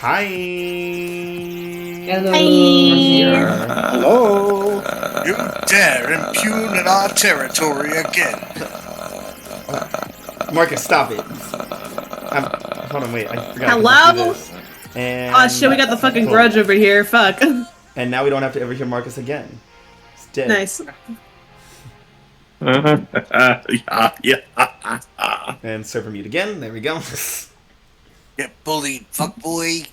Hi. Hello. Hello. You dare impugn in our territory again. Marcus, stop it. Hold on, wait. I forgot. Hello? To do this. And Oh shit, we got the fucking grudge over here. Fuck. And now we don't have to ever hear Marcus again. It's dead. Nice. And server mute again. There we go. Get bullied, fuckboy.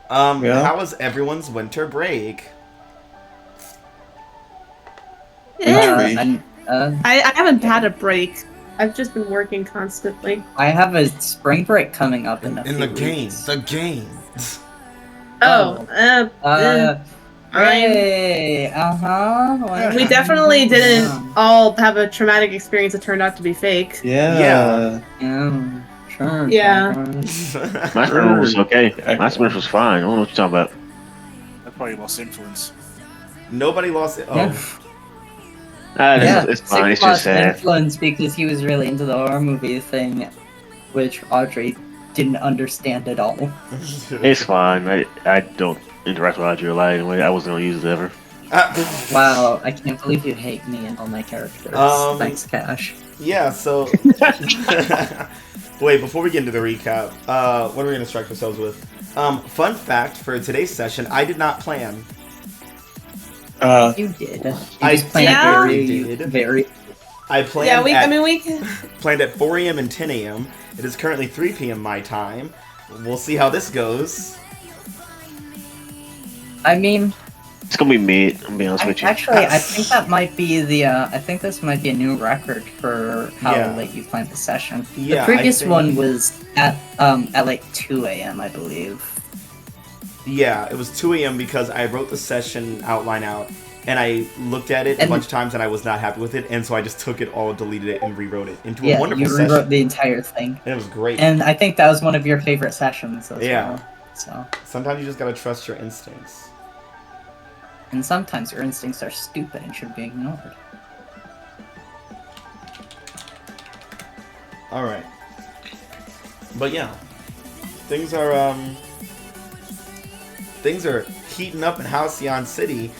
How was everyone's winter break? I haven't had a break. I've just been working constantly. I have a spring break coming up in a few the game. weeks. The game. Hey, We definitely didn't all have a traumatic experience that turned out to be fake. Yeah. Sure. Yeah. My spring was okay. My spring was fine. I don't know what you're talking about. That's why you lost influence. Nobody lost it. Oh. Yeah. It's fine. It's Sig just lost sad. influence because he was really into the horror movie thing, which Audrey didn't understand at all. It's fine. I don't interact with Audrey a lot anyway. I wasn't gonna use it ever. Wow, I can't believe you hate me and all my characters. Thanks, Cash. Yeah, so... Wait, before we get into the recap, what are we going to strike ourselves with? Fun fact for today's session, I did not plan. You did. You I just planned did. very... I planned Yeah, we planned at 4 a.m. and 10 a.m. It is currently 3 p.m. my time. We'll see how this goes. I mean... It's gonna be me. I'm being honest with you. Actually, I think that might be the. I think this might be a new record for how Yeah. late you planned the session. Yeah, The previous I think- one was at like 2 a.m. I believe. Yeah, it was 2 a.m. because I wrote the session outline out, and I looked at it a bunch of times, and I was not happy with it, and so I just took it all, deleted it, and rewrote it into a wonderful you session. rewrote the entire thing, And it was great. and I think that was one of your favorite sessions as Yeah. well. So, Sometimes you just gotta trust your instincts. and sometimes your instincts are stupid and should be ignored. Alright. But yeah. Things are heating up in Halcyon City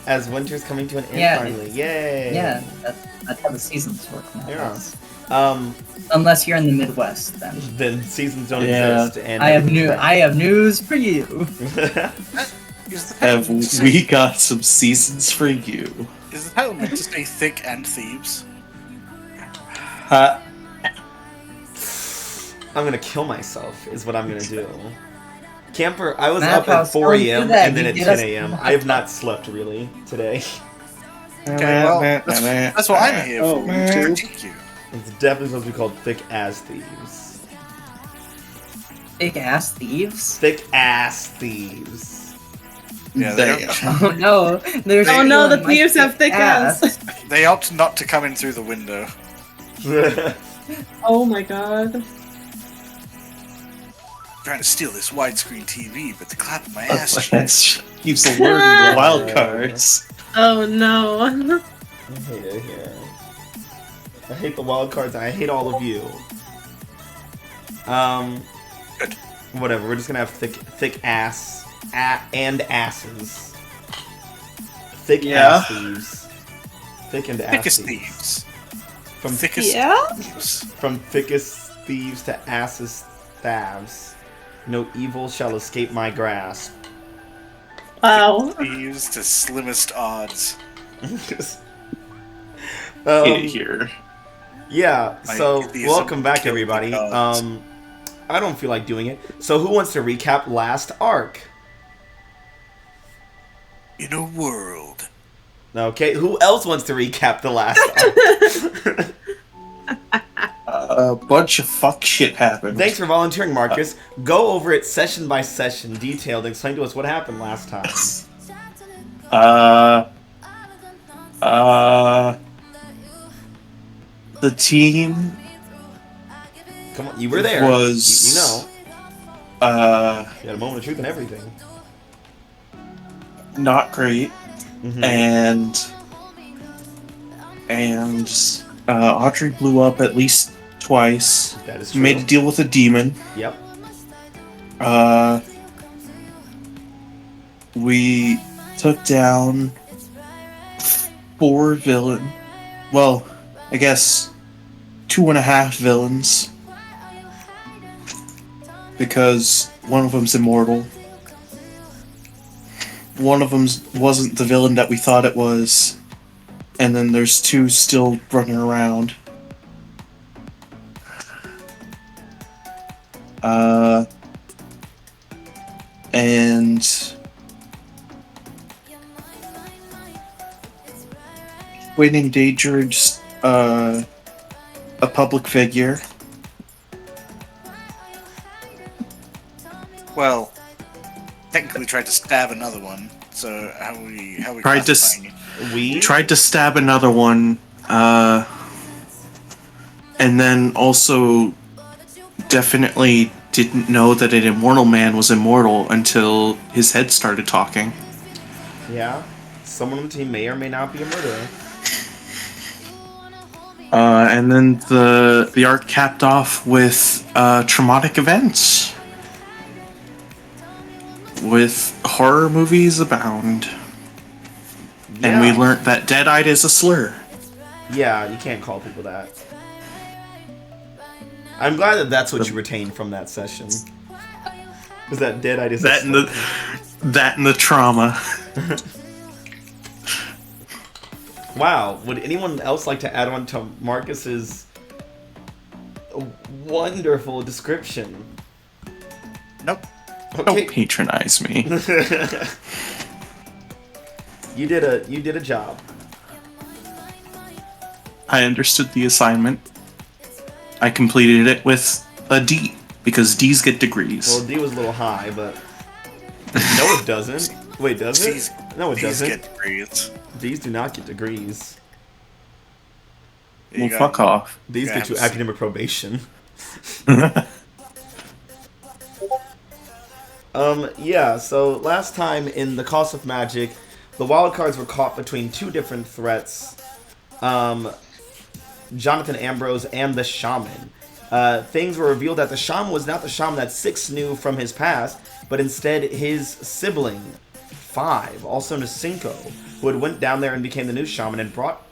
as winter's coming to an end finally. Yay! Yeah, that's how the seasons work now. Yeah. Unless you're in the Midwest, then. Then seasons don't exist, and I have news for you. Have we got some seasons for you? Is the title meant to say Thick and Thieves? I'm gonna kill myself, is what I'm gonna do. Camper, I was up at 4 a.m. and then at 10 a.m. I have not slept really today. Okay, well, that's what I'm here for, to critique you. It's definitely supposed to be called Thick Ass Thieves. Big ass thieves? Thick Ass Thieves. Yeah, Oh no, there's Oh no, the my thieves have thick ass. they opt not to come in through the window. Oh my god. Trying to steal this widescreen TV, but the clap of my ass cheeks. That's keeps alerting the wild cards. Oh no. I hate it here. I hate the wild cards and I hate all of you. Good. Whatever, we're just gonna have thick ass and asses. Thick ass thieves. Thick and ass Thickest thieves. thieves. From Thickest Yeah? thieves. From thickest thieves to asses thavs. No evil shall escape my grasp. Wow. Thieves to slimmest odds. Here. Yeah, so My atheism welcome back killed everybody. the gods. I don't feel like doing it. So who wants to recap last arc? In a world. Okay, who else wants to recap the last arc? A bunch of fuck shit happened. Thanks for volunteering, Marcus. Go over it session by session, detailed, and explain to us what happened last time. The team Come on, you were there. was You know. You had a moment of truth and everything. not great, Mhm. and Audrey blew up at least twice. That is true. Made a deal with a demon. Yep. We took down 4 villains. Well, I guess 2.5 villains. Because one of them's immortal. One of them wasn't the villain that we thought it was. And then there's 2 still running around. And Waiting Danger's a public figure. Well, technically tried to stab another one. So how we Tried to classifying it? We tried to stab another one, and then also definitely didn't know that an immortal man was immortal until his head started talking. Yeah. Someone on the team may or may not be a murderer. And then the arc capped off with traumatic events. With horror movies abound. Yeah. And we learned that dead-eyed is a slur. Yeah, you can't call people that. I'm glad that that's what you retained from that session. Was that dead-eyed is That and the trauma. Wow, would anyone else like to add on to Marcus's wonderful description? Nope. Okay. Don't patronize me. You did a job. I understood the assignment. I completed it with a D, because D's get degrees. Well, D was a little high, but no, it doesn't. Wait, does it? No, it doesn't. Get degrees. D's do not get degrees. Well, fuck off. These get you academic probation. Yeah, so last time in the Cost of Magic, the Wildcards were caught between 2 different threats. Jonathan Ambrose and the Shaman. Things were revealed that the Shaman was not the Shaman that Six knew from his past, but instead his sibling, Five, also known as Cinco, who had went down there and became the new Shaman and brought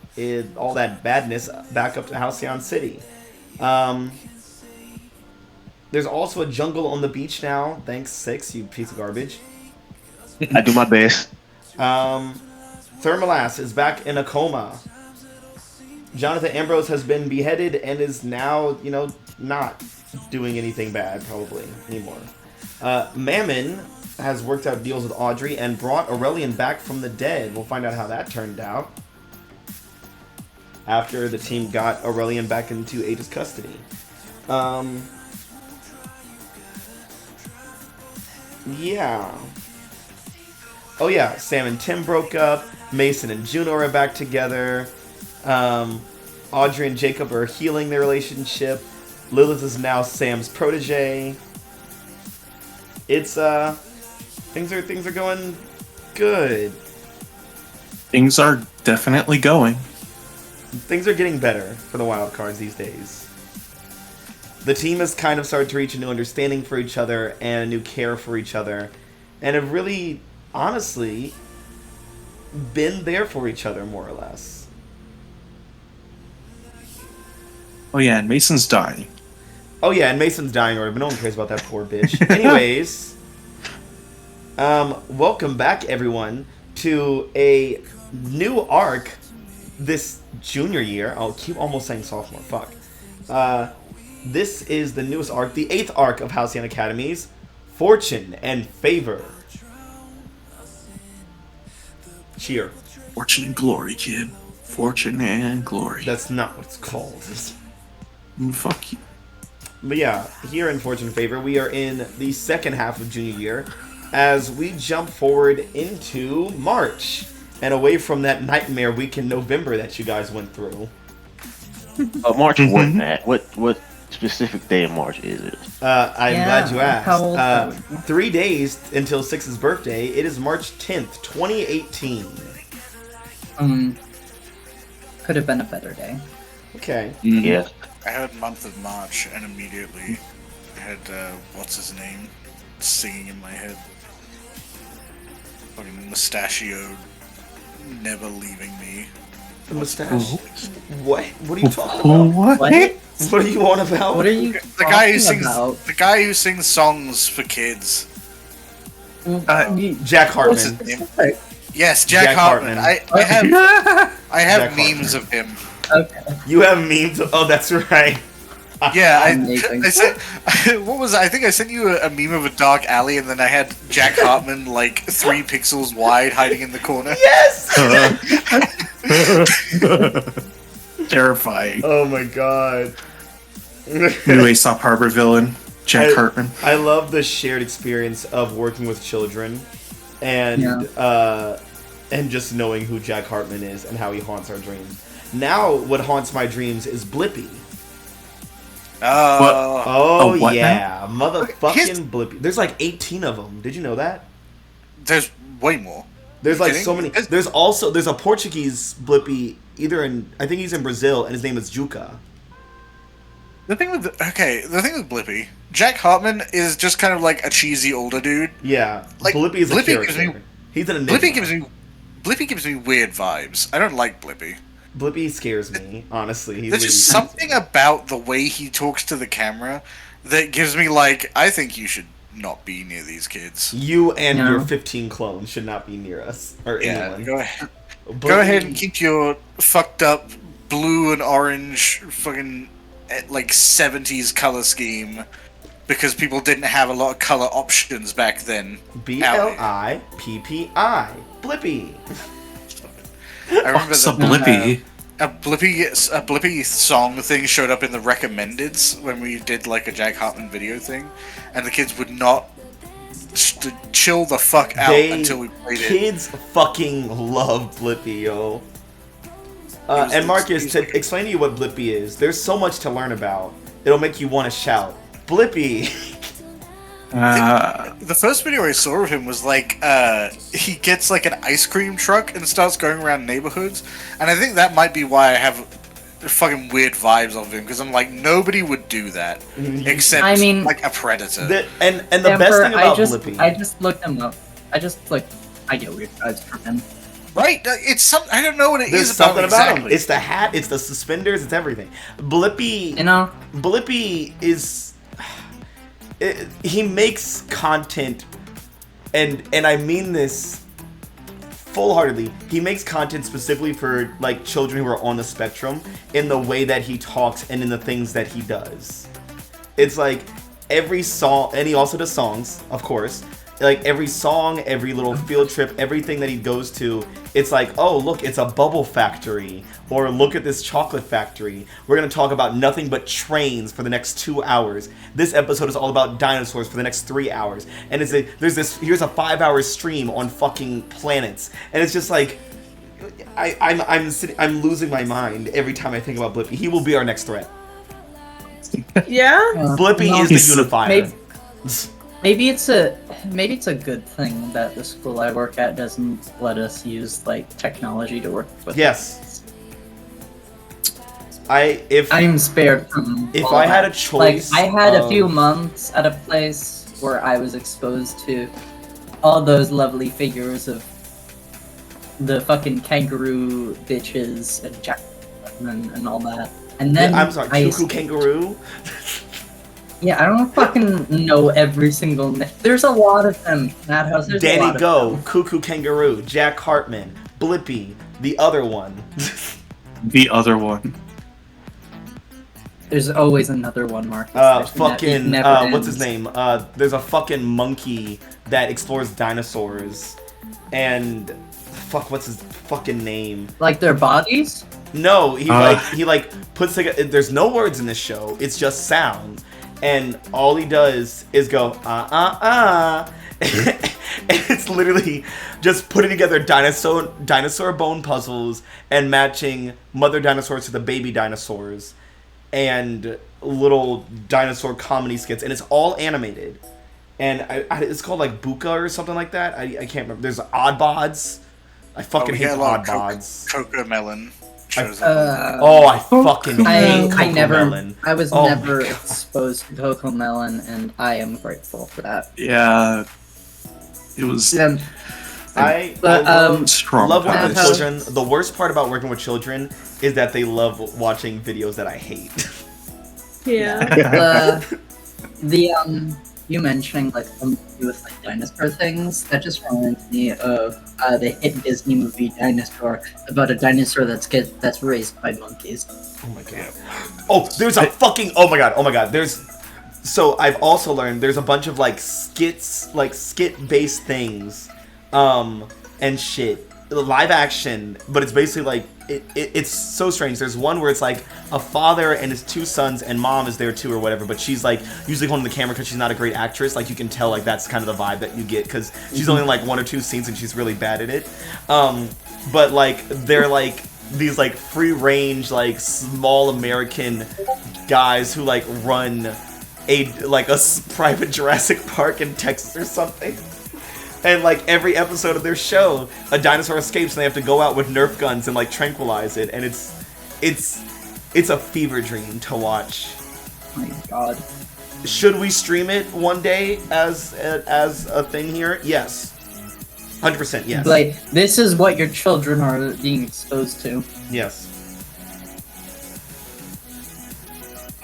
all that badness back up to Halcyon City. There's also a jungle on the beach now. Thanks, Six, you piece of garbage. I do my best. Thermalas is back in a coma. Jonathan Ambrose has been beheaded and is now, not doing anything bad, probably, anymore. Mammon has worked out deals with Audrey and brought Aurelian back from the dead. We'll find out how that turned out after the team got Aurelian back into Aegis custody. Yeah. Oh yeah, Sam and Tim broke up. Mason and Juno are back together. Audrey and Jacob are healing their relationship. Lilith is now Sam's protege. It's things are going good. Things are definitely going. Things are getting better for the Wildcards these days. The team has kind of started to reach a new understanding for each other and a new care for each other, and have really, honestly, been there for each other more or less. Oh yeah, and Mason's dying. Oh yeah, and Mason's dying already, but no one cares about that poor bitch. Anyways, welcome back everyone to a new arc this junior year. I'll keep almost saying sophomore, fuck. This is the newest arc, the 8th arc of Halcyon Academies, Fortune and Favor. Cheer. Fortune and glory, kid. Fortune and glory. That's not what it's called. Fuck you. But yeah, here in Fortune and Favor, we are in the second half of junior year as we jump forward into March and away from that nightmare week in November that you guys went through. March wasn't that. What specific day in March is it? I'm glad you asked. How old 3 days until Six's birthday. It is March 10th, 2018. Could have been a better day. Okay. Mhm. Yeah. I heard month of March and immediately had what's his name singing in my head. Fucking mustachioed, never leaving me. The mustache. What? What are you talking about? What? What are you on about? What are you The guy who talking sings about? the guy who sings songs for kids. Jack Hartman. Yes, Jack Hartman. I have Jack memes Hartman. of him. Okay. You have memes. Oh, that's right. Yeah, Amazing. I said, what was I think I sent you a meme of a dark alley, and then I had Jack Hartman like 3 pixels wide, hiding in the corner. Yes. Terrifying. Oh my god. New Aesop Harbor villain, Jack Hartman. I love the shared experience of working with children, and just knowing who Jack Hartman is and how he haunts our dreams. Now, what haunts my dreams is Blippi. Oh what yeah, motherfucking His- Blippi. There's like 18 of them. Did you know that? There's way more. There's You like kidding? so many. There's a Portuguese Blippi, I think he's in Brazil, and his name is Juca. The thing with Blippi, Jack Hartman is just kind of like a cheesy older dude. Yeah, Like, Blippi is a Blippi gives character. me- He's an enigma. Blippi gives me weird vibes. I don't like Blippi. Blippi scares me, honestly. There's just something about the way he talks to the camera that gives me like, I think you should not be near these kids. You and No. your 15 clones should not be near us or Yeah, anyone. go ahead. Blippi- Go ahead and keep your fucked up blue and orange fucking like 70s color scheme because people didn't have a lot of color options back then. BLIPPI. Blippi. I remember What's a that Blippi? a Blippi song thing showed up in the recommendeds when we did like a Jack Hartman video thing, and the kids would not chill the fuck out until we played it. Kids fucking love Blippi, yo. And Marcus, to explain to you what Blippi is, there's so much to learn about. It'll make you want to shout, Blippi! The first video I saw of him was like, he gets like an ice cream truck and starts going around neighborhoods, and I think that might be why I have fucking weird vibes of him, because I'm like, nobody would do that, except like a predator. And the best thing about Blippi... I just looked him up. I get weird vibes from him. Right? It's some. I don't know what it There's is about something him about exactly. him. It's the hat, it's the suspenders, it's everything. Blippi... You know? Blippi is... he makes content, and I mean this full-heartedly. He makes content specifically for like children who are on the spectrum in the way that he talks and in the things that he does. It's like every song, and he also does songs, of course. Like every song, every little field trip, everything that he goes to, it's like, oh, look, it's a bubble factory. Or look at this chocolate factory. We're going to talk about nothing but trains for the next 2 hours. This episode is all about dinosaurs for the next 3 hours. And here's a 5-hour stream on fucking planets. And it's just like, I'm losing my mind every time I think about Blippi. He will be our next threat. Yeah? Blippi is the unifier. Maybe it's a good thing that the school I work at doesn't let us use like technology to work with. Yes. I'm spared from. If all I had that. a choice, I had a few months at a place where I was exposed to all those lovely figures of the fucking kangaroo bitches and Jack and all that. And then I'm sorry, Cuckoo Kangaroo. Yeah, I don't fucking know every single name. There's a lot of them. Madhouse. There's a Danny lot Go, of them. Cuckoo Kangaroo, Jack Hartman, Blippi, the other one. The other one. There's always another one, Marcus. What's his name? There's a fucking monkey that explores dinosaurs, and what's his fucking name? Like their bodies? No, he puts together. There's no words in this show. It's just sound. And all he does is go, and it's literally just putting together dinosaur bone puzzles and matching mother dinosaurs to the baby dinosaurs and little dinosaur comedy skits. And it's all animated. And it's called like Buka or something like that. I can't remember. There's Oddbods. I fucking hate Oddbods. Cocomelon. Chosen. I fucking hate I never, Cocomelon. I was Oh my never God. exposed to Cocomelon, and I am grateful for that. Yeah, it was I But, love working with traumatized. children. The worst part about working with children is that they love watching videos that I hate. Yeah. You mentioning like something to do with like dinosaur things, that just reminds me of the hit Disney movie Dinosaur, about a dinosaur that's raised by monkeys. Oh my god. Oh, there's a fucking. Oh my god. So I've also learned there's a bunch of like skits, like skit-based things, and shit. Live action, but it's basically like it's so strange. There's one where it's like a father and his two sons, and mom is there too or whatever. But she's like usually holding the camera because she's not a great actress. Like you can tell, like that's kind of the vibe that you get because she's only in like 1 or 2 scenes and she's really bad at it. But like they're like these like free range like small American guys who like run a private Jurassic Park in Texas or something. And like every episode of their show, a dinosaur escapes and they have to go out with Nerf guns and like tranquilize it, and it's a fever dream to watch. Oh my god. Should we stream it one day as a thing here? Yes. 100% yes. Like, this is what your children are being exposed to. Yes.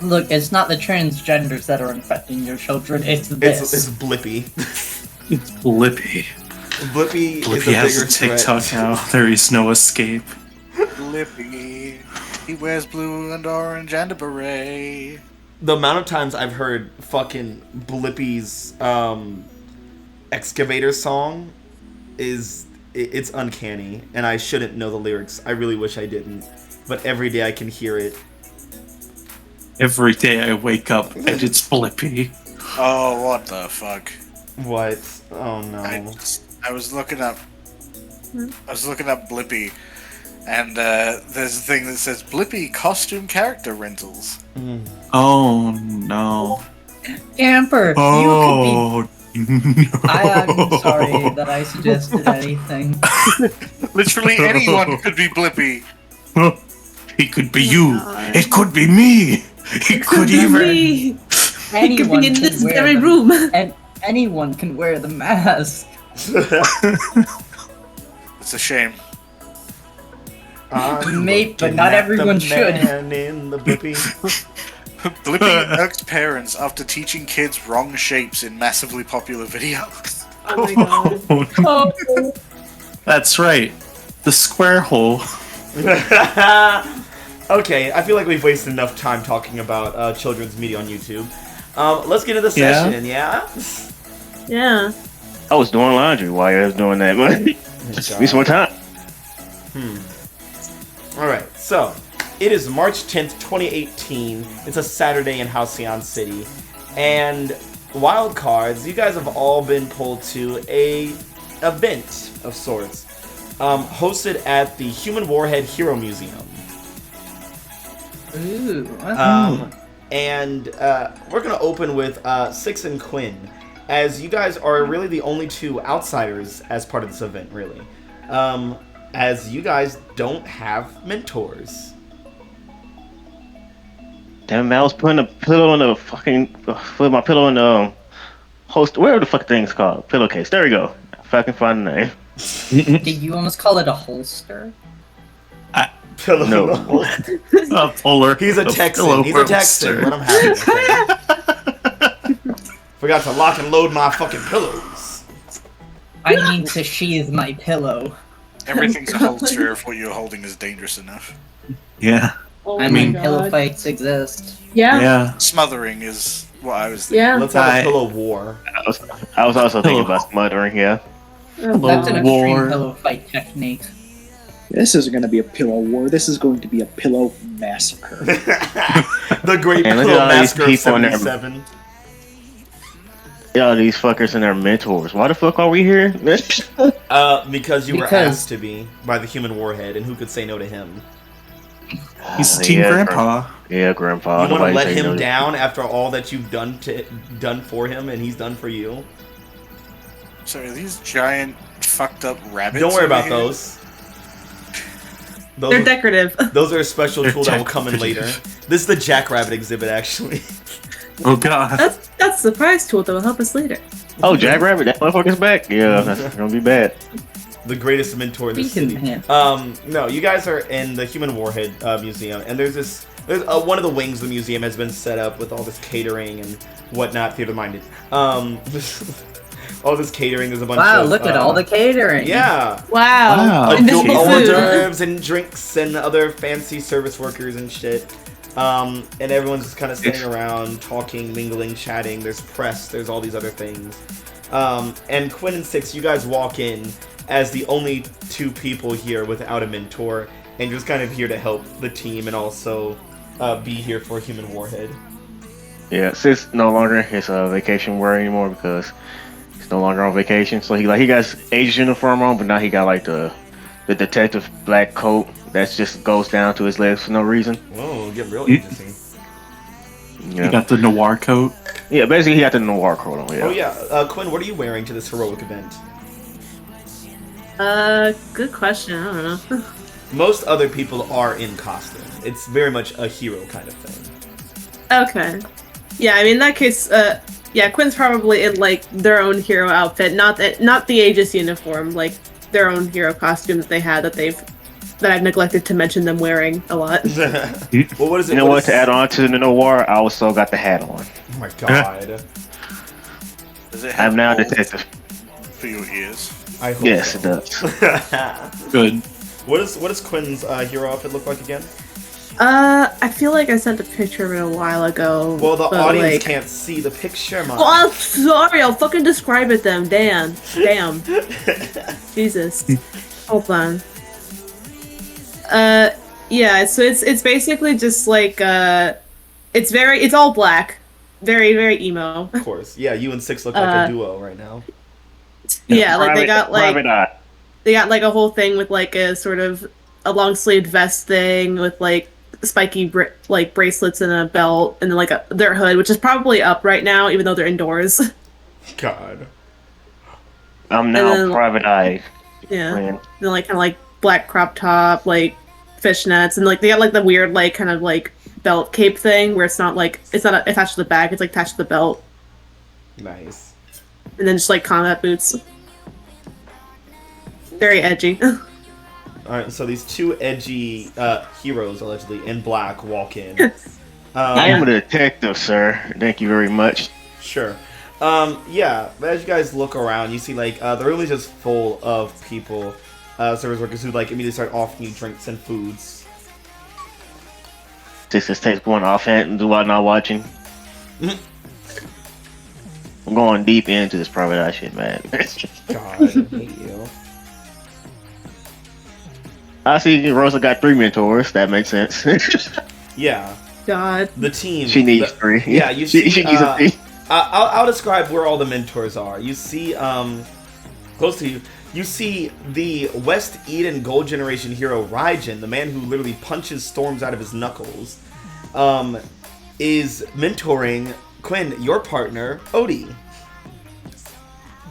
Look, it's not the transgenders that are infecting your children, it's this. It's Blippi. It's Blippi. Blippi is a Blippi has bigger a TikTok threat. now. There is no escape. Blippi. He wears blue and orange and a beret. The amount of times I've heard fucking Blippi's excavator song it's uncanny, and I shouldn't know the lyrics. I really wish I didn't, but every day I can hear it. Every day I wake up and it's Blippi. Oh, what the fuck? What? Oh no. I was looking up Blippi, and there's a thing that says Blippi costume character rentals. Oh no. Amber, Oh you no. could be... I'm sorry that I suggested anything. Literally anyone could be Blippi. It could be you. It could be me. It could even. It could be in this very room. And anyone can wear the mask. It's a shame. Mate, but not everyone should. In the Blippi. Blippi irked parents after teaching kids wrong shapes in massively popular videos. Oh my god. Oh, no. That's right. The square hole. Okay, I feel like we've wasted enough time talking about children's media on YouTube. Let's get into the session, yeah? Yeah. I was doing laundry while I was doing that, but need some more time. Alright, so it is March 10th, 2018. It's a Saturday in Halcyon City. And Wildcards, you guys have all been pulled to a event of sorts. Hosted at the Human Warhead Hero Museum. Ooh. And we're going to open with Six and Quinn, as you guys are really the only two outsiders as part of this event, really. As you guys don't have mentors. Damn, man, I was putting a pillow in the fucking... put my pillow in the host... Whatever the fuck thing's called. Pillowcase. There we go. If I can find the name. Did you almost call it a holster? Pillow. No. A puller. He's a Texan. He's a Texan. Let him have it. Forgot to lock and load my fucking pillows. I need to sheathe my pillow. Everything's a holster if what you're holding is dangerous enough. Yeah. Oh I my mean, god. pillow fights exist. Yeah. Yeah. Smothering is what I was thinking. Yeah. Let's have a pillow war. I was also thinking about smothering, yeah. Oh, That's an god. extreme pillow fight technique. This isn't going to be a pillow war. This is going to be a pillow massacre. The Great And look Pillow at all these Massacre of people in there. 77. Yeah, these fuckers and their mentors. Why the fuck are we here? Because you were Because- asked to be by the Human Warhead, and who could say no to him? He's Team Yeah, Grandpa. Yeah, Grandpa. You want to Nobody let say no him to- down after all that you've done for him, and he's done for you? So are these giant fucked up rabbits? Don't worry over about here? those. They're decorative. Those are a special tool that will come in later. This is the Jackrabbit exhibit, actually. Oh god. That's the surprise tool that will help us later. Oh, Jackrabbit, that motherfucker's back. Yeah, that's gonna be bad. The greatest mentor in the city. No, you guys are in the Human Warhead Museum, and there's one of the wings of the museum has been set up with all this catering and whatnot. Theater-minded. All this catering. There's a bunch of... Wow, look at all the catering. Yeah. Wow. Invisible Hors food. d'oeuvres and drinks and other fancy service workers and shit. And everyone's just kind of sitting around, talking, mingling, chatting. There's press. There's all these other things. And Quinn and Six, you guys walk in as the only two people here without a mentor, and just kind of here to help the team and also be here for Human Warhead. Yeah, Sis no longer his vacation wear anymore because he's no longer on vacation. So he got his agent uniform on, but now he got like the detective black coat that just goes down to his legs for no reason. Whoa, get real interesting. Yeah. You got the noir coat. Yeah, basically he got the noir coat on. Yeah. Oh yeah, Quinn, what are you wearing to this heroic event? Good question. I don't know. Most other people are in costume. It's very much a hero kind of thing. Okay. Yeah, I mean in that case, yeah, Quinn's probably in like their own hero outfit, not the Aegis uniform, like their own hero costume that they had that I've neglected to mention them wearing a lot. Well, what is it? You know what? To add on to the noir, I also got the hat on. Oh my god! Does it have I'm now a holes detective. for your ears? I hope Yes, so. it does. Good. What does Quinn's hero outfit look like again? I feel like I sent a picture of it a while ago. Well, the but, audience like... can't see the picture, man. Oh, I'm sorry. I'll fucking describe it then. Damn. Jesus. Hold on. Yeah. So it's basically just like it's all black, very very emo. Of course, yeah. You and Six look like a duo right now. Yeah, like they got like private eye. they got like a whole thing with like a sort of a long sleeved vest thing with like spiky like bracelets and a belt, and then like their hood, which is probably up right now, even though they're indoors. God. I'm now then, private eye. Yeah. Man. Then like kind of like black crop top, like fishnets, and like they got like the weird like kind of like belt cape thing where it's not attached to the back, it's like attached to the belt. Nice. And then just like combat boots. Very edgy. Alright, so these two edgy heroes, allegedly, in black, walk in. I am a detective, sir. Thank you very much. Sure. Yeah, but as you guys look around, you see, like, the room is just full of people, service workers who, like, immediately start offering you drinks and foods. This takes going offhand while not watching. I'm going deep into this private eye shit, man. God, I hate you. I see Rosa got 3 mentors. That makes sense. Yeah. God. The team. She needs 3. Yeah, you see. She needs a 3. I'll describe where all the mentors are. You see, close to you, you see the West Eden Gold Generation hero Raijin, the man who literally punches storms out of his knuckles, is mentoring Quinn, your partner, Odie.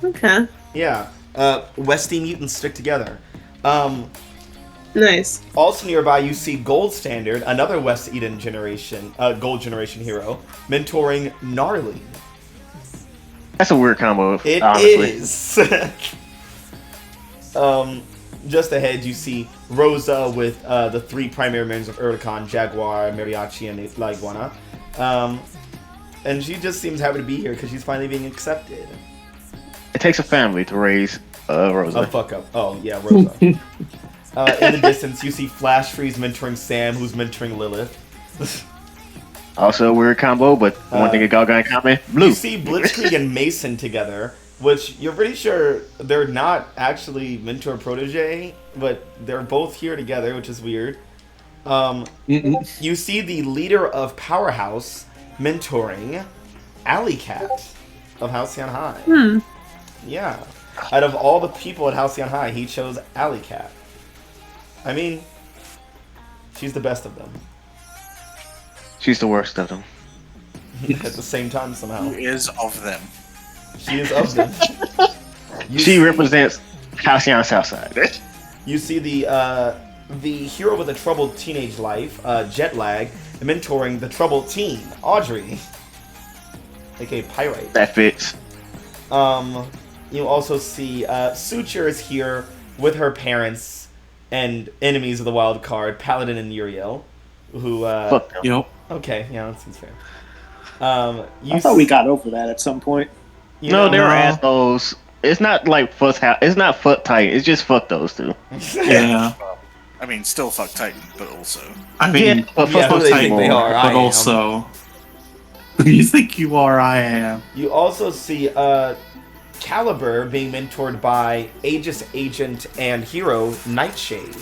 Okay. Yeah. Westie mutants stick together. Nice. Also nearby, you see Gold Standard, another West Eden generation, Gold Generation hero, mentoring Gnarly. That's a weird combo. It honestly. is. Just ahead, you see Rosa with the 3 primary members of Urlicon, Jaguar, Mariachi, and La Iguana. And she just seems happy to be here because she's finally being accepted. It takes a family to raise Rosa. Oh, fuck up. Oh, yeah, Rosa. In the distance, you see Flash Freeze mentoring Sam, who's mentoring Lilith. Also a weird combo, but one thing got in common, blue. You see Blitzkrieg and Mason together, which you're pretty sure they're not actually mentor-protege, but they're both here together, which is weird. You see the leader of Powerhouse mentoring Alley Cat of Halcyon High. Yeah. Out of all the people at Halcyon High, he chose Alley Cat. I mean, she's the best of them. She's the worst of them. At the same time, somehow. Who is of them? She is of them. She represents Halcyon Southside. You see the the hero with a troubled teenage life, Jet Lag, mentoring the troubled teen, Audrey, aka Pyrite. That fits. You also see Suture is here with her parents and enemies of the wild card, Paladin and Uriel, who. Fuck them. Yep. Okay, yeah, that seems fair. I thought we got over that at some point. No, they were No. assholes. It's not like it's not fuck tight. It's just fuck those two. Yeah. I mean, still fuck Titan, but also. I mean, Yeah, but Yeah, fuck who they think Titan they more. are. I but am. also, who you think you are, I am. You also see Caliber being mentored by Aegis Agent and hero Nightshade.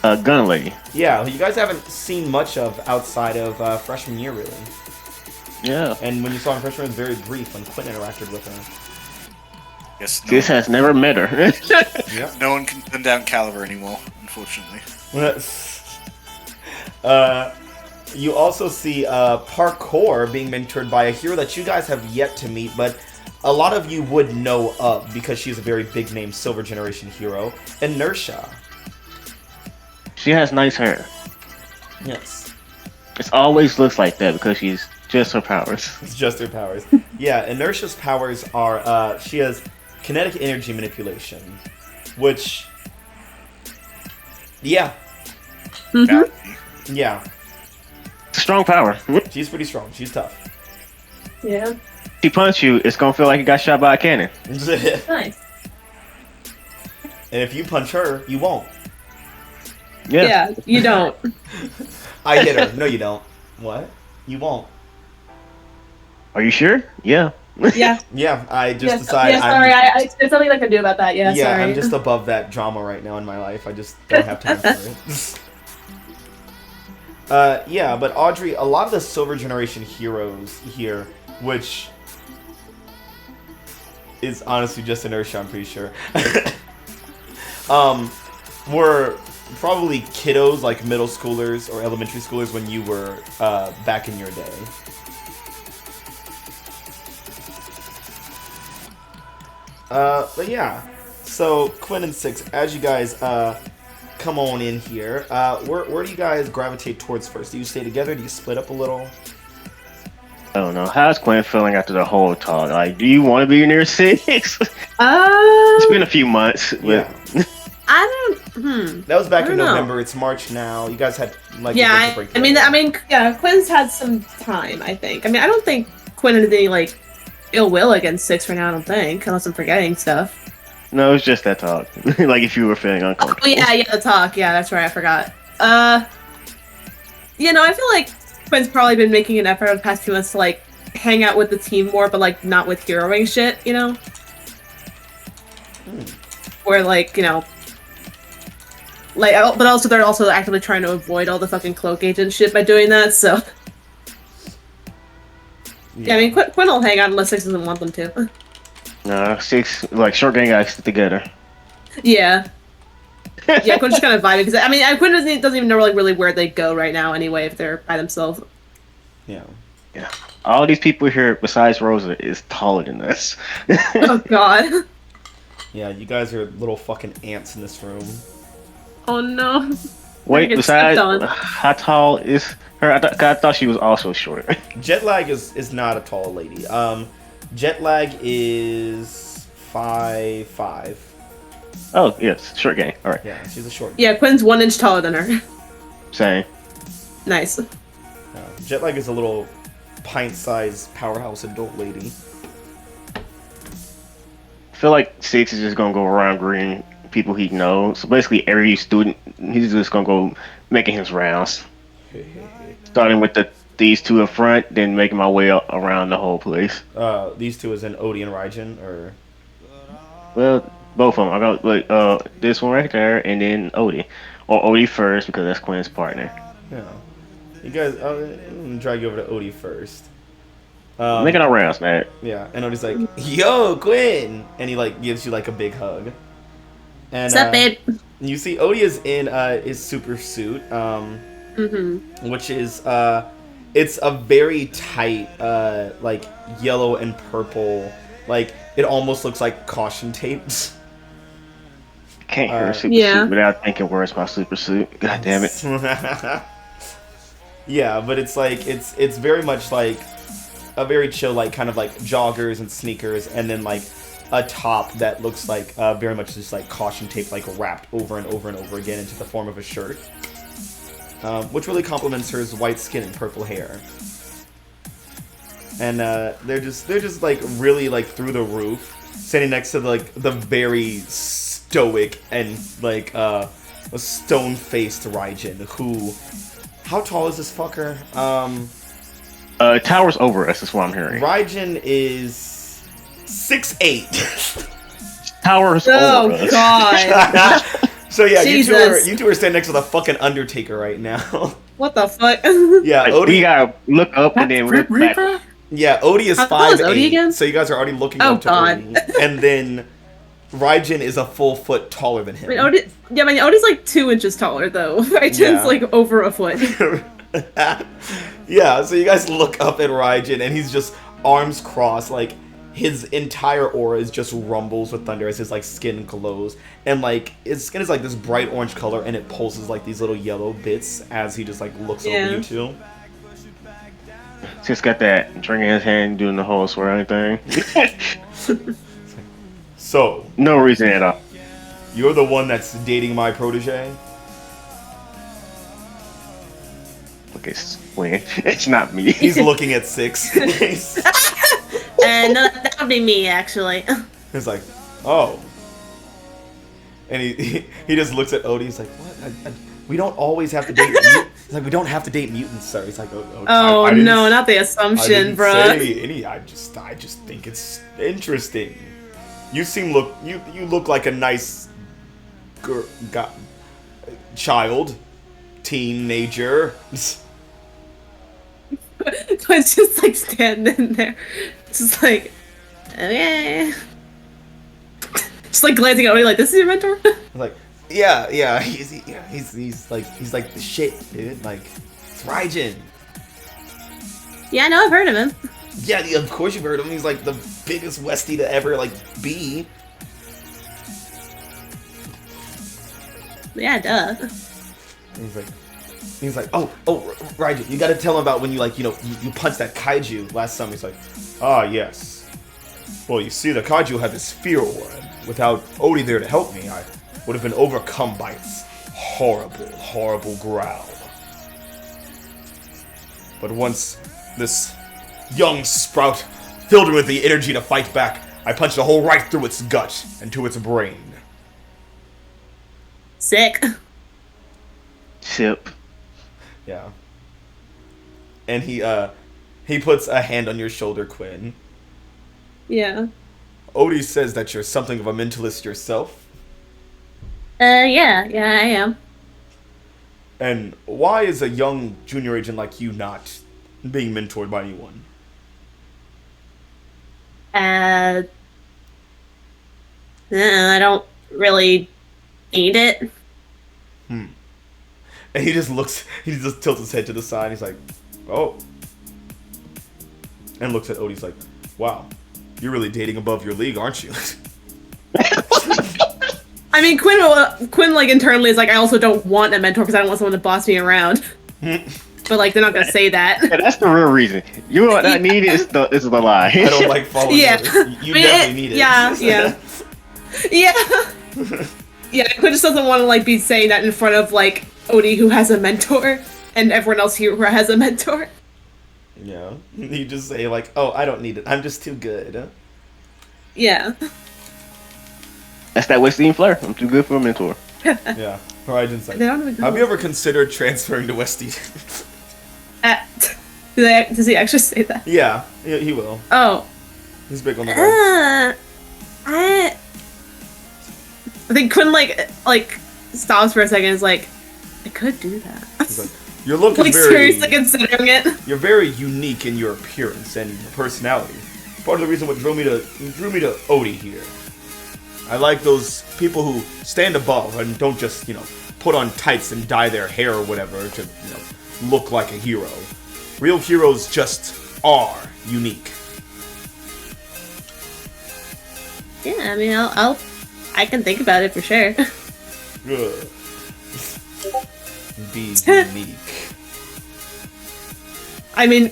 Gun lady. Yeah, who you guys haven't seen much of outside of freshman year, really. Yeah. And when you saw her in freshman year, it was very brief when Quinn interacted with her. Yes, no, This has never met her. no one can pin down Caliber anymore, unfortunately. You also see Parkour being mentored by a hero that you guys have yet to meet, but a lot of you would know of because she's a very big name Silver Generation hero, Inertia. She has nice hair. Yes. It always looks like that because she's just her powers. It's just her powers. Yeah, Inertia's powers are, she has kinetic energy manipulation, which, yeah, Mm-hmm. yeah, It's a strong power. she's pretty strong. She's tough. Yeah. She punch you, it's gonna feel like you got shot by a cannon. And Nice. if you punch her, you won't. Yeah, you don't. I hit her. No, you don't. What? You won't. Are you sure? Yeah. Yeah. Yeah, I just Yes, decided. yeah, sorry. There's nothing I can do about that. Yeah, yeah, sorry. I'm just above that drama right now in my life. I just don't have time for it. Yeah, but Audrey, a lot of the Silver Generation heroes here, which is honestly just Inertia, I'm pretty sure, were probably kiddos, like middle schoolers or elementary schoolers when you were back in your day. But yeah, so Quinn and Six, as you guys come on in here, where do you guys gravitate towards first? Do you stay together? Do you split up a little? I don't know. How's Quinn feeling after the whole talk? Like, do you want to be near 6? It's been a few months. But Yeah, I don't. that was back I in don't know. November. It's March now. You guys had like a Yeah, break I mean, together. yeah. Quinn's had some time. I think. I mean, I don't think Quinn has any like ill will against Six right now. I don't think, unless I'm forgetting stuff. No, it's just that talk. Like, if you were feeling uncomfortable. Oh yeah, the talk. Yeah, that's right. I forgot. You know, I feel like Quinn's probably been making an effort over the past few months to like hang out with the team more, but like not with heroing shit. You know, where like like, but also they're also actively trying to avoid all the fucking cloak agent shit by doing that. So yeah, I mean, Quinn will hang out unless Six doesn't want them to. No, 6, like, short gang guys stick together. Yeah. Yeah, Quinn's just kind of vibing because I mean, Quinn doesn't even know like really where they go right now anyway if they're by themselves. Yeah. All these people here, besides Rosa, is taller than us. Oh God. Yeah, you guys are little fucking ants in this room. Oh no. Wait, Get besides, stepped on. how tall is her? I thought she was also short. Jet Lag is not a tall lady. Jet Lag is 5'5". Oh, yes, short gang. All right, Yeah, she's a short. Yeah, Quinn's 1 inch taller than her. same. Nice. Jet Lag is a little pint-sized powerhouse adult lady. I feel like 6 is just gonna go around greeting people he knows. So basically, every student, he's just gonna go making his rounds. Starting with these two up front, then making my way around the whole place. These two is in Odie and Raijin, or Well, both of them. I got like this one right there, and then Odie, or Odie first because that's Quinn's partner. yeah. You guys, I'm gonna drag you over to Odie first. Making our rounds, man. Yeah, and Odie's like, "Yo, Quinn," and he like gives you like a big hug. And What's up, babe? you see Odie is in his super suit, which is it's a very tight like yellow and purple, like it almost looks like caution tape. Can't hear super Yeah. suit without thinking, where's my super suit? God damn it. Yeah, but it's like it's very much like a very chill, like kind of like joggers and sneakers, and then like a top that looks like very much just like caution tape, like wrapped over and over and over again into the form of a shirt, which really complements her white skin and purple hair. And they're just like really like through the roof, standing next to the very stoic and like a stone-faced Raijin, who, how tall is this fucker? Towers over us is what I'm hearing. Raijin is 6'8". Towers over Oh us. God. So yeah, Jesus. you two are standing next to the fucking Undertaker right now. What the fuck? Yeah, Like, Odie. we gotta look up and then look back. Yeah, Odie is How tall is 5'8", Odie again? so you guys are already looking Oh, up to God. Odie. And then Raijin is a full foot taller than him. Odie's like 2 inches taller though. Raijin's Yeah. like over a foot. Yeah, so you guys look up at Raijin, and he's just arms crossed, like his entire aura is just rumbles with thunder as his like skin glows, and like his skin is like this bright orange color, and it pulses like these little yellow bits as he just like looks over you two. Just got that drink in his hand, doing the whole swearing thing. So No reason at all. you're the one that's dating my protege? Okay, swing. It's not me. He's looking at 6. He's No, that would be me actually. like, oh. And he just looks at Odie. He's like, what? We don't always have to date. He's like, we don't have to date mutants, sir. He's like, Oh I didn't no, not the I assumption, didn't bro. say any. I just think it's interesting. You look like a nice child, teenager. It's just like standing there, just like, okay. Just like glancing at Odie, like, this is your mentor. Like, yeah, he's like the shit, dude. Like, it's Raijin. Yeah, I know, I've heard of him. Yeah, of course you've heard of him. He's like the biggest Westie to ever like be. Yeah, duh. And he's like, oh, Raijin, you gotta tell him about when you you punched that kaiju last summer. He's like, ah, yes. Well, you see, the kaiju had this fear aura. Without Odie there to help me, I would have been overcome by its horrible growl. But once this young sprout filled it with the energy to fight back, I punched a hole right through its gut and to its brain. Sick. Sip. Yeah. And he puts a hand on your shoulder, Quinn. Yeah. Odie says that you're something of a mentalist yourself. Yeah, I am. And why is a young junior agent like you not being mentored by anyone? I don't really need it. And he just tilts his head to the side. He's like, oh. And looks at Odie. He's like, wow, you're really dating above your league, aren't you? I mean, Quinn like internally is like, I also don't want a mentor because I don't want someone to boss me around. But like, they're not gonna say that. Yeah, that's the real reason. You are not needed. Is the lie. I don't like following Yeah. orders. You I mean, definitely need it. Yeah, Quinn just doesn't want to like be saying that in front of like Odie, who has a mentor, and everyone else here who has a mentor. Yeah. You just say like, oh, I don't need it. I'm just too good. Yeah. That's that Westie flair. I'm too good for a mentor. Yeah. Horizon's like, They don't even have you ever considered transferring to Westie? Does he actually say that? Yeah, he will. Oh. He's big on the guy. I think Quinn like stops for a second and is like, I could do that. He's like, your look is Like very... seriously considering it. You're very unique in your appearance and your personality. Part of the reason what drew me to Odie here. I like those people who stand above and don't just, put on tights and dye their hair or whatever to, look like a hero. Real heroes just are unique. Yeah, I mean, I can think about it for sure. Ugh. Be unique. I mean,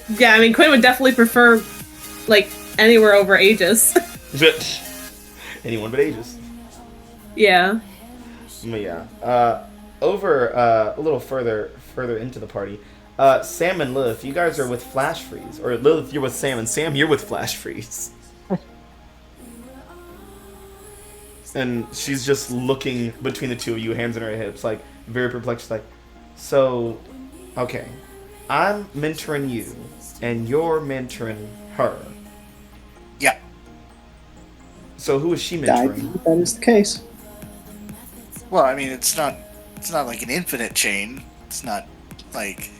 Quinn would definitely prefer, like, anywhere over Aegis. Anyone but Aegis. Yeah. But yeah. Over a little further into the party, Sam and Lilith, you guys are with Flash Freeze. Or Lilith, you're with Sam, and Sam, you're with Flash Freeze. And she's just looking between the two of you, hands in her hips, like, very perplexed, like, so, okay, I'm mentoring you, and you're mentoring her. Yeah. So who is she I mentoring? believe that is the case. Well, I mean, it's not like an infinite chain. It's not like.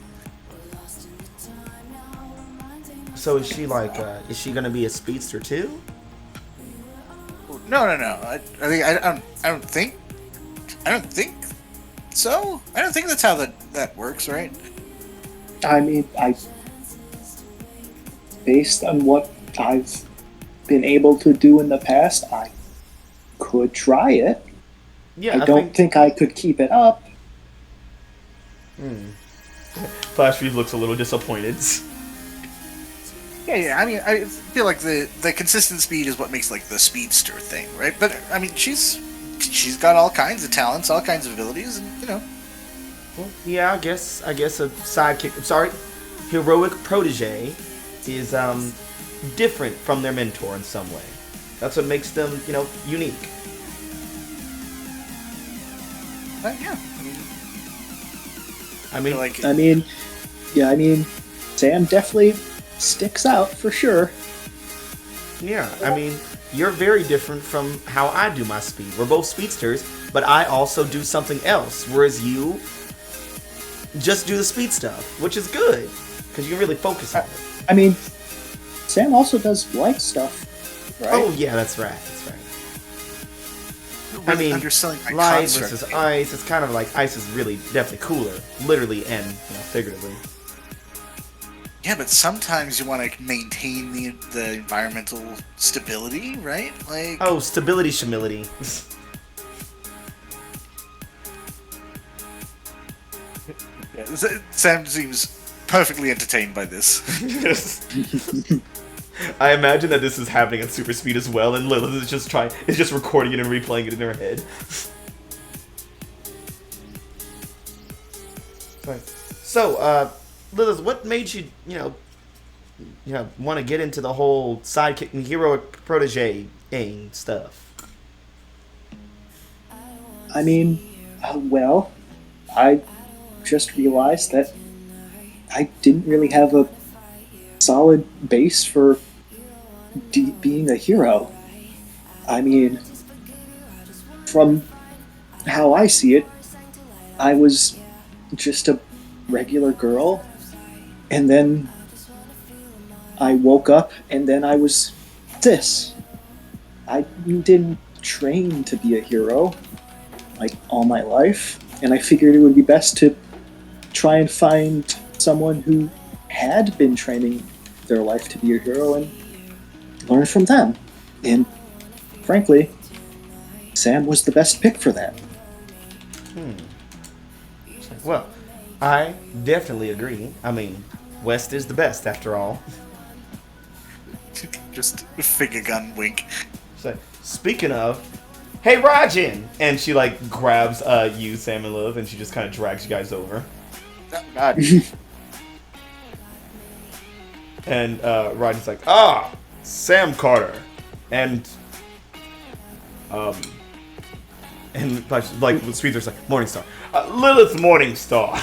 So is she like, is she gonna be a speedster too? No. I don't think so. I don't think that's how that works, right? I mean, based on what I've been able to do in the past, I could try it. Yeah, I don't think I could keep it up. Flash Freeze looks a little disappointed. Yeah. I mean, I feel like the consistent speed is what makes like the speedster thing, right? But I mean, she's got all kinds of talents, all kinds of abilities, and you know. Well, yeah, I guess a sidekick. Sorry, heroic protege is different from their mentor in some way. That's what makes them, unique. Yeah. I mean, like I mean, Sam definitely sticks out for sure. yeah. I mean, you're very different from how I do my speed. We're both speedsters, but I also do something else, whereas you just do the speed stuff, which is good because you can really focus on it. I mean, Sam also does light stuff, right? Oh yeah, that's right. I mean, underselling my light construct. versus ice. It's kind of like ice is really definitely cooler, literally and figuratively. Yeah, but sometimes you want to maintain the environmental stability, right? Like Oh, stability, shimility. Sam seems perfectly entertained by this. I imagine that this is happening at super speed as well, and Lilith is just recording it and replaying it in her head. So, Lilith, what made you, want to get into the whole sidekick and heroic protege stuff? I mean, well, I just realized that I didn't really have a solid base for being a hero. I mean, from how I see it, I was just a regular girl, and then I woke up, and then I was this. I didn't train to be a hero, like, all my life, and I figured it would be best to try and find someone who had been training their life to be a hero and learn from them. And frankly, Sam was the best pick for that. Well, I definitely agree. I mean, West is the best after all. Just finger gun wink. So, speaking of, hey Rajin! And she grabs you, Sam and Lilith, and she just kind of drags you guys over. Oh, God. And Rajin's like, Sam Carter. And Sweetser's like, Morningstar. Lilith Morningstar.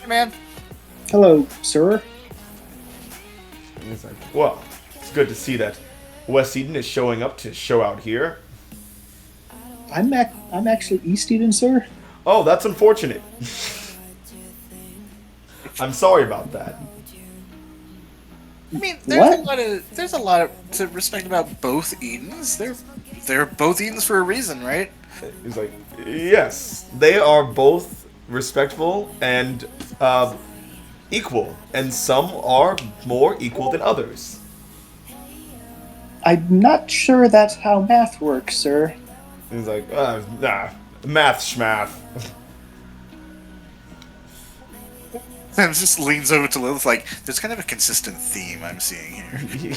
Hey, man. Hello, sir. And he's like, well, it's good to see that West Eden is showing up to show out here. I'm actually East Eden, sir. Oh, that's unfortunate. I'm sorry about that. I mean, What? there's a lot to respect about both Edens. They're both Edens for a reason, right? He's like, yes, they are both respectful and equal, and some are more equal than others. I'm not sure that's how math works, sir. He's like, nah, math schmath. Sam just leans over to Lilith like, there's kind of a consistent theme I'm seeing here.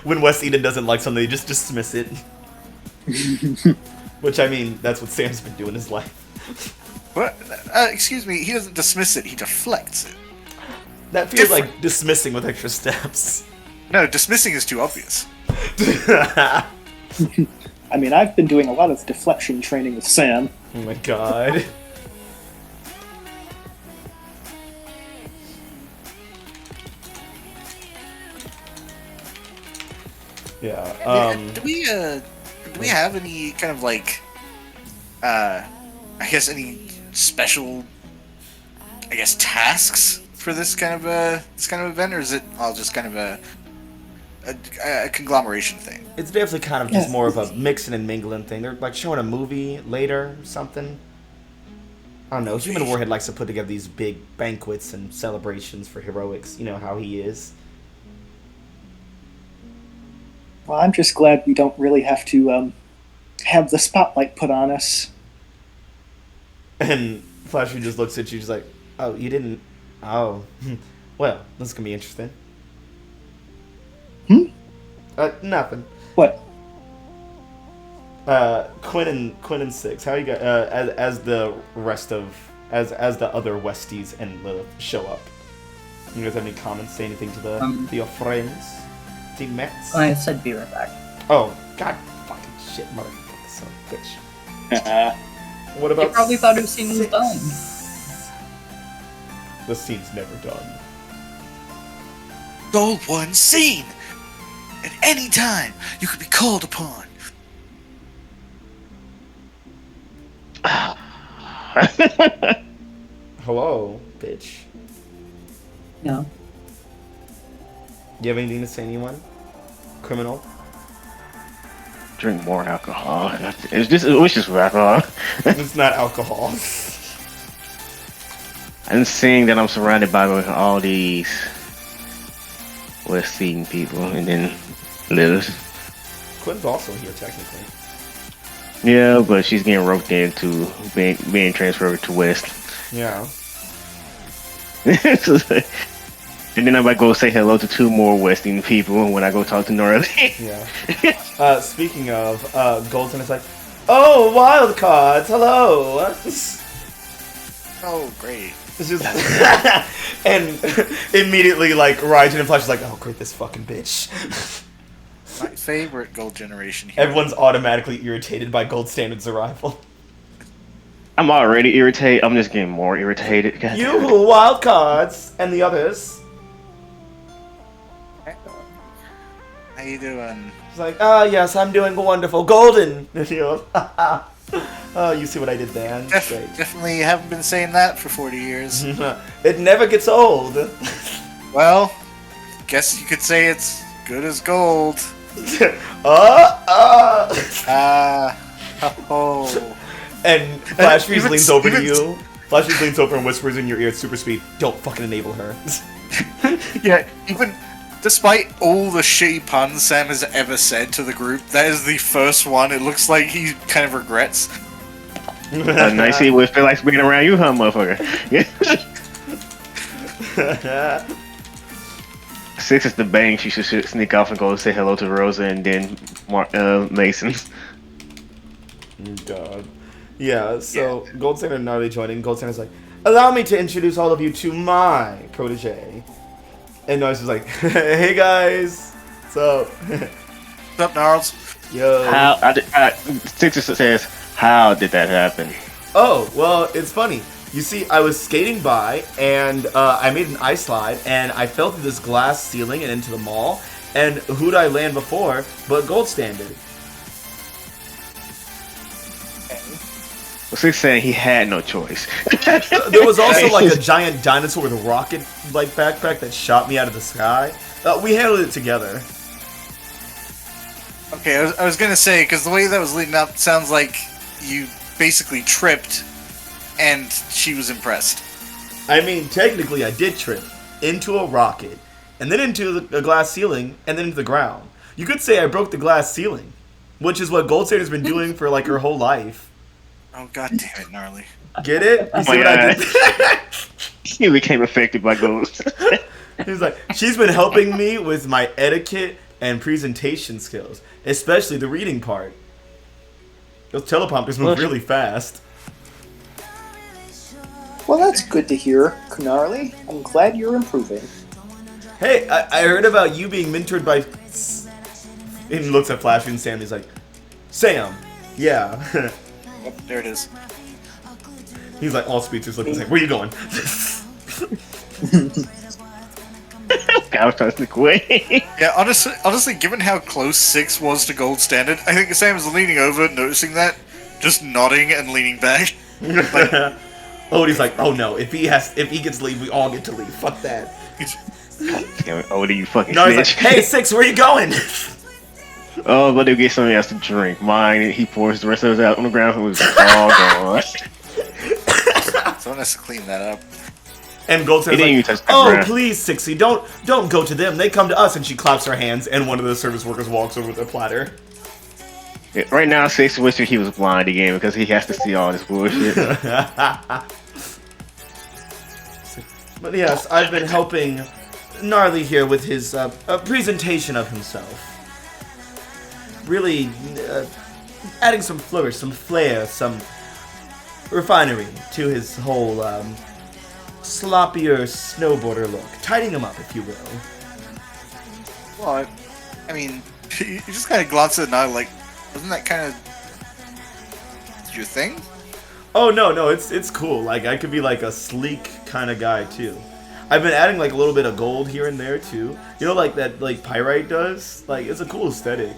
When West Eden doesn't like something, they just dismiss it. Which, I mean, that's what Sam's been doing his life. What? Excuse me, he doesn't dismiss it, he deflects it. That feels Different. like dismissing with extra steps. No, dismissing is too obvious. I mean, I've been doing a lot of deflection training with Sam. Oh my god. Yeah, Do we have any kind of like, I guess any special, I guess, tasks for this kind of event, or is it all just kind of a conglomeration thing? it's definitely kind of just more of a mixing and mingling thing. They're like showing a movie later or something. I don't know. Human Warhead likes to put together these big banquets and celebrations for heroics. You know how he is. Well, I'm just glad we don't really have to have the spotlight put on us. And Flashy just looks at you, just like, oh, you didn't. Oh, well, this is gonna be interesting. Nothing. What? Quinn and Six. How you guys? As the rest of as the other Westies and Lilith show up. You guys have any comments? Say anything to to your friends, teammates? I said be right back. Oh, god, fucking shit, motherfucker, son of a bitch. What about? They probably thought the scene was Six? done. The scene's never done. Goal one scene! At any time, you could be called upon. Hello, bitch. No. You have anything to say to anyone? Criminal? Drink more alcohol. It was just alcohol. It's not alcohol. I'm seeing that I'm surrounded by all these West Eden people, and then Lilith. Quinn's also here, technically. Yeah, but she's getting roped into being transferred to West. Yeah. And then I might go say hello to 2 more West Eden people when I go talk to North. Yeah. Speaking of, Golden is like, oh, Wildcards, hello! Oh, great. It's just, and immediately, like, Raijin and Flash is like, oh, great, this fucking bitch. My favorite Gold Generation hero. Everyone's automatically irritated by Gold Standard's arrival. I'm already irritated. I'm just getting more irritated. God You, damn it. Wildcards, and the others. How you doing? It's like, ah, yes, I'm doing wonderful. Golden! You know, oh, you see what I did there? Great. Definitely haven't been saying that for 40 years. It never gets old. Well, guess you could say it's good as gold. Oh. And Flash Freeze Even- leans over to even- you. Flash Freeze leans over and whispers in your ear at super speed, don't fucking enable her. Yeah, even despite all the shitty puns Sam has ever said to the group, that is the first one it looks like he kind of regrets. Nice it would feel like being around you, huh, motherfucker? Six is the bang. She should sneak off and go say hello to Rosa and then Mason. God. Yeah, so Gold Standard and Gnarly joining. Gold Standard's like, allow me to introduce all of you to my protege. And Gnarly's is like, hey guys. So, What's up, Gnarls? yo. Six says, how did that happen? Oh, well, it's funny. You see, I was skating by, and I made an ice slide, and I fell through this glass ceiling and into the mall. And who'd I land before but Gold Standard? Well, Six saying he had no choice. There was also like a giant dinosaur with a rocket-like backpack that shot me out of the sky. We handled it together. Okay, I was gonna say, because the way that was leading up sounds like you basically tripped and she was impressed. I mean, technically, I did trip into a rocket, and then into a glass ceiling, and then into the ground. You could say I broke the glass ceiling, which is what Gold Standard's been doing for like her whole life. Oh god damn it, gnarly. Get it? You see my what I did? He became affected by ghosts. He's like, she's been helping me with my etiquette and presentation skills, especially the reading part. Those teleprompters move really fast. Well, that's good to hear, Gnarly. I'm glad you're improving. Hey, I heard about you being mentored by... And he looks at Flash and Sam, he's like, Sam, yeah. Oh, there it is. He's like, all speechless, looking like, where you going? I was trying to sneak away. Yeah, honestly, given how close 6 was to gold standard, I think Sam was leaning over, noticing that, just nodding and leaning back. Like, Odie's like, oh no, if he gets to leave, we all get to leave. Fuck that. Damn it, Odie, you fucking No, he's like, snitch. hey, 6, where you going? Oh, but they'll get something else to drink. Mine, he pours the rest of it out on the ground and was all gone. someone has to clean that up. And Gold He says, didn't like, even touch the oh, ground. please, Sixie, don't go to them. They come to us. And she claps her hands, and one of the service workers walks over with a platter. Yeah, right now, Six wishes he was blind again because he has to see all this bullshit. But yes, I've been helping Gnarly here with his presentation of himself. Really adding some flourish, some flair, some refinery to his whole sloppier snowboarder look. Tidying him up, if you will. Well, I mean, you just kind of glance at it now, like, wasn't that kind of your thing? Oh no, it's cool. Like I could be like a sleek kind of guy too. I've been adding like a little bit of gold here and there too. You know, like that like pyrite does. Like it's a cool aesthetic.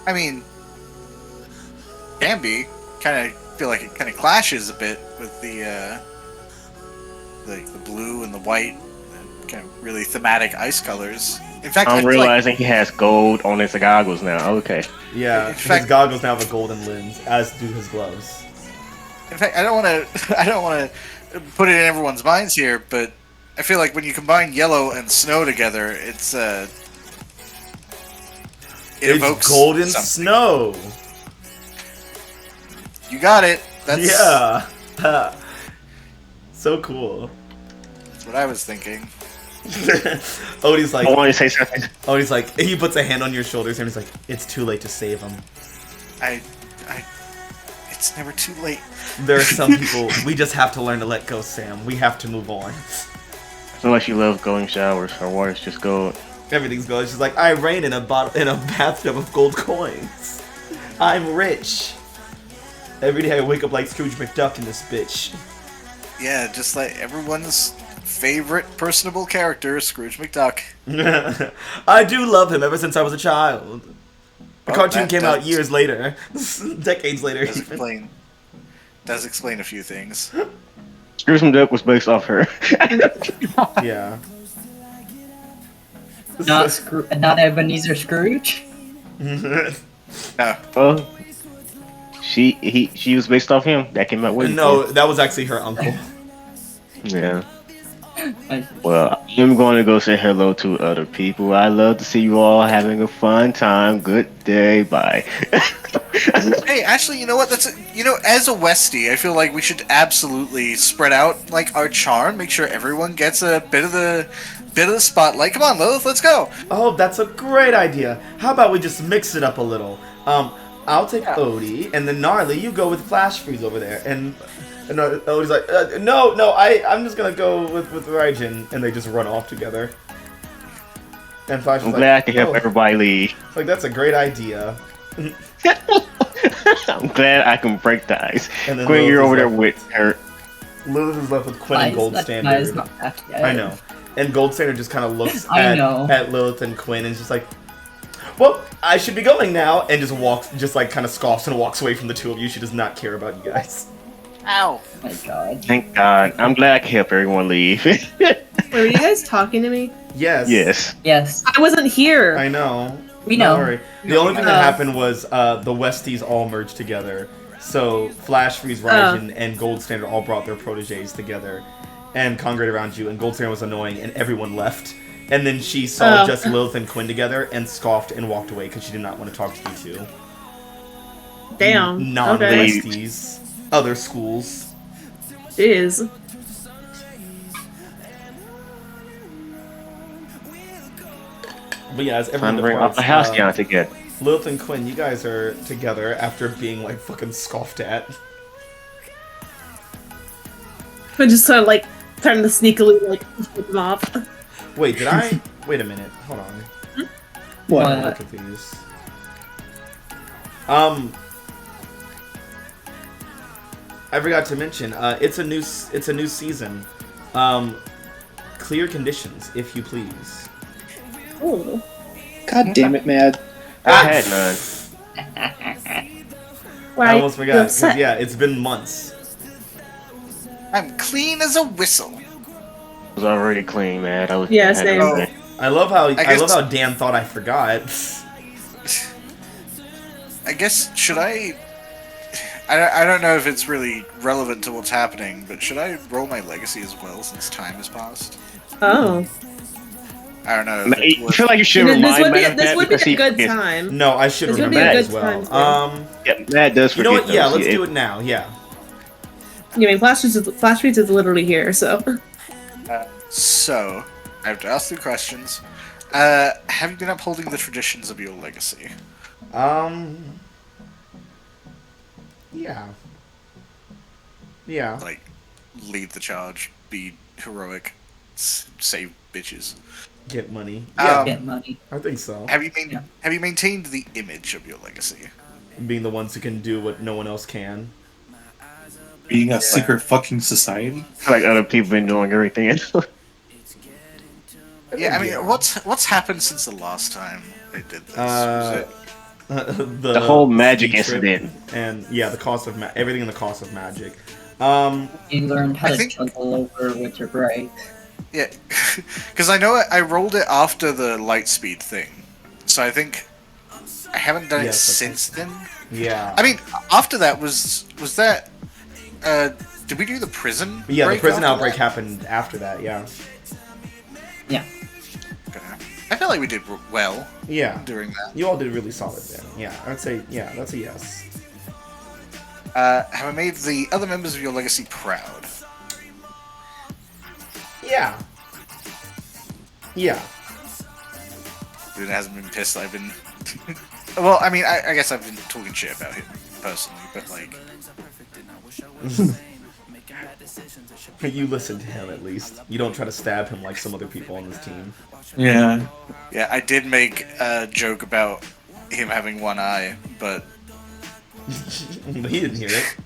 I mean, can be. Kind of feel like it kind of clashes a bit with the blue and the white, and kind of really thematic ice colors. In fact, I I'm feel like- realizing he has gold on his goggles now. Okay. Yeah, In his fact- goggles now have a golden lens, as do his gloves. In fact, I don't want to put it in everyone's minds here, but I feel like when you combine yellow and snow together, it evokes It's golden something. snow. You got it. That's Yeah. So cool. That's what I was thinking. Odie's like, I want to say something. Odie's like, he puts a hand on your shoulders and he's like, it's too late to save him. It's never too late. There are some people, we just have to learn to let go, Sam. We have to move on. Unless you love going showers, her water's just gold. Everything's gold. She's like, I reign in a bathtub of gold coins. I'm rich. Every day I wake up like Scrooge McDuck in this bitch. Yeah, just like everyone's favorite personable character, Scrooge McDuck. I do love him ever since I was a child. The Oh, cartoon that came out does- years later. Decades later. even. Does explain a few things. Scrooge McDuck was based off her. Yeah. Not Ebenezer Scrooge. No, Well, she was based off him. That came out with No, that was actually her uncle. Yeah. I- Well, I'm going to go say hello to other people. I love to see you all having a fun time. Good day. Bye. hey, actually, you know what? As a Westie, I feel like we should absolutely spread out like our charm. Make sure everyone gets a bit of the spotlight. Come on, Lilith, let's go. Oh, that's a great idea. How about we just mix it up a little? I'll take Odie, and then Gnarly, you go with Flash Freeze over there. And Odie's like, no, I'm just gonna go with Raijin, and they just run off together. And Flash is I'm like, glad I can help "Oh." everybody leave. It's like, that's a great idea. I'm glad I can break the ice. And then Quinn, Lilith you're is over there left- with her. Lilith is left with Quinn Why and is Gold that Standard. guy is not back yet? I know. And Gold Standard just kind of looks I know. at Lilith and Quinn and is just like, well, I should be going now, and just kind of scoffs and walks away from the two of you. She does not care about you guys. Ow. Oh my god. Thank God. I'm glad I can help everyone leave. Wait, were you guys talking to me? Yes. Yes. Yes. I wasn't here. I know. We Don't know. worry. The only thing that Oh. happened was the Westies all merged together. So Flash, Freeze, Raijin, and Gold Standard all brought their proteges together and congregated around you, and Gold Standard was annoying, and everyone left. And then she saw Oh. just Lilith and Quinn together and scoffed and walked away because she did not want to talk to you two. Damn. Okay. Non-Westies. Other schools. Jeez. But yeah, as Time everyone to bring up departs, the Halcyon together. Lilith and Quinn, you guys are together after being like fucking scoffed at. But just sort of like trying to sneakily like flip them off. Wait, did I? Wait a minute. Hold on. What? I'm confused. I forgot to mention. It's a new season. Clear conditions, if you please. Oh. God damn it, Mad. I had none. Why I almost are you forgot. 'Cause, upset? yeah, it's been months. I'm clean as a whistle. It was already clean, man. I was. Yeah, I had same. everything. I love how guess- love how Dan thought I forgot. I guess, should I don't know if it's really relevant to what's happening, but should I roll my legacy as well since time has passed? Oh. I don't know. I feel like you should This remind would be Matt of this that would be because a he good forgets. time. No, I should This would remember be a that good as time well. for Yeah, Matt does You forget. know what? Yeah, those. let's do it now. Yeah. I mean, Flash Freeze is literally here, so. So, I have to ask the questions. Have you been upholding the traditions of your legacy? Yeah. Yeah. Like, lead the charge, be heroic, save bitches. Get money. Yeah. Get money. I think so. Have you Yeah. maintained the image of your legacy? Being the ones who can do what no one else can. Being a secret fucking society. I feel like other people been doing everything. Yeah, I mean, what's happened since the last time they did this? Was it- the whole magic ski trip incident. and yeah, the cost of everything in the cost of magic. You learned how I to think- juggle over with your break. Yeah, because I know I rolled it after the light speed thing, so I think I haven't done it Yes, that's since then. Yeah. I mean, after that was that? Did we do the prison? Yeah, the break prison after outbreak that? happened after that. Yeah. Yeah. Okay. I feel like we did well Yeah. during that. You all did really solid there. Yeah, I'd say yeah, that's a yes. Have I made the other members of your legacy proud? Yeah. Yeah. Dude hasn't been pissed. I've been. Well, I mean, I guess I've been talking shit about him personally, but like, You listen to him at least. You don't try to stab him like some other people on this team. Yeah. yeah, I did make a joke about him having one eye, but But he didn't hear it.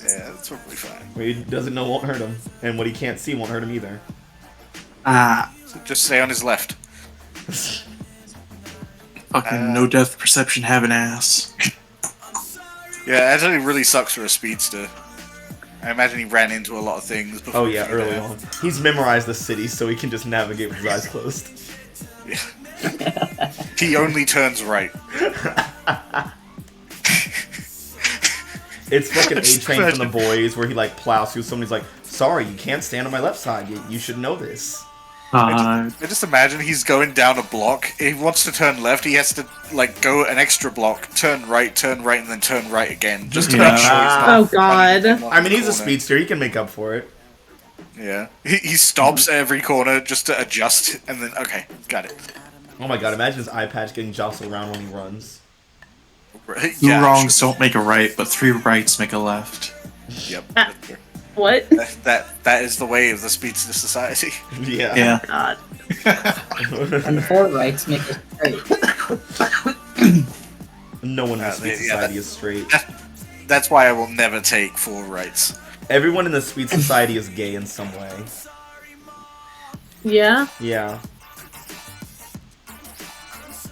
yeah, that's probably fine. What he doesn't know won't hurt him, and what he can't see won't hurt him either. So just stay on his left. Fucking no depth perception have an ass. Yeah, actually, really sucks for a speedster. I imagine he ran into a lot of things. Before Oh he yeah, got early there. on. He's memorized the city, so he can just navigate with his eyes closed. He only turns right. It's fucking Just A-Train from the imagine. boys, where he like plows through somebody's like, sorry, you can't stand on my left side. You should know this. I just imagine he's going down a block. If he wants to turn left, he has to like go an extra block, turn right, and then turn right again, just to Yeah. make sure he's not. Oh, God. running into I mean, he's a corner. speedster. He can make up for it. Yeah, he stops at every corner just to adjust, and then okay, got it. Oh my god, imagine his eye patch getting jostled around when he runs. Right, Two yeah, wrongs sure. don't make a right, but three rights make a left. Yep. What? That is the way of the speedster society. Yeah. Yeah. God. And 4 rights make it straight. No one in the speed yeah, society is straight. That's why I will never take 4 rights. Everyone in the speed society is gay in some way. Yeah? Yeah.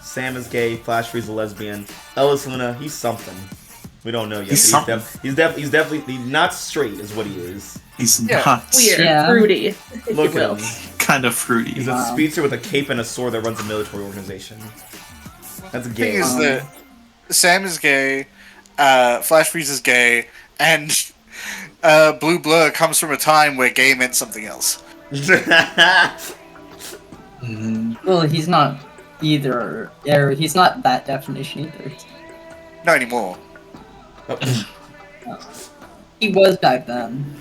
Sam is gay. Flash Free's a lesbian. Ellis Luna, he's something. We don't know yet. He's but something. he's definitely not straight, is what he is. He's Yeah. not Weird. Yeah. Fruity. if Look you at will. him. kind of fruity. He's a speedster with a cape and a sword that runs a military organization. That's The gay. thing is that Sam is gay, Flash Freeze is gay, and Blue Blur comes from a time where gay meant something else. Well, he's not either, or he's not that definition either. Not anymore. Oh, He was back then.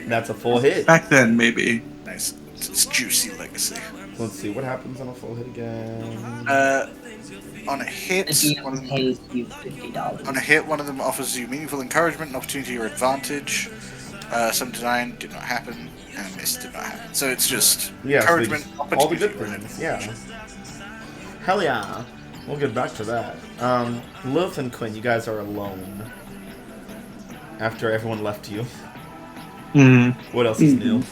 that's a full hit. Back then, maybe. Nice. It's juicy legacy. Let's see what happens on a full hit again. On a hit, The one of DM them, pays you $50. on a hit, one of them offers you meaningful encouragement, an opportunity, or advantage. Some design did not happen, and a miss did not happen. So it's just Yeah, so encouragement, all the opportunity, good or things. Yeah. Hell yeah. We'll get back to that. Lilith and Quinn, you guys are alone. After everyone left you. What else is new?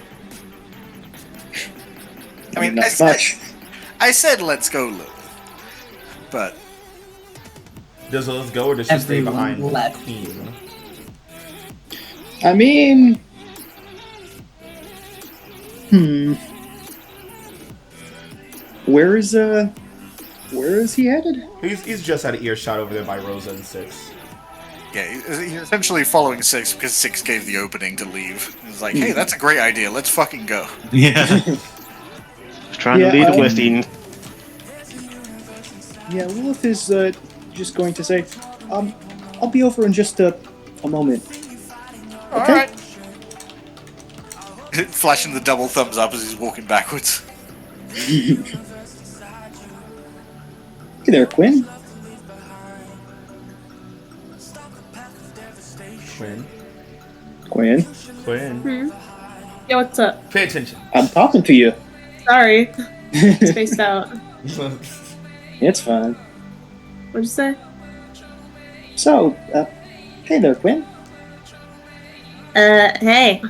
I mean, Not much. I said let's go, Lilith. But Does Lilith go or does she stay Everyone behind left. Queen? I mean, where is he headed? He's just out of earshot over there by Rosa and Six. yeah, he's essentially following Six because Six gave the opening to leave. He's like, hey, that's a great idea. Let's fucking go. Yeah. Just trying to lead the West Eden. Yeah, Lilith is just going to say, I'll be over in just a moment. All Okay. right. Flashing the double thumbs up as he's walking backwards. Hey there, Quinn. Quinn. Quinn, Quinn. Yeah, what's up? Pay attention. I'm talking to you. Sorry. Spaced out. It's fine. What'd you say? So, hey there, Quinn. Hey.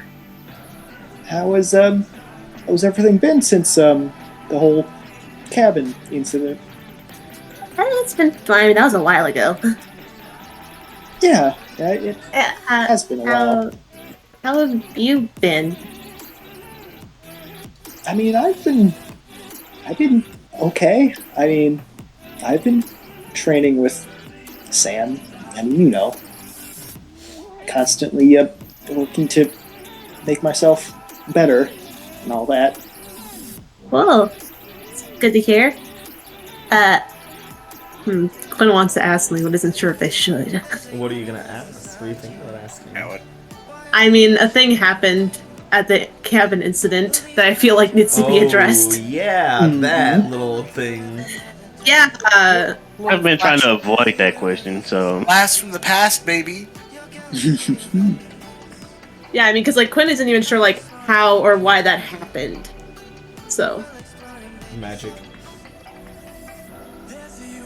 How's everything been since the whole cabin incident? It's been fine. I mean, that was a while ago. Yeah, it has been a while. How have you been? I mean, I've been okay. I mean, I've been training with Sam. I mean, constantly working to make myself better and all that. Whoa. It's good to hear. Quinn wants to ask me, but isn't sure if they should. What are you gonna ask? What do you think about asking? Yeah, what? I mean, a thing happened at the cabin incident that I feel like needs to be addressed. Yeah, that little thing. Yeah, I've been trying to avoid that question, so Blast from the past, baby. yeah, I mean, because, like, Quinn isn't even sure, like, how or why that happened. So, Magic.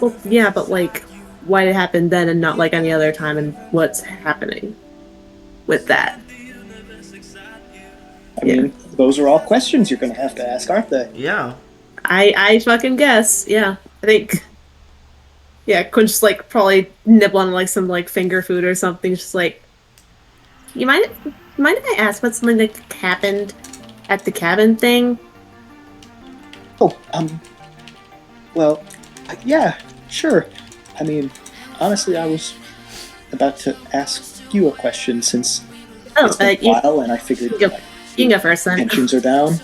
well, yeah, but, like, why it happened then and not, like, any other time, and what's happening with that? I mean, those are all questions you're going to have to ask, aren't they? Yeah. I fucking guess, yeah. I think, yeah, Quinn's just, like, probably nibble on, like, some, like, finger food or something, just like, you mind if I ask what something that happened at the cabin thing? Oh, well, yeah, sure. I mean, honestly, I was about to ask you a question since Oh, it's been a while, and I figured you can go first then. tensions are down.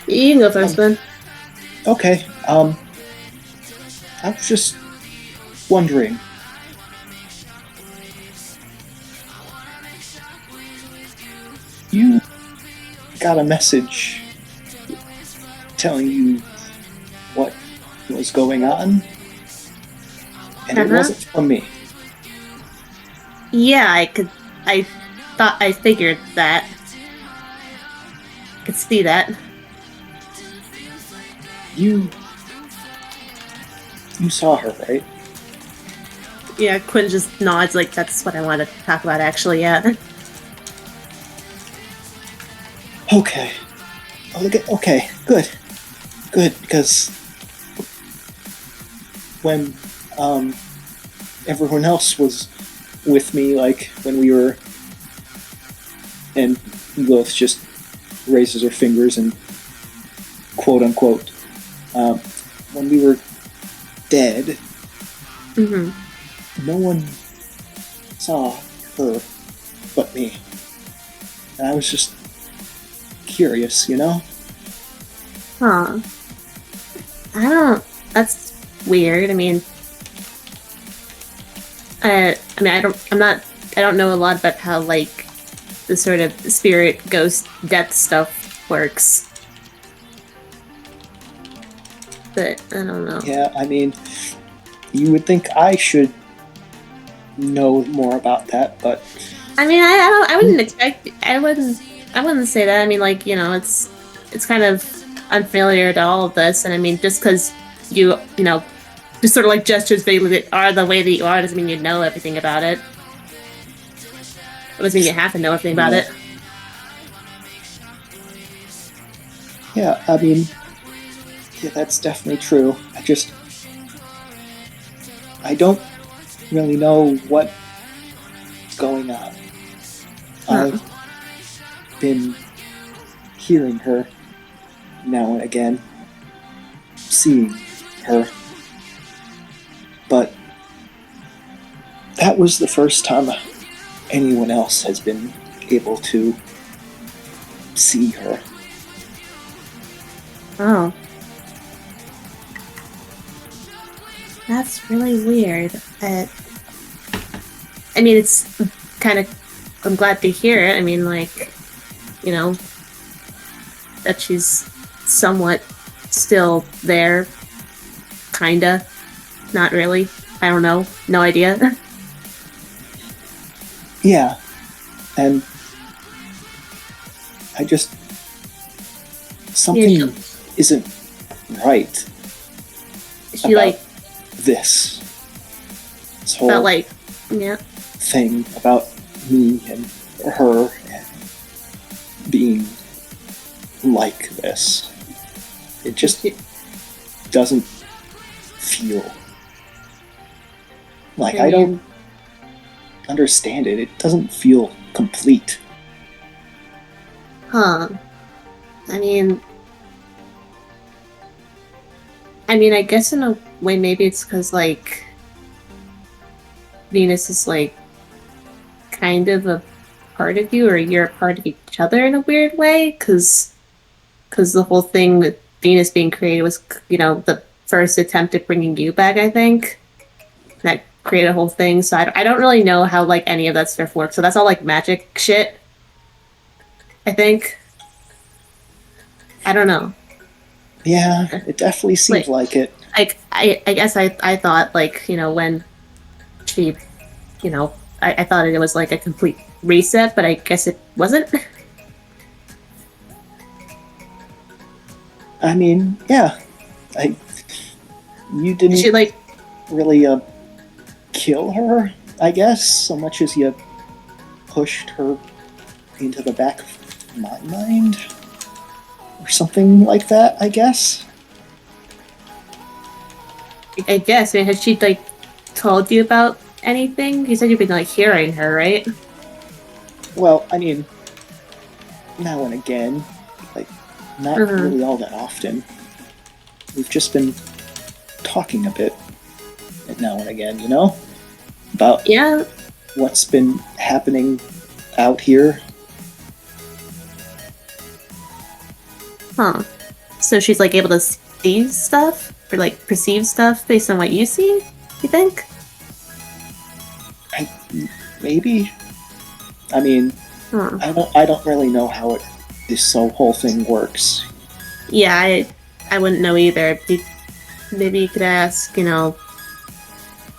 You can go first then. Okay, I was just wondering. You got a message telling you what was going on, and it wasn't from me. Yeah, I figured that. Could see that. You saw her, right? Yeah, Quinn just nods like that's what I wanted to talk about actually, yeah. Okay. Okay, good. Good, because when everyone else was with me, like when we were, and Lilith just raises her fingers and quote unquote, when we were dead, no one saw her but me. And I was just curious, you know? Huh. I don't. That's weird. I mean, I don't. I'm not. I don't know a lot about how like the sort of spirit, ghost, death stuff works. But I don't know. Yeah, I mean, you would think I should know more about that, but I mean, I don't. I wouldn't expect. I wouldn't. I wouldn't say that. I mean, like it's kind of unfamiliar to all of this, and I mean, just because you know, just sort of like gestures vaguely are the way that you are doesn't mean you know everything about it. It doesn't mean you have to know everything about it. yeah, I mean, yeah, that's definitely true. I don't really know what's going on. I've been hearing her now and again, seeing her, but that was the first time anyone else has been able to see her. Oh. That's really weird. I mean, it's kind of. I'm glad to hear it. I mean, like, you know, that she's somewhat still there. Kinda. Not really. I don't know. No idea. Yeah, and I just something Yeah, isn't right she, about like, this whole felt like. Yeah. thing about me and her and being like this. It just doesn't feel like I don't understand it. It doesn't feel complete. Huh. I mean, I guess in a way, maybe it's because, like, Venus is, like, kind of a part of you, or you're a part of each other in a weird way, because the whole thing with Venus being created was, you know, the first attempt at bringing you back, I think. That created a whole thing, so I don't really know how, like, any of that stuff works, so that's all, like, magic shit, I think. I don't know. Yeah, it definitely seems like it. Like, I guess I thought, like, you know, when she, you know, I thought it was like a complete reset, but I guess it wasn't. I mean, yeah. You didn't She, like, really kill her, I guess, so much as you pushed her into the back of my mind. Or something like that, I guess. I guess, I mean, has she, like, told you about anything? You said you've been, like, hearing her, right? Well, I mean, now and again, like, not Mhm. really all that often. We've just been talking a bit now and again, you know? About Yeah. what's been happening out here. Huh. So she's, like, able to see stuff? Or, like, perceive stuff based on what you see? You think? Maybe. I mean, Huh. I don't really know how this whole thing works. Yeah, I wouldn't know either. Maybe you could ask, you know,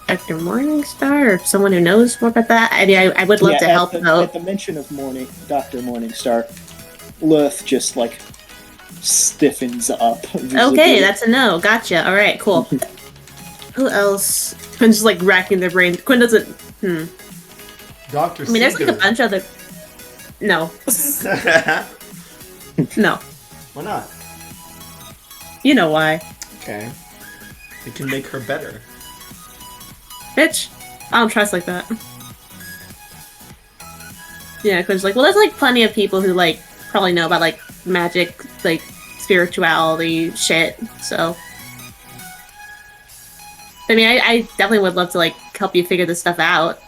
Dr. Morningstar or someone who knows more about that. I mean, I would love to help at out. the mention of Dr. Morningstar, Lilith just like stiffens up. Visibly. Okay, that's a no. Gotcha. All right, cool. Who else? Quinn's just like racking their brain. Quinn doesn't. Dr. I mean, there's like a bunch of other. No. No. Why not? You know why. Okay. It can make her better. Bitch. I don't trust like that. Yeah, Quinn's like, well, there's like plenty of people who like probably know about like magic, like spirituality shit, so. I mean, I definitely would love to like help you figure this stuff out.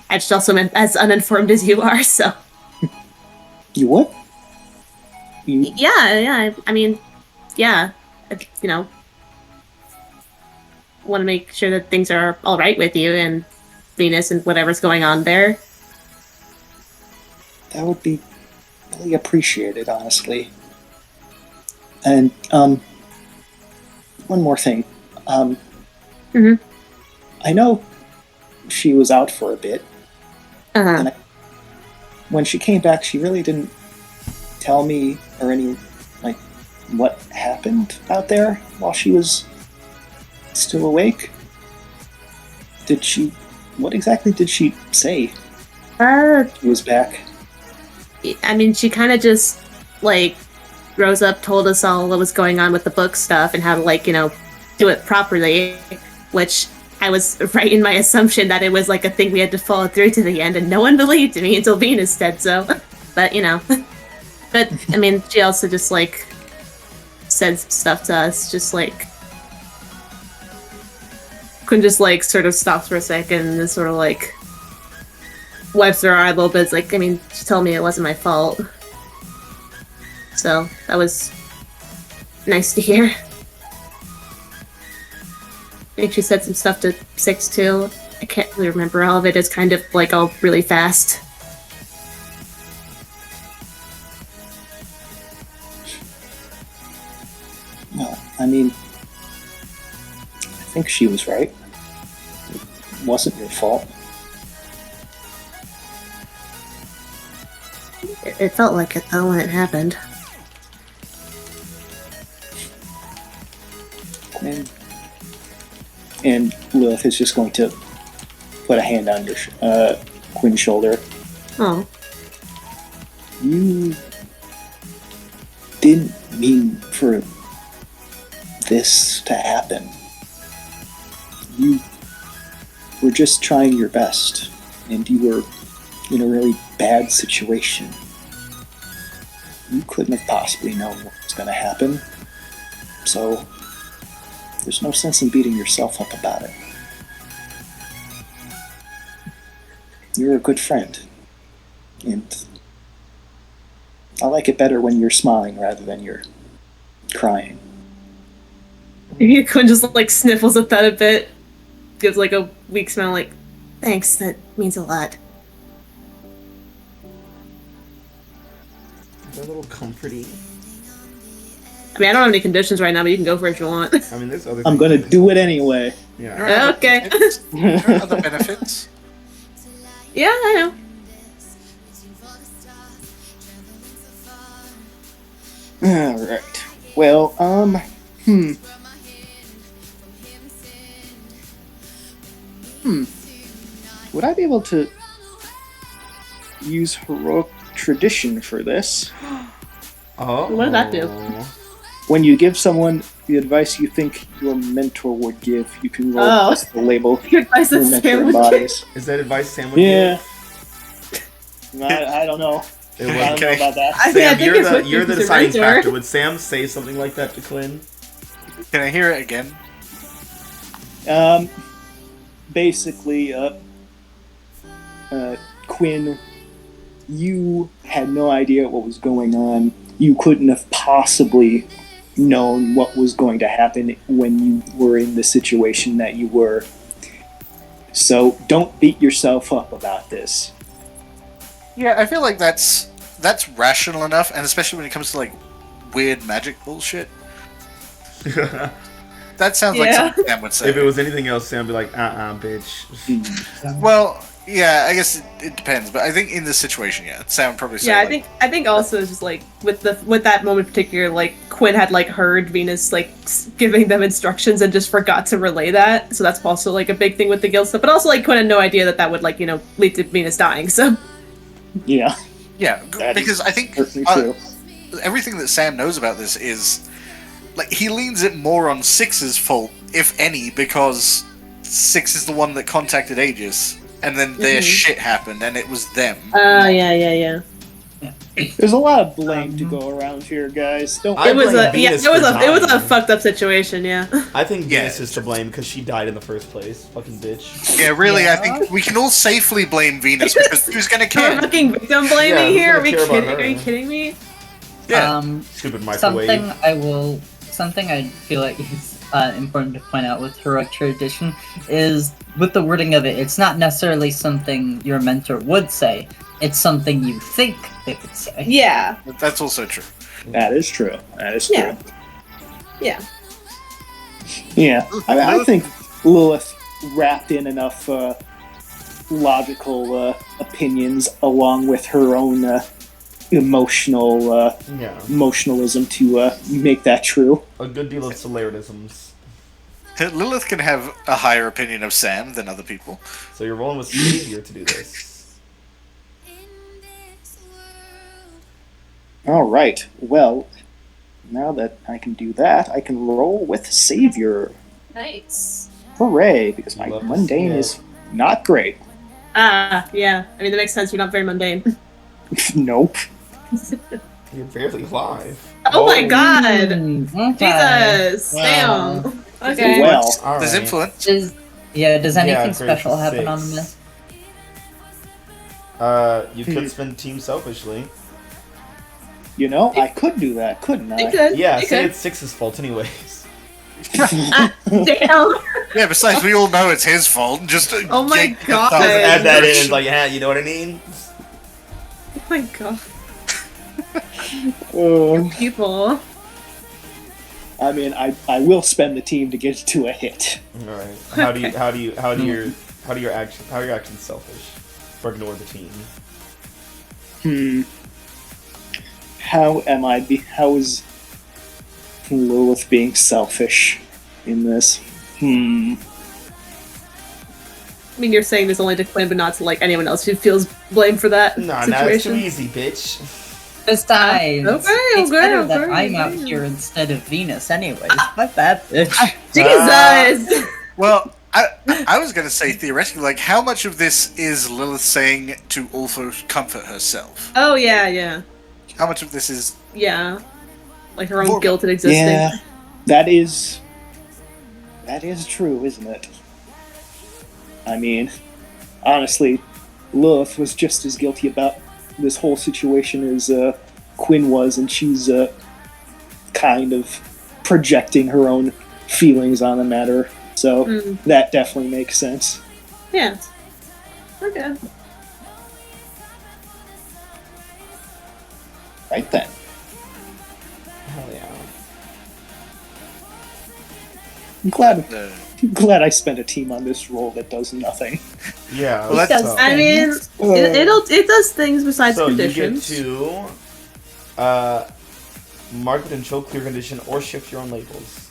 I just also am as uninformed as you are, so. You what? Yeah. I mean, yeah, you know, want to make sure that things are all right with you and Venus and whatever's going on there. That would be really appreciated, honestly. And one more thing. Mhm. I know she was out for a bit. Uh-huh. When she came back, she really didn't tell me or any like what happened out there while she was still awake. Did she? What exactly did she say? She was back. I mean, she kind of just, like, rose up, told us all what was going on with the book stuff and how to, like, you know, do it properly, which I was right in my assumption that it was, like, a thing we had to follow through to the end, and no one believed me until Venus said so. But, you know. But, I mean, she also just, like, said some stuff to us, just, like... Quinn just, like, sort of stops for a second and is sort of, like... wipes her eye a little bit. It's like, I mean, she told me it wasn't my fault. So, that was nice to hear. I think she said some stuff to Six, too. I can't really remember all of it. It's kind of, like, all really fast. No, I mean, I think she was right. It wasn't your fault. It felt like it, though, when it happened. And Lilith is just going to put a hand on Quinn's shoulder. Oh. You didn't mean for this to happen. You were just trying your best, and you were in a really bad situation. You couldn't have possibly known what was going to happen, so there's no sense in beating yourself up about it. You're a good friend, and I like it better when you're smiling rather than you're crying. Quinn just, like, sniffles at that a bit. Gives, like, a weak smile, like, thanks, that means a lot. A little comforty. I mean, I don't have any conditions right now, but you can go for it if you want. I mean, there's other. I'm gonna do it anyway. Yeah. There are other Okay. benefits. There are other benefits. Yeah, I know. Alright. Well, Would I be able to use heroic tradition for this? Oh. What does that do? When you give someone the advice you think your mentor would give, you can roll Oh. the label Your advice your is mentor Sam would embodies. Is that advice Sam would Yeah. give? I don't know. It I was- don't know about that. I mean, I Sam, think you're it's the what you're the he's a deciding mentor. factor. Would Sam say something like that to Quinn? Can I hear it again? Basically, Quinn, you had no idea what was going on. You couldn't have possibly known what was going to happen when you were in the situation that you were. So don't beat yourself up about this. Yeah, I feel like that's rational enough, and especially when it comes to like weird magic bullshit. That sounds like Yeah. something Sam would say. If it was anything else, Sam would be like, bitch. Well, yeah, I guess it depends, but I think in this situation, yeah, Sam would probably say. Yeah, like, I think also it's just like with that moment in particular, like Quinn had like heard Venus like giving them instructions and just forgot to relay that, so that's also like a big thing with the guild stuff. But also like Quinn had no idea that would like lead to Venus dying. So Yeah, Yeah, that is because I think certainly true. everything that Sam knows about this is like he leans it more on Six's fault, if any, because Six is the one that contacted Aegis, and then their shit happened, and it was them. yeah. There's a lot of blame to go around here, guys. Don't. I It was blame a Venus it was for a dying. fucked up situation. Yeah. I think Yeah. Venus is to blame because she died in the first place. Fucking bitch. Yeah, really, Yeah. I think we can all safely blame Venus because who's gonna We're care? fucking victim Yeah, blaming who's here. gonna Are we care about kidding? her? Are you kidding me? Yeah. Stupid microwave. Something I will something I feel like is important to point out with heroic tradition is with the wording of it, it's not necessarily something your mentor would say. It's something you think they would say. Yeah. That's also true. That is true. That is true. Yeah. Yeah. Yeah. I think Lilith wrapped in enough logical opinions along with her own emotionalism to make that true. A good deal of solaritisms. Lilith can have a higher opinion of Sam than other people. So you're rolling with Savior to do this. All right. Well, now that I can do that, I can roll with Savior. Nice. Hooray! Because my Love to mundane see it. is not great. Yeah. I mean, that makes sense. You're not very mundane. Nope. You're barely live. Oh my god! Okay. Jesus! Damn! Okay. Well, All There's right. influence. Does anything Yeah, special grade happen on 6. this? You could spend team selfishly. you know, I could do that, couldn't You I? could. Yeah, you say could. it's Six's fault anyways. Damn! Yeah, besides, we all know it's his fault. Just Oh my yank the God. thumb Just add that in. direction. It's like, yeah, you know what I mean? Oh my god. Uh, People. I mean, I will spend the team to get to a hit. All right. How are your actions selfish? Or ignore the team. How is Lilith being selfish in this? I mean, you're saying this only to Quinn, but not to like anyone else who feels blamed for that Nah, it's too situation. easy, bitch. Besides, Okay, it's okay, better that okay, I'm out okay. here instead of Venus anyways. Fuck that bitch. Jesus! Well, I was going to say theoretically, like, how much of this is Lilith saying to also comfort herself? Oh yeah. How much of this is? Like her own Vor- guilt at existing. Yeah, that is true, isn't it? I mean, honestly, Lilith was just as guilty about this whole situation as Quinn was, and she's kind of projecting her own feelings on the matter. So that definitely makes sense. Yeah. Okay. Right then. Hell yeah. I'm glad Uh, glad I spent a team on this roll that does nothing. Yeah. Well, let's that's- go. I mean, it does things besides So conditions. you get to mark potential, clear condition, or shift your own labels.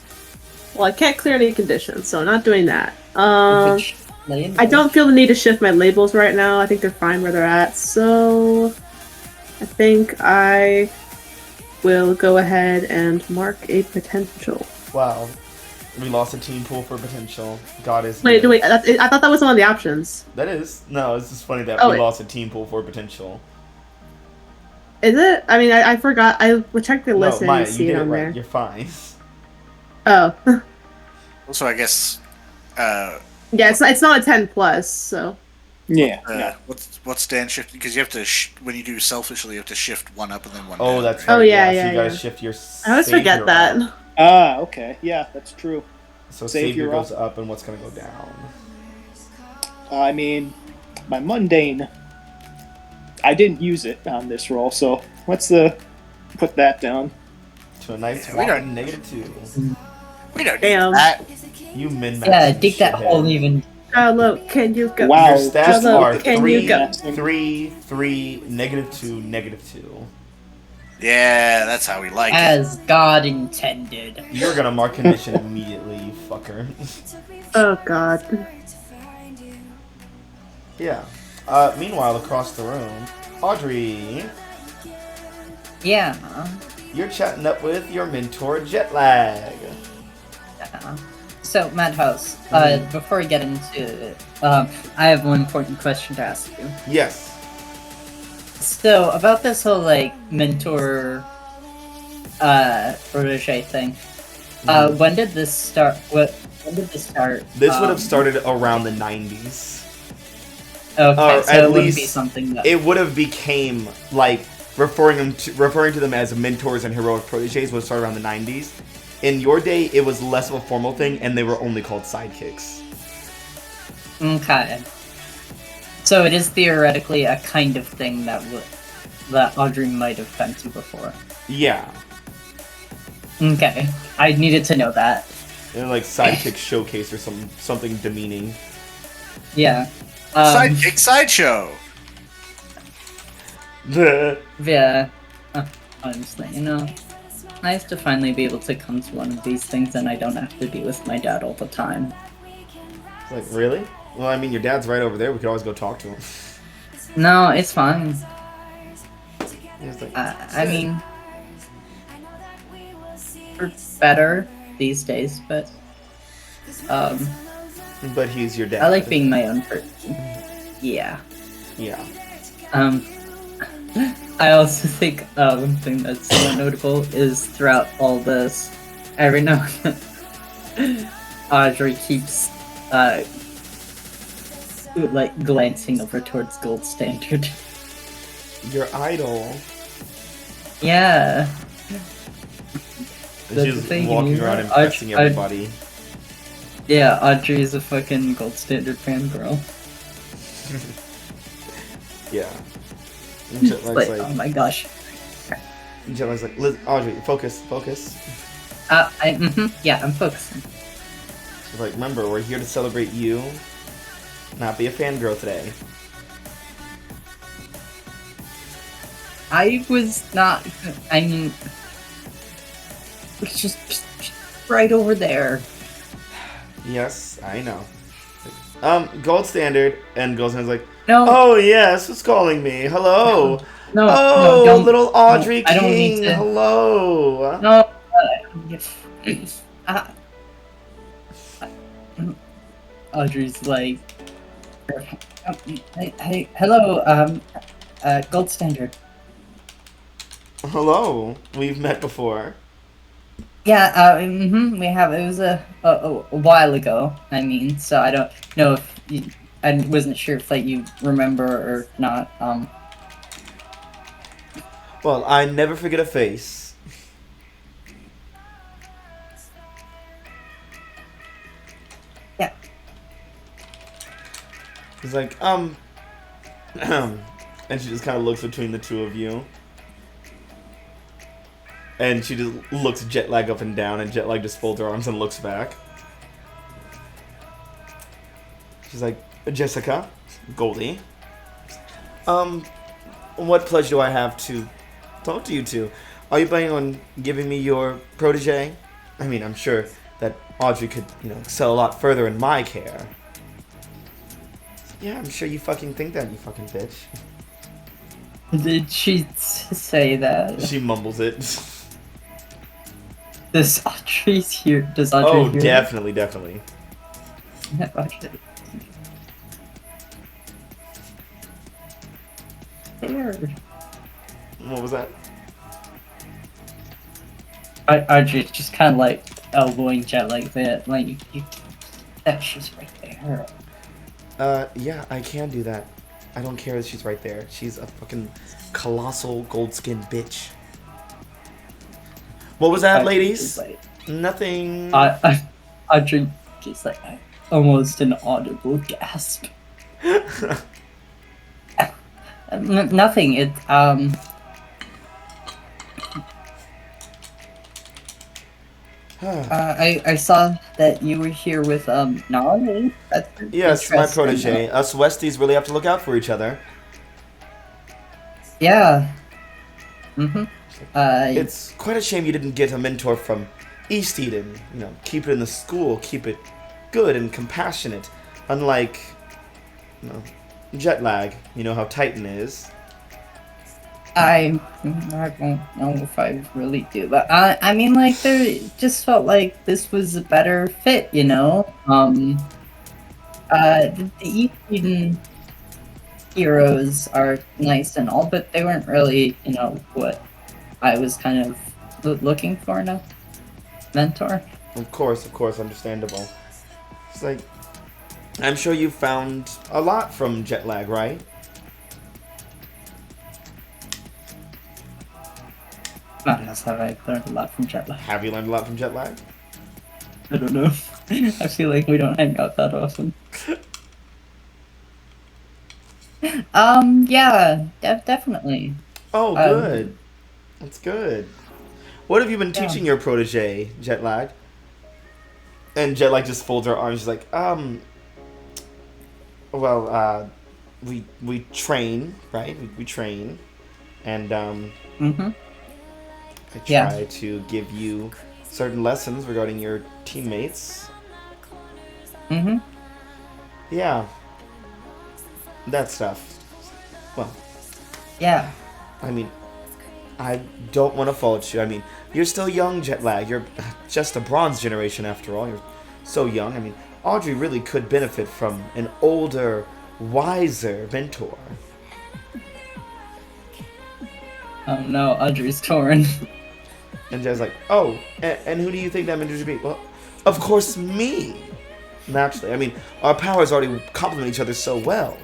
Well, I can't clear any conditions, so I'm not doing that. I don't feel the need to shift my labels right now. I think they're fine where they're at. So I think I will go ahead and mark a potential. Wow. We lost a team pool for potential. God is Wait, good. wait. I thought that was one of the options. That is. No, it's just funny that Oh, we wait. lost a team pool for potential. Is it? I mean, I forgot. I checked the list No, and Maya, didn't you see did it it on right. there. You're fine. Oh. also, I guess. Yeah, it's not a 10 plus, so. Yeah. What's Dan shifting? Because you have to when you do selfishly, you have to shift one up and then one. Oh, down, that's right? right. Oh, yeah, So yeah, you gotta yeah. shift your. I always forget savior that. up. Ah, okay. Yeah, that's true. So Savior savior goes up. up, and what's gonna go down? I mean, my mundane. I didn't use it on this roll, so let's put that down. To a nice Yeah, we whopping don't- -2. We don't Damn. need that. You min Yeah, dig that hole even. Oh, look, can you go? Wow. Your stats Hello, are can 3, you go? 3, 3, -2, -2. Yeah, that's how we like it. As God intended. You're gonna mark condition immediately, you fucker. Oh, God. Yeah. Meanwhile, across the room, Audrey, Yeah. you're chatting up with your mentor, Jetlag. So, Madhouse, before we get into it, I have one important question to ask you. Yes. So, about this whole, like, mentor, protege thing, when did this start? When did this start? This would have started around the 90s. Okay, or so at it wouldn't be least something that... It would have became, like, referring to them as mentors and heroic proteges would start around the 90s. in your day, it was less of a formal thing, and they were only called sidekicks. Okay. So it is theoretically a kind of thing that Audrey might have been to before. Yeah. Okay. I needed to know that. And like sidekick showcase or something demeaning. Yeah. Sidekick sideshow. Yeah. Honestly, nice to finally be able to come to one of these things and I don't have to be with my dad all the time. It's like, really? Well, I mean, your dad's right over there. We could always go talk to him. No, it's fine. Like, I mean, we're better these days, but but he's your dad. I like being my own person. Yeah. Yeah. I also think one thing that's somewhat notable is throughout all this, every now and then, Audrey keeps like glancing over towards Gold Standard. Your idol. Yeah. And she's walking around impressing everybody. Yeah, Audrey is a fucking Gold Standard fangirl. Yeah. And It's like, oh my gosh. Jetlig's like, Audrey, focus. Yeah, I'm focusing. She's like, remember, we're here to celebrate you, not be a fangirl today. I was not. I mean, it's just right over there. Yes, I know. Gold Standard, and Gold Standard's like, No. oh yes, who's calling me? Hello. No. Oh, no, don't, little Audrey no, I don't need King. to. Hello. No. Audrey's like, hey, hello, Gold Standard. Hello. We've met before. Yeah, we have. It was a while ago. I mean, so I don't know if I wasn't sure if like you remember or not. Well, I never forget a face. Yeah. He's like, and she just kind of looks between the two of you. And she just looks Jetlag up and down, and Jetlag just folds her arms and looks back. She's like, Jessica, Goldie, what pleasure do I have to talk to you two? Are you planning on giving me your protege? I mean, I'm sure that Audrey could, excel a lot further in my care. Yeah, I'm sure you fucking think that, you fucking bitch. Did she say that? She mumbles it. Does Audrey hear? Does Audrey hear? Definitely. Yeah, okay. There. What was that? Audrey's just kind of like elbowing Jet like that. Like, that she's right there. Yeah, I can do that. I don't care that she's right there. She's a fucking colossal gold-skinned bitch. What was that, ladies? Like, Nothing. Audrey just like almost an audible gasp. Nothing. It I saw that you were here with Nolly. Yes, my protege. Us Westies really have to look out for each other. Yeah. It's quite a shame you didn't get a mentor from East Eden. Keep it in the school, keep it good and compassionate. Unlike, Jetlag. You know how Titan is. I don't know if I really do, but I mean, like, there just felt like this was a better fit, The East Eden heroes are nice and all, but they weren't really, what I was kind of looking for in a mentor. Of course, understandable. It's like, I'm sure you found a lot from Jetlag, right? Not Yes, have I learned a lot from jet lag? Have you learned a lot from jet lag? I don't know. I feel like we don't hang out that often. Yeah, definitely. Oh, good. That's good. What have you been Yeah. teaching your protege, Jet Lag? And Jet Lag just folds her arms. She's like, well, we train, right? We train, and Mm-hmm. I try Yeah. to give you certain lessons regarding your teammates. Mm-hmm. Yeah, that stuff. Well, Yeah. I mean, I don't want to fault you. I mean, you're still young, Jet Lag. You're just a bronze generation after all. You're so young. I mean, Audrey really could benefit from an older, wiser mentor. Oh no, Audrey's torn. And Jet's like, oh, and who do you think that mentor should be? Well, of course, me. Naturally. I mean, our powers already complement each other so well.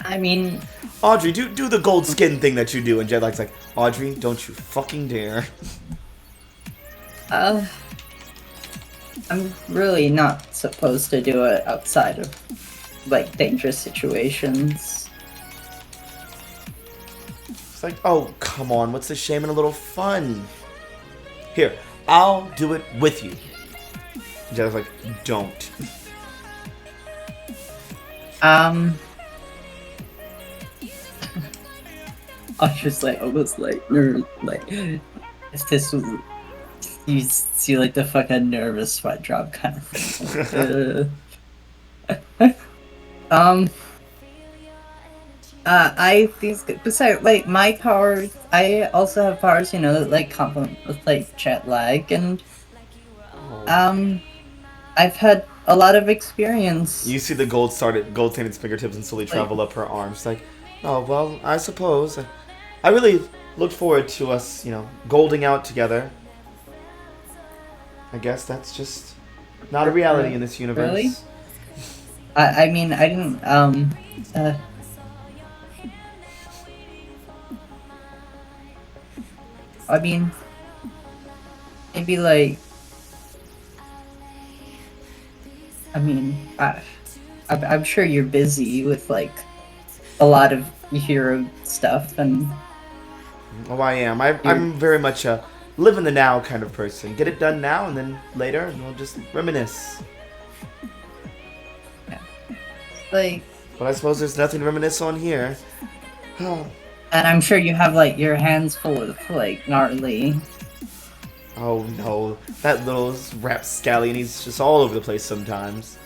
I mean, Audrey, do the gold skin thing that you do. And Jet Lag's like, Audrey, don't you fucking dare. I'm really not supposed to do it outside of, like, dangerous situations. It's like, oh, come on, what's the shame in a little fun? Here, I'll do it with you. Jet's like, don't. I was just like almost like if this was, you see like the fucking nervous sweat drop kind of thing. I think besides like my powers, I also have powers, you know, that like complement with like jet lag, and I've had a lot of experience. You see the gold tainted fingertips and slowly travel up her arms. She's like, oh, well, I suppose. I really look forward to us, you know, golding out together. I guess that's just not a reality in this universe. Really? I mean, I didn't, I mean, maybe like, I mean, I'm sure you're busy with like a lot of hero stuff, and Oh, I am. I'm very much a live in the now kind of person. Get it done now, and then later we'll just reminisce. like, But I suppose there's nothing to reminisce on here. Oh, and I'm sure you have like your hands full of like gnarly. oh no, that little rapscallion, he's just all over the place sometimes.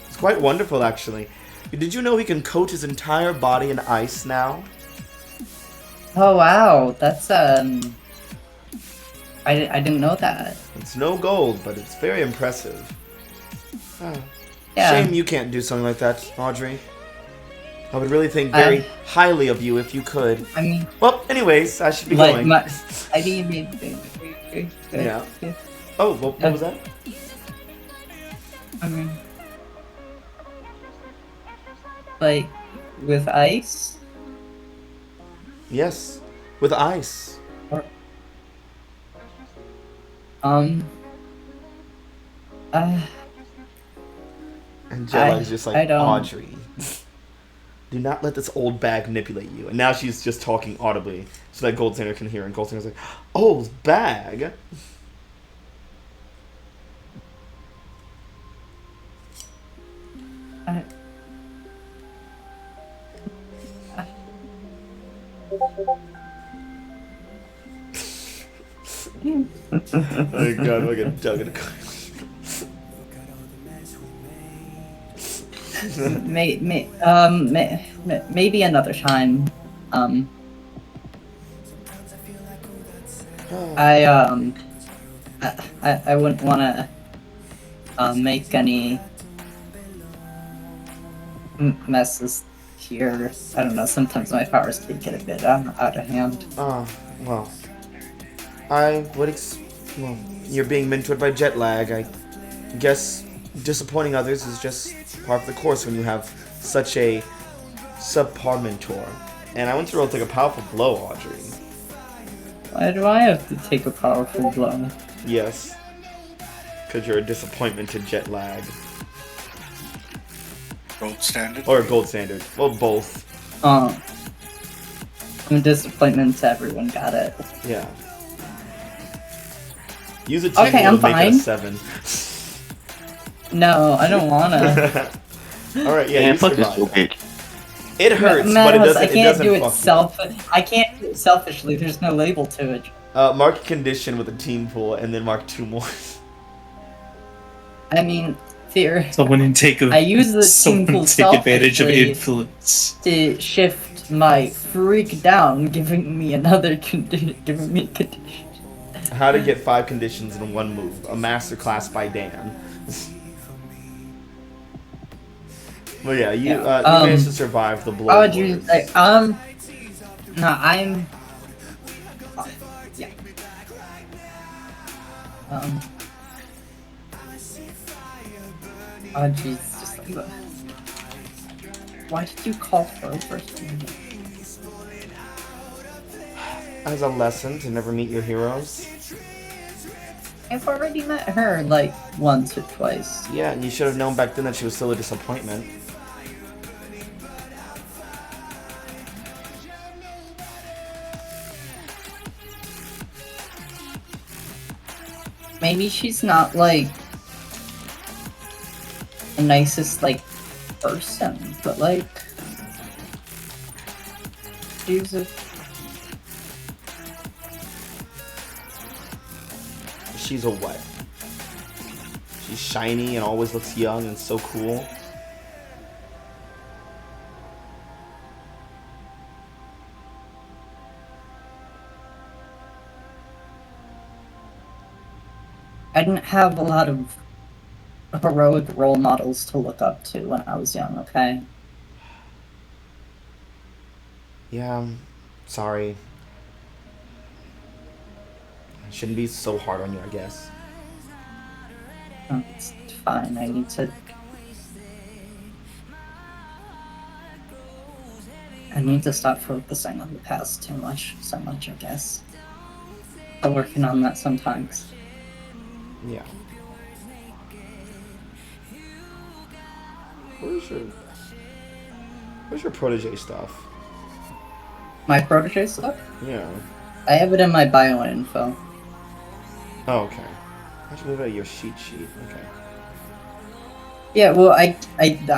It's quite wonderful, actually. Did you know he can coat his entire body in ice now? Oh wow, that's I didn't know that. It's no gold, but it's very impressive. Ah, Yeah. Shame you can't do something like that, Audrey. I would really think very highly of you if you could. I mean, Well, anyways, I should be like going. I mean, Yeah. Oh, what was that? I mean, like with ice. Yes, with ice. Uh, And Jelly's just I like, don't- Audrey, do not let this old bag manipulate you. And now she's just talking audibly so that Goldsinger can hear. And Goldsinger's like, old bag? I- Oh god, look at Doug in the maybe another time. I wouldn't want to make any messes here. I don't know. Sometimes my powers can get a bit out of hand. Well, I would well, you're being mentored by jet lag. I guess disappointing others is just part of the course when you have such a subpar mentor. And I want to roll take a powerful blow, Audrey. Why do I have to take a powerful blow? Yes. Because you're a disappointment to jet lag. Gold standard. Or gold standard. Well, both. I'm a disappointment to everyone, got it. Yeah. Use a team Okay, roll I'm to make it a fine. 7. No, I don't wanna. Alright, yeah, Man, you fuck this survived. little bitch. It hurts, Man, but it I doesn't, can't do it fuck you. I can't do it selfishly. There's no label to it. Mark a condition with a team pool, and then mark 2 more. I mean, theory. Someone can take I use the team someone pool take advantage of selfishly influence. to shift my freak down, giving me another giving me a condition. How to get 5 conditions in 1 move. A masterclass by Dan. Well, yeah, you managed to survive the blow. Oh, geez, no, I'm. Yeah. Oh, jeez, just like that. Why did you call her first? As a lesson to never meet your heroes. I've already met her like once or twice. Yeah, and you should have known back then that she was still a disappointment. Maybe she's not like the nicest like person, but like she's a She's a what? She's shiny and always looks young and so cool. I didn't have a lot of heroic role models to look up to when I was young, okay? Yeah, I'm sorry. I shouldn't be so hard on you, I guess. Oh, it's fine, I need to stop focusing on the past so much, I guess. I'm working on that sometimes. Yeah. Where's your protege stuff? My protege stuff? Yeah. I have it in my bio info. Oh, okay. Why'd you move it out of your sheet? Okay. Yeah, well, I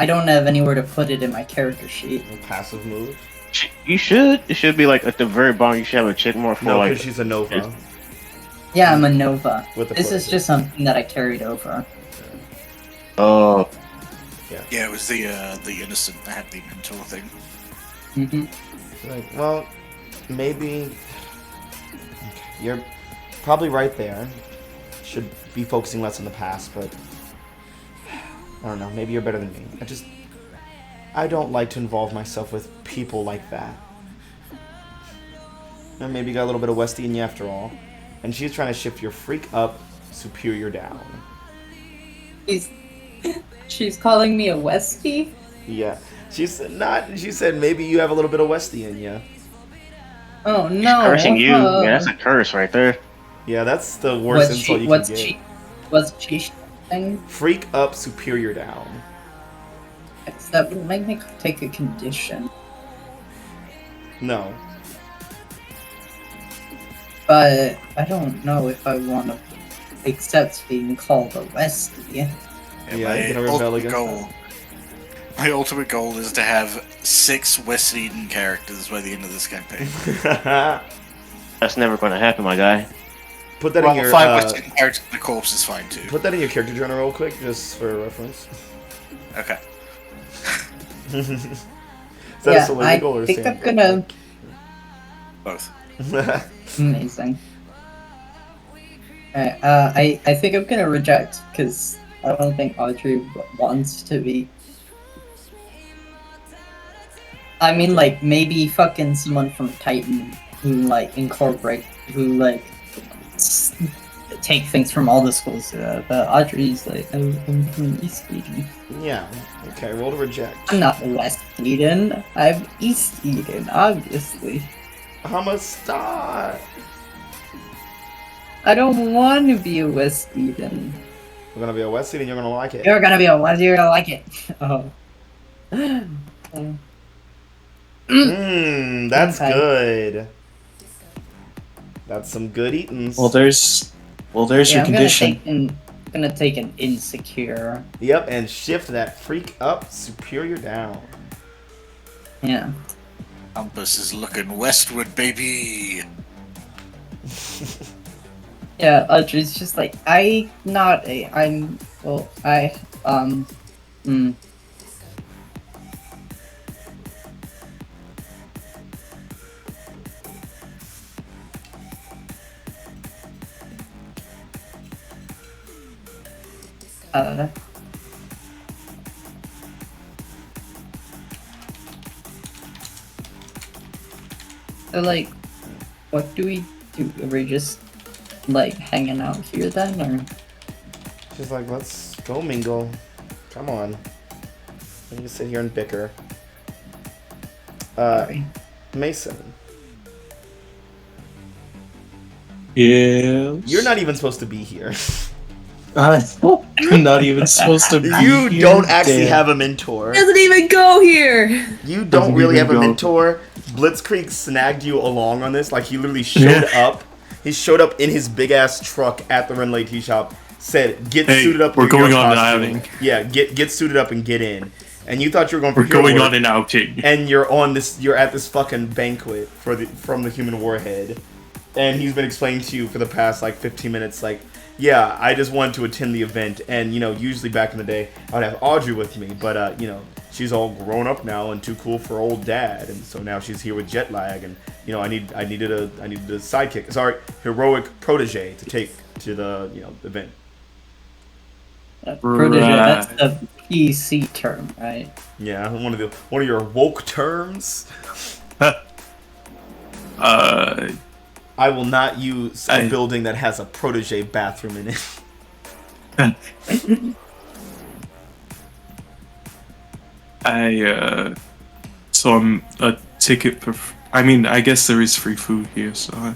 don't have anywhere to put it in my character sheet. A passive move? You should. It should be like at the very bottom. You should have a check mark for No, like. because she's a Nova. Yeah, I'm a Nova. With the This is protege. just something that I carried over. Oh, Yeah, it was the innocent that had the mentor thing. Mm-hmm. Like, well, maybe you're probably right there. Should be focusing less on the past, but I don't know. Maybe you're better than me. I don't like to involve myself with people like that. And maybe you got a little bit of Westie in you after all. And she's trying to shift your freak up, superior down. She's calling me a Westie? Yeah. She said maybe you have a little bit of Westie in you. Oh no. cursing you. Man, that's a curse right there. Yeah, that's the worst insult you can get. Was she thing? Freak up, superior down. That would make me take a condition. No. But I don't know if I want to accept being called a Westie. Yeah, you're gonna rebel against that. My ultimate goal is to have 6 West Eden characters by the end of this campaign. That's never going to happen, my guy. Put that Well, in your 5 West Eden characters and the corpse is fine too. put that in your character journal real quick, just for reference. Okay. Is that a solid goal or I think I'm standard? gonna. Both. Amazing. I think I'm gonna reject because I don't think Audrey wants to be. I mean, like maybe fucking someone from Titan who like take things from all the schools. But Audrey's like, I'm from East Eden. Yeah. Okay, roll to reject. I'm not West Eden. I'm East Eden, obviously. I'm a star. I don't want to be a West Eden. We're gonna be a West Eden. You're gonna like it. You're gonna be a West. You're gonna like it. Oh. That's Okay. good. That's some good eatings. Well, there's your I'm condition. gonna take an insecure. Yep, and shift that freak up, superior down. Yeah. Compass is looking westward, baby. Yeah, Audrey's just like, I'm. So, like, what do we do? Are we just, like, hanging out here then, or? She's like, let's go mingle. Come on. We can sit here and bicker. Sorry. Mason, Yeah. you're not even supposed to be here. I'm not even supposed to be You here, don't actually damn. have a mentor. Doesn't even go here. You don't Doesn't really even have a go. mentor. Blitzkrieg snagged you along on this. Like, he literally showed up. He showed up in his big ass truck at the Renlay Tea Shop. Said, "Get Hey, suited up." we're in your going on an costume." outing. Yeah, get suited up and get in. And you thought you were going for We're going hero on work, an outing. and you're at this fucking banquet from the Human Warhead, and he's been explaining to you for the past like 15 minutes, like, yeah, I just wanted to attend the event, and usually back in the day I would have Audrey with me, but she's all grown up now and too cool for old dad, and so now she's here with jet lag, and I needed a sidekick, sorry, heroic protege to take to the event. Protege, Right. that's the PC term, right? Yeah, one of your woke terms. I will not use a building that has a protege bathroom in it. So I'm a ticket for. I mean, I guess there is free food here, so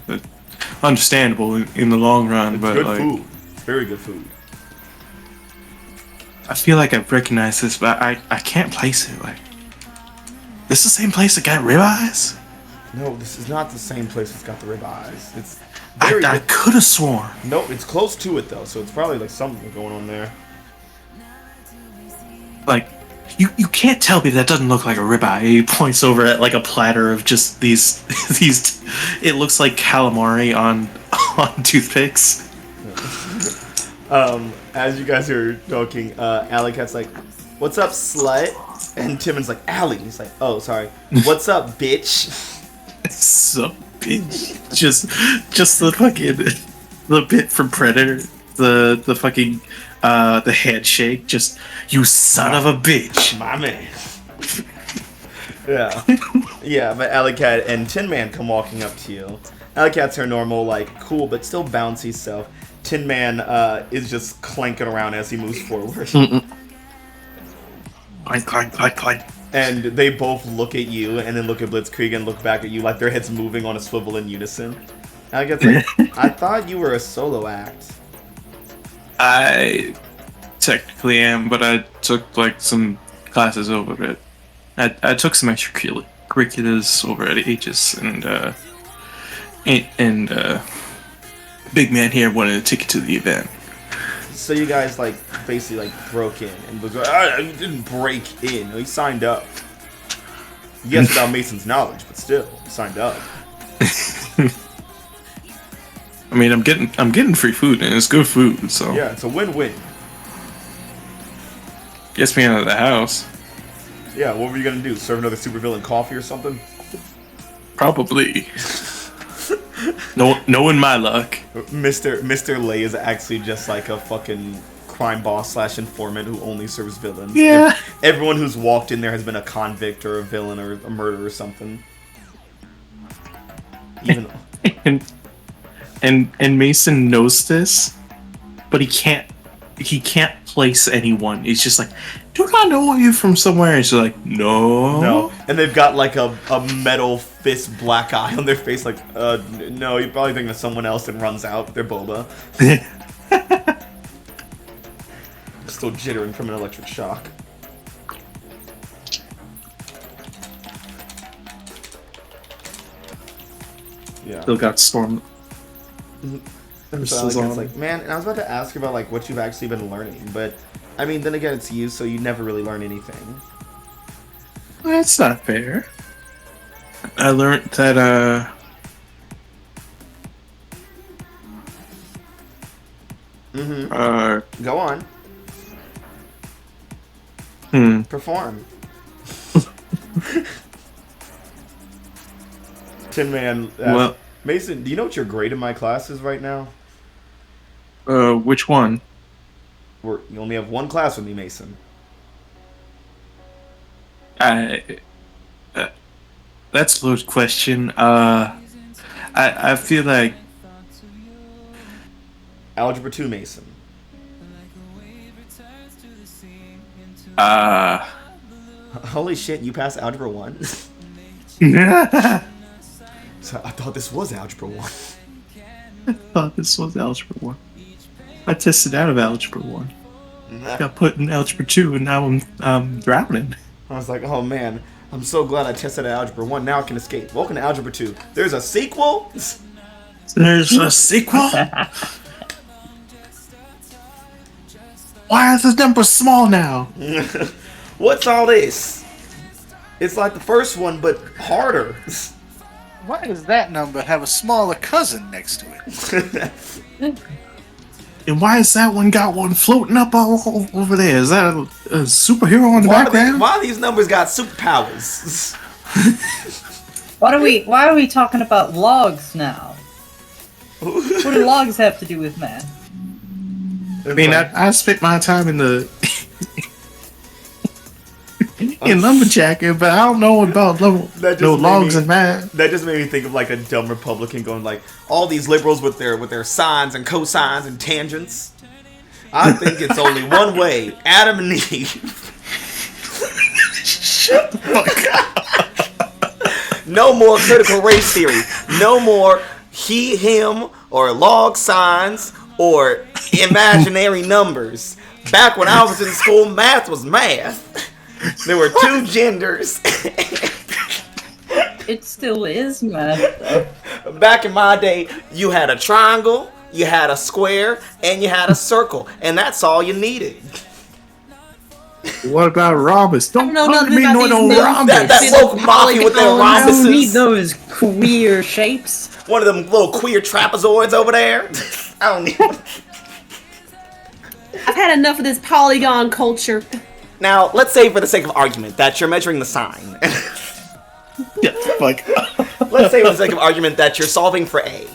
understandable in the long run. It's but good like, food, very good food. I feel like I've recognized this, but I can't place it. Like, this the same place that got ribeyes? No, this is not the same place that's got the ribeyes. It's I very. could have sworn. No, it's close to it though, so it's probably like something going on there. Like, you can't tell me that doesn't look like a ribeye. He points over at like a platter of just these. It looks like calamari on toothpicks. As you guys are talking, Alley Cat's like, "What's up, slut?" And Timon's like, "Alley." He's like, "Oh, sorry. What's up, bitch?" So bitch. Just the fucking the bit from Predator, the fucking the handshake. Just, you son of a bitch. My man. Yeah. Yeah, but Alley Cat and Tin Man come walking up to you. Alley Cat's her normal, like, cool but still bouncy self. Tin Man is just clanking around as he moves forward. Clank, clank, clank, clank. And they both look at you and then look at Blitzkrieg and look back at you like their heads moving on a swivel in unison. Alley Cat's like, I thought you were a solo act. I technically am, but I took like some classes over it. I took some extracurriculars over at Aegis, and big man here wanted a ticket to the event. So you guys, like, basically, like, broke in and was like, you didn't break in. You signed up. Yes, without Mason's knowledge, but still, you signed up. I mean, I'm getting free food, and it's good food, so Yeah, it's a win-win. gets me out of the house. Yeah, what were you gonna do? Serve another supervillain coffee or something? Probably. Knowing my luck. Mr. Lay is actually just like a fucking crime boss / informant who only serves villains. Yeah. Everyone who's walked in there has been a convict or a villain or a murderer or something. Even and Mason knows this, but he can't place anyone. He's just like, do I know you from somewhere? And she's like, no. And they've got like a metal fist black eye on their face, like, no, you're probably thinking of someone else, and runs out. They're Boba. Still jittering from an electric shock. Yeah. Still got storm. So, like, it's like, man, and I was about to ask about like what you've actually been learning, but I mean, then again, it's you, so you never really learn anything. That's not fair. I learned that Go on. Perform. Tin Man. Well, Mason, do you know what your grade in my class is right now? which one? You only have one class with me, Mason. That's a loaded question. I feel like Algebra 2, Mason. Holy shit, you passed Algebra 1? So I thought this was Algebra 1. I thought this was Algebra 1. I tested out of Algebra 1. Got put in Algebra 2, and now I'm drowning. I was like, oh man, I'm so glad I tested out Algebra 1. Now I can escape. Welcome to Algebra 2. There's a sequel? There's a sequel? Why are the numbers small now? What's all this? It's like the first one, but harder. Why does that number have a smaller cousin next to it? And why has that one got one floating up all over there? Is that a superhero in the background? Why these numbers got superpowers? Why are we talking about logs now? What do logs have to do with math? I mean, I spent my time in the in lumberjacking, but I don't know about logs and math. That just made me think of like a dumb Republican going like, all these liberals with their sines and cosines and tangents. I think it's only one way: Adam and Eve. Shut the fuck up. No more critical race theory. No more he, him, or log signs or imaginary numbers. Back when I was in school, math was math. There were two genders. It still is math, though. Back in my day, you had a triangle, you had a square, and you had a circle, and that's all you needed. What about rhombus? Don't know talk to me nothing no about rhombus. That woke Molly with their I don't need rhombuses. those queer shapes. One of them little queer trapezoids over there. I don't need. I've had enough of this polygon culture. Now, let's say for the sake of argument that you're measuring the sign. Yeah, fuck. Let's say for the sake of argument that you're solving for A.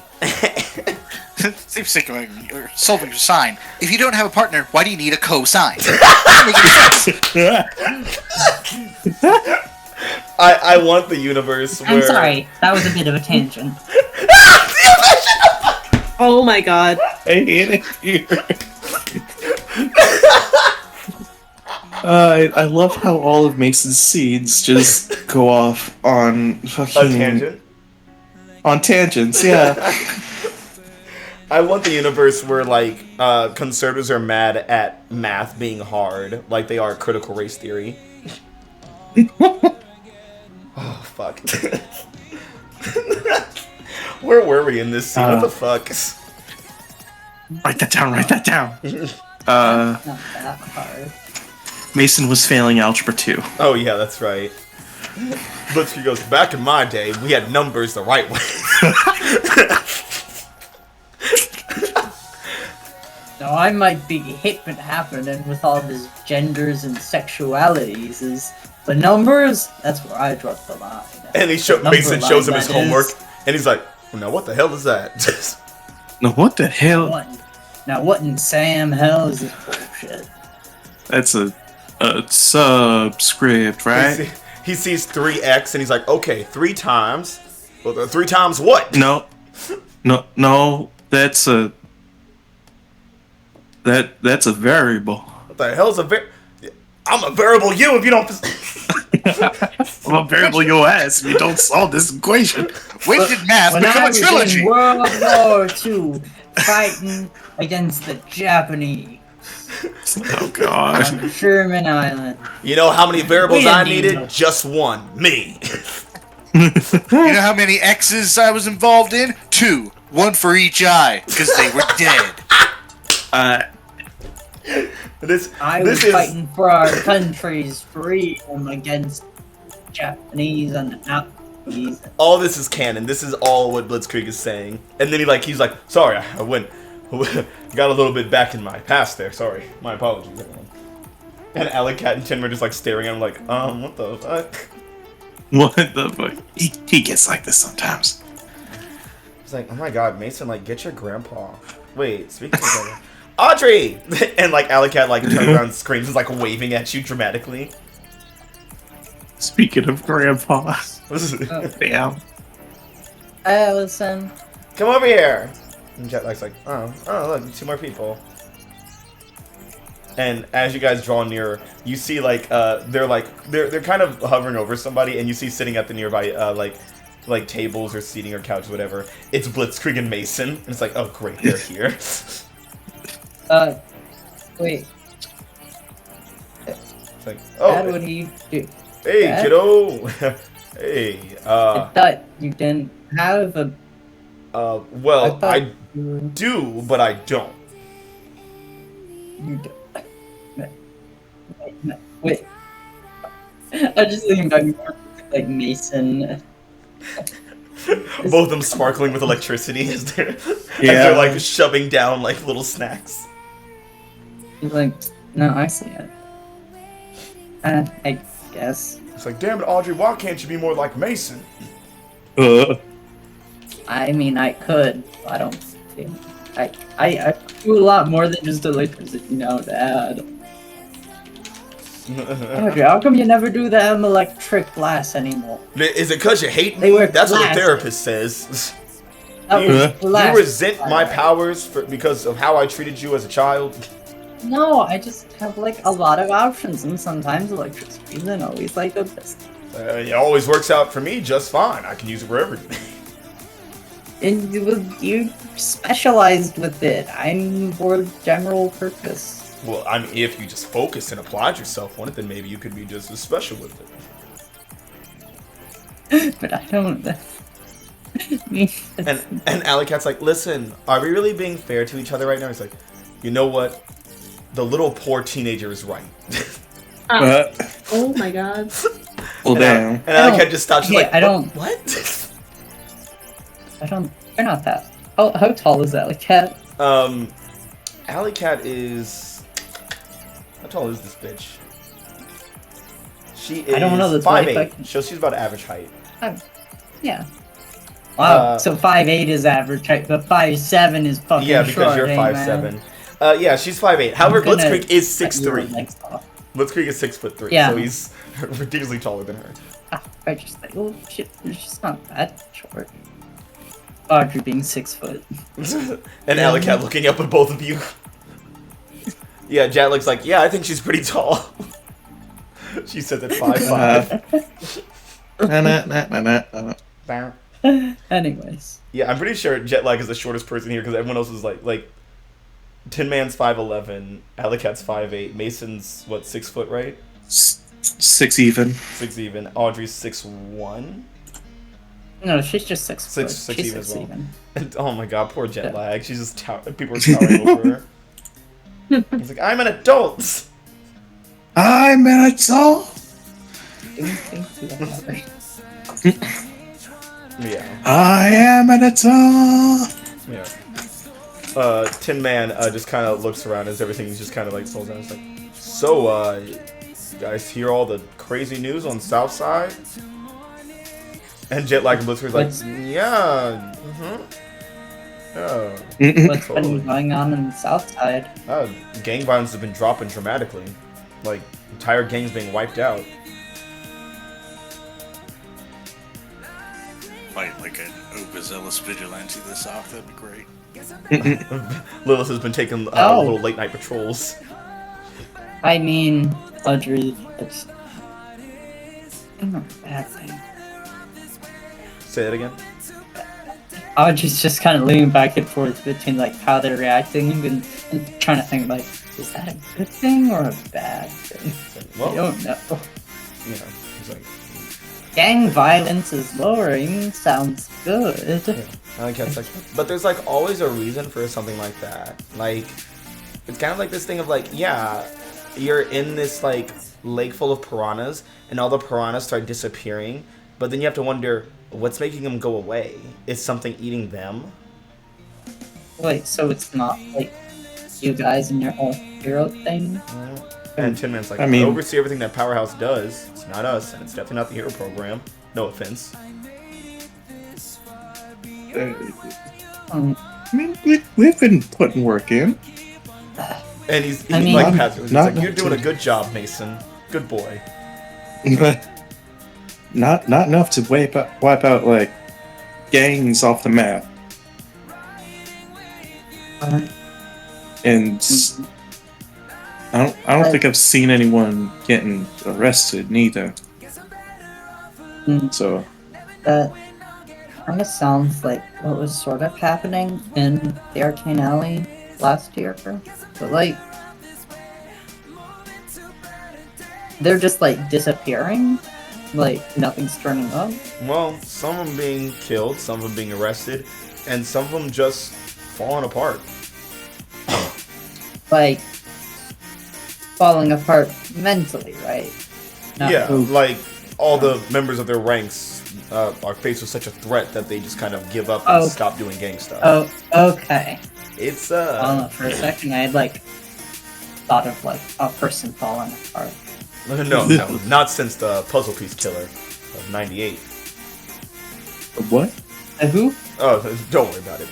Seems sick of you're solving your sign. If you don't have a partner, why do you need a cosine? I want the universe where... I'm sorry, that was a bit of a tangent. Oh my god. I hate it here. I love how all of Mason's scenes just go off on fucking... A tangent? On tangents, yeah. I want the universe where, like, conservatives are mad at math being hard, like they are critical race theory. Oh, fuck. Where were we in this scene? What the fuck? Write that down, write that down. Not that hard. Mason was failing Algebra 2. Oh, yeah, that's right. Blitzkrieg goes, back in my day, we had numbers the right way. Now, I might be hip and happening with all these genders and sexualities, but numbers, that's where I draw the line. And Mason shows him his homework, and he's like, well, now what the hell is that? No, what the hell? Now, what in Sam hell is this bullshit? That's a subscript, right? He sees 3x, and he's like, okay, 3 times. Well, 3 times what? No. That's a that's a variable. What the hell's a I'm a variable you if you don't. I'm a variable your ass if you don't solve this equation. When did math When I become a was trilogy? in World War II, fighting against the Japanese Oh god. on Sherman Island. You know how many variables We I didn't needed? know. Just one. Me. You know how many X's I was involved in? 2. 1 for each eye, because they were dead. This I was this is fighting for our country's freedom against Japanese and the Nazis. all this is canon. This is all what Blitzkrieg is saying. And then he's like, sorry, I went got a little bit back in my past there. Sorry, my apologies. Everyone. And Alicat and Chin were just like staring at him like, what the fuck? What the fuck? He gets like this sometimes. It's like, oh my god, Mason, like, get your grandpa. Wait, speaking of grandpa. Audrey! And like Alicat like turns around and screams, is like waving at you dramatically. Speaking of grandpa. Damn. Allison. Come over here! And Jetlag's like, oh, look, 2 more people. And as you guys draw nearer, you see they're kind of hovering over somebody, and you see sitting at the nearby like tables or seating or couch, whatever. It's Blitzkrieg and Mason. And it's like, oh great, they're here. Wait. It's like, Dad, oh, what do you do? hey Dad? kiddo. Hey, I thought you didn't have a. well, thought I you do, but I don't. You wait. I just think about like Mason. Both of them sparkling with electricity as they're Yeah. like shoving down like little snacks. He's like, no, I see it. I guess. It's like, damn it, Audrey, why can't you be more like Mason? I mean, I could. I don't think. I do a lot more than just electricity now, Dad. Audrey, how come you never do the electric glass anymore? Is it because you hate They me? were That's what the glass. therapist says. That You, was glass. you resent my powers because of how I treated you as a child? No, I just have like a lot of options, and sometimes electricity isn't always like the best. It always works out for me just fine. I can use it for everything. And you specialized with it. I'm for general purpose. Well, I mean, if you just focused and applied yourself on it, then maybe you could be just as special with it. But I don't. And Alicat's like, listen, are we really being fair to each other right now? He's like, you know what? The little poor teenager is right. Oh my god. Well, damn. And Alicat just stops. She's Yeah, like, I don't- What? I don't. They're not that. How tall is that? Like cat? Alicat is. How tall is this bitch? She is I don't know, that's 5'8". like- So she's about average height. Yeah. Wow. Uh, So 5'8" is average height, but 5'7" is fucking Yeah, because short, you're eh, 5'7". man? Yeah, she's 5'8". However, I'm gonna Blitzkrieg is cut your 6'3". legs off. Blitzkrieg is 6'3", Yeah. so he's ridiculously taller than her. I just like, oh shit, she's not that short. Audrey being 6 foot. And Alicat looking up at both of you. Yeah, Jet looks like, yeah, I think she's pretty tall. She says at 5'5". Anyways. Yeah, I'm pretty sure Jetlag is the shortest person here because everyone else is like Tin Man's 5'11", Alicat's 5'8", Mason's what, 6 foot, right? 6 even. 6 even. Audrey's 6'1". No, she's just 6 foot. Six She's even as 6 well. even. And, oh my god, poor Jetlag. She's just people are towering over her. He's like, I'm an adult. I'm an adult. Yeah. I am an adult. Yeah. Tin Man just kind of looks around as everything just kind of like slows down. It's like, so, you guys hear all the crazy news on Southside? And Jetlag and Blitzkrieg's like, yeah, yeah. What's been going on in the south side? Gang violence has been dropping dramatically. Like, entire gangs being wiped out. Fight like an overzealous vigilante this off, that'd be great. Lilith has been taking Oh. little late night patrols. I mean, Audrey, it's not a bad thing. Say that again. Audrey's just kind of leaning back and forth between like how they're reacting and trying to think like, is that a good thing or a bad thing? Well, I don't know. you know, he's like, Gang violence is lowering. Sounds good. I like Cat's like, but there's like always a reason for something like that. Like, it's kind of like this thing of like, yeah, you're in this like lake full of piranhas, and all the piranhas start disappearing, but then you have to wonder what's making them go away. Is something eating them? Wait, so it's not like you guys and your whole hero thing? And Tin Man's like, I mean- I oversee everything that Powerhouse does. It's not us, and it's definitely not the hero program. No offense. Um, I mean, we've been putting work in. And he's I mean- like, Patrick, he's Not- like, you're doing a good job, Mason. Good boy. But not enough to wipe out like gangs off the map. And I don't think I've seen anyone getting arrested neither. So That kind of sounds like what was sort of happening in the Arcane Alley last year. But like, they're just like disappearing. Like nothing's turning up. Well, some of them being killed, some of them being arrested, and some of them just falling apart. Like falling apart mentally, right? Not- Yeah, like all the members of their ranks are faced with such a threat that they just kind of give up and Oh. stop doing gang stuff. Oh, okay. It's For a second, I had like thought of like a person falling apart. no, not since the puzzle piece killer of '98. what? Who? Oh, don't worry about it.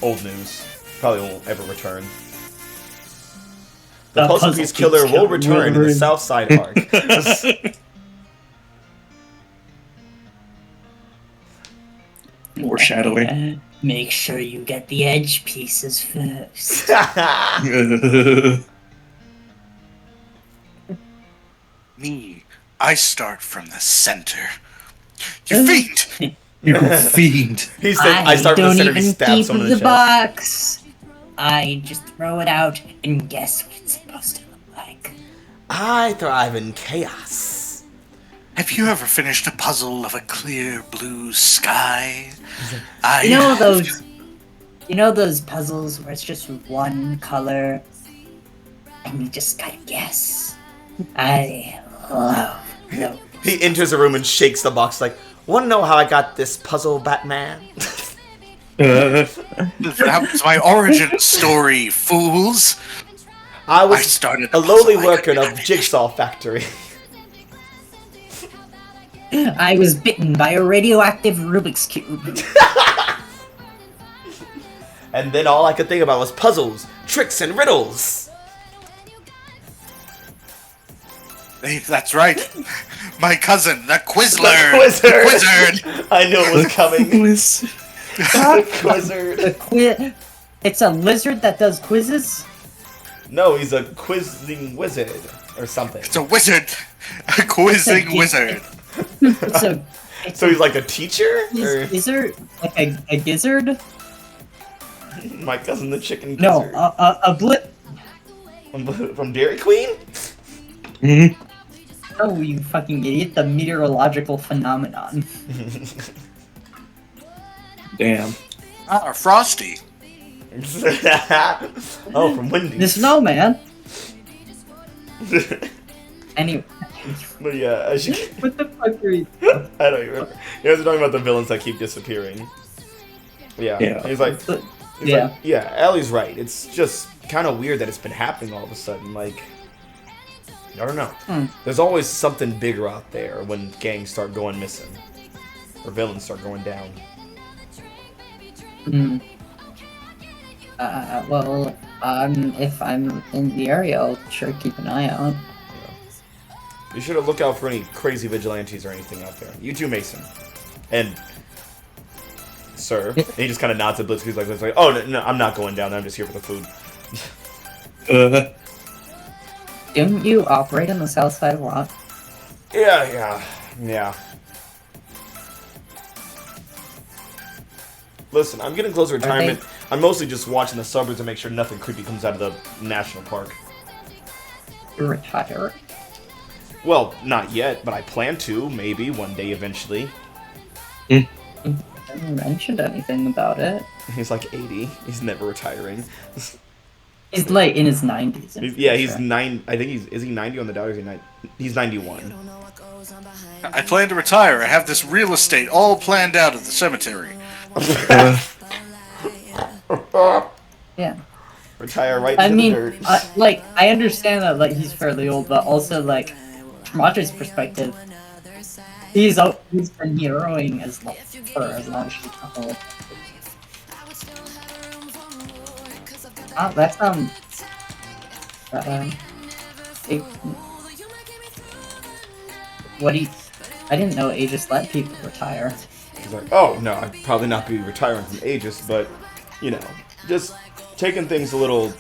Old news. Probably won't ever return. The puzzle piece killer will return in the South Side arc. Foreshadowing. Make sure you get the edge pieces first. Me, I start from the center. You fiend! You fiend. He said, "I start from the center." He stabs someone in the chest. box. I just throw it out and guess what it's supposed to look like. I thrive in chaos. Have you ever finished a puzzle of a clear blue sky? You know those puzzles where it's just one color and you just gotta guess. I love those. He enters a room and shakes the box like, "Wanna know how I got this puzzle, Batman?" That was my origin story, fools. I I was started a the lowly puzzle, I worker couldn't of finish. Jigsaw Factory. I was bitten by a radioactive Rubik's Cube. And then all I could think about was puzzles, tricks, and riddles. Hey, that's right. My cousin, the Quizler. The Quizard. I knew it was coming. Quiz. The Quizzard. It's a lizard that does quizzes? No, he's a quizzing wizard or something. It's a wizard. A quizzing wizard. So he's like a teacher? Or Is there like a gizzard? my cousin the chicken No, gizzard. a blip. From Dairy Queen? Mhm. Oh, you fucking idiot! The meteorological phenomenon. Damn. Ah, Frosty. Oh, from Wendy's. The snowman. Anyway, But yeah, as you, what the fuck are you? I don't even remember. You guys are talking about the villains that keep disappearing. Yeah. Yeah. He's like, Yeah. yeah, Allie's right. It's just kind of weird that it's been happening all of a sudden. Like, I don't know. There's always something bigger out there when gangs start going missing. Or villains start going down. Well, if I'm in the area, I'll sure keep an eye out. You should look out for any crazy vigilantes or anything out there. You too, Mason. And sir. And he just kind of nods at Blitzkrieg like, oh, no, I'm not going down there. I'm just here for the food. Didn't you operate on the south side a lot? Yeah. Listen, I'm getting close to retirement. I'm mostly just watching the suburbs to make sure nothing creepy comes out of the national park. You retire? Well, not yet, but I plan to, maybe, one day eventually. You haven't mentioned anything about it. He's like 80. He's never retiring. He's like in his 90s. He's 9. I think is he 90 on the dot or is he 9? He's 91. I plan to retire. I have this real estate all planned out at the cemetery. Yeah. Retire right I into mean, the dirt. I understand that like he's fairly old, but also like from Audrey's perspective, he's been heroing for as long as she's old. That's I didn't know Aegis let people retire. He's like, oh, no, I'd probably not be retiring from Aegis, but, you know, just taking things a little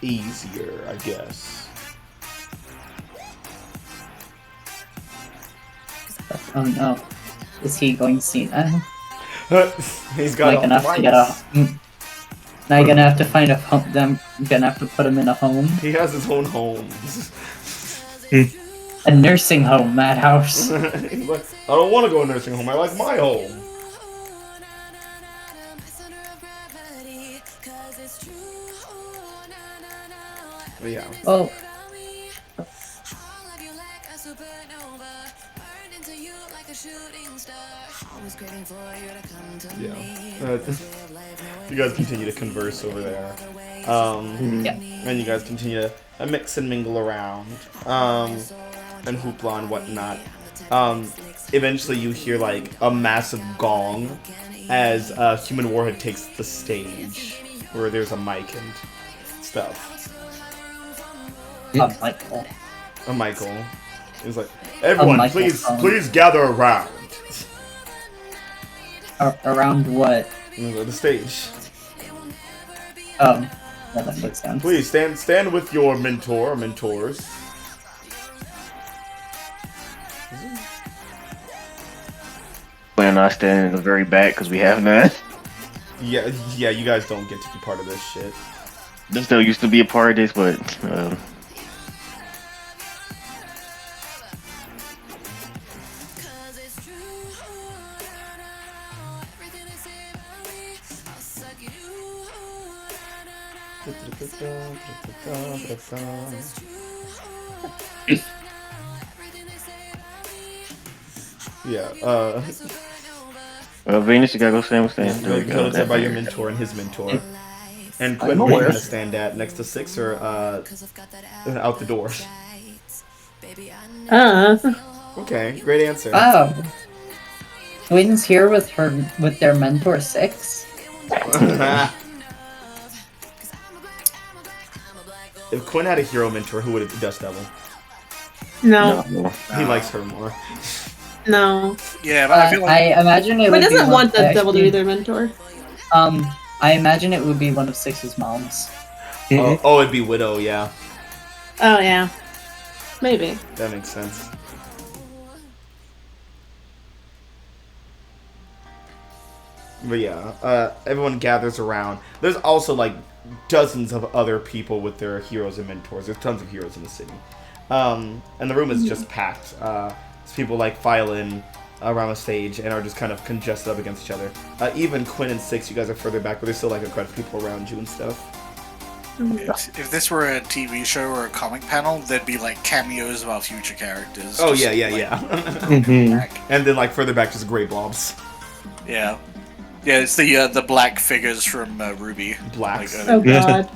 easier, I guess. Oh no. Is he going to see that? He's got Like enough to get a... Now you're gonna have to find a home. Then you're gonna have to put him in a home. He has his own home. A nursing home, Madhouse. He's like, I don't want to go to a nursing home. I like my home. But yeah. Oh. Yeah. You guys continue to converse over there. And you guys continue to mix and mingle around. And hoopla and whatnot. Eventually you hear like a massive gong as Human Warhead takes the stage. Where there's a mic and stuff. Michael. A Michael. He's like, everyone, Michael, please gather around. Around what? The stage. Yeah, that makes sense. Please stand with your mentor or mentors. Plan on standing in the very back because we have none. Yeah, you guys don't get to be part of this shit. This still used to be a part of this, but Yeah, Venus, you gotta go stand with Stan. you go to by your mentor and his mentor. And Quinn, where are you gonna stand at? Next to Six or out the door? Okay, great answer. Oh. Quinn's here with their mentor 6. If Quinn had a hero mentor, who would it be? Dust Devil. No. He likes her more. No. Yeah, but I feel like I imagine it But would be doesn't one- want that devil to be actually, their mentor. I imagine it would be one of 6's moms. Oh, it'd be Widow, yeah. Oh yeah. Maybe. That makes sense. But yeah, everyone gathers around. There's also like dozens of other people with their heroes and mentors. There's tons of heroes in the city. And the room is just packed. People like file in around the stage and are just kind of congested up against each other. Even Quinn and Six, you guys are further back, but there's still like a crowd of people around you and stuff. if this were a TV show or a comic panel, there'd be like cameos of our future characters. Oh just, yeah. back. And then like further back, just gray blobs. Yeah. Yeah, it's the black figures from Ruby. Blacks. Oh god.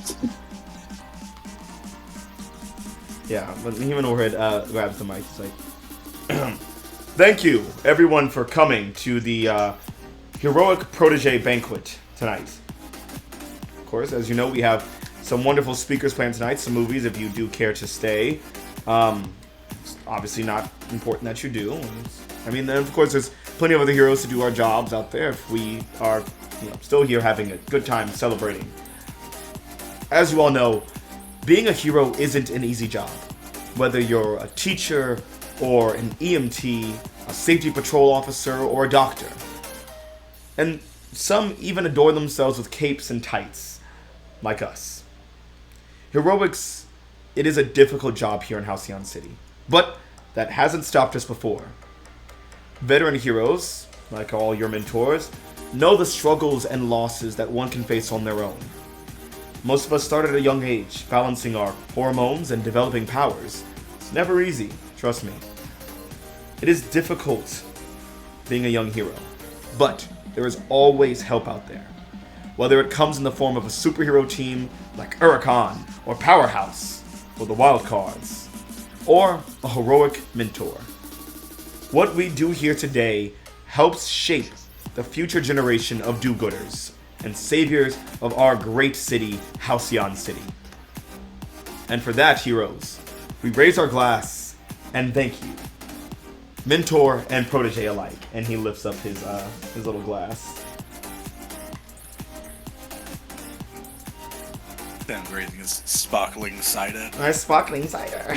Yeah, but Human Warhead grabs the mic. He's like, "Thank you, everyone, for coming to the Heroic Protege Banquet tonight. Of course, as you know, we have some wonderful speakers planned tonight, some movies if you do care to stay. It's obviously not important that you do. I mean, then of course, there's plenty of other heroes to do our jobs out there if we are still here having a good time celebrating. As you all know, being a hero isn't an easy job. Whether you're a teacher or an EMT, a safety patrol officer, or a doctor. And some even adorn themselves with capes and tights, like us. Heroics, it is a difficult job here in Halcyon City, but that hasn't stopped us before. Veteran heroes, like all your mentors, know the struggles and losses that one can face on their own. Most of us start at a young age, balancing our hormones and developing powers. It's never easy, trust me. It is difficult being a young hero, but there is always help out there. Whether it comes in the form of a superhero team like Huracan or Powerhouse or the Wildcards, or a heroic mentor. What we do here today helps shape the future generation of do-gooders and saviors of our great city, Halcyon City. And for that, heroes, we raise our glass and thank you. Mentor and protege alike. And he lifts up his little glass. Then raising his sparkling cider. Our sparkling cider.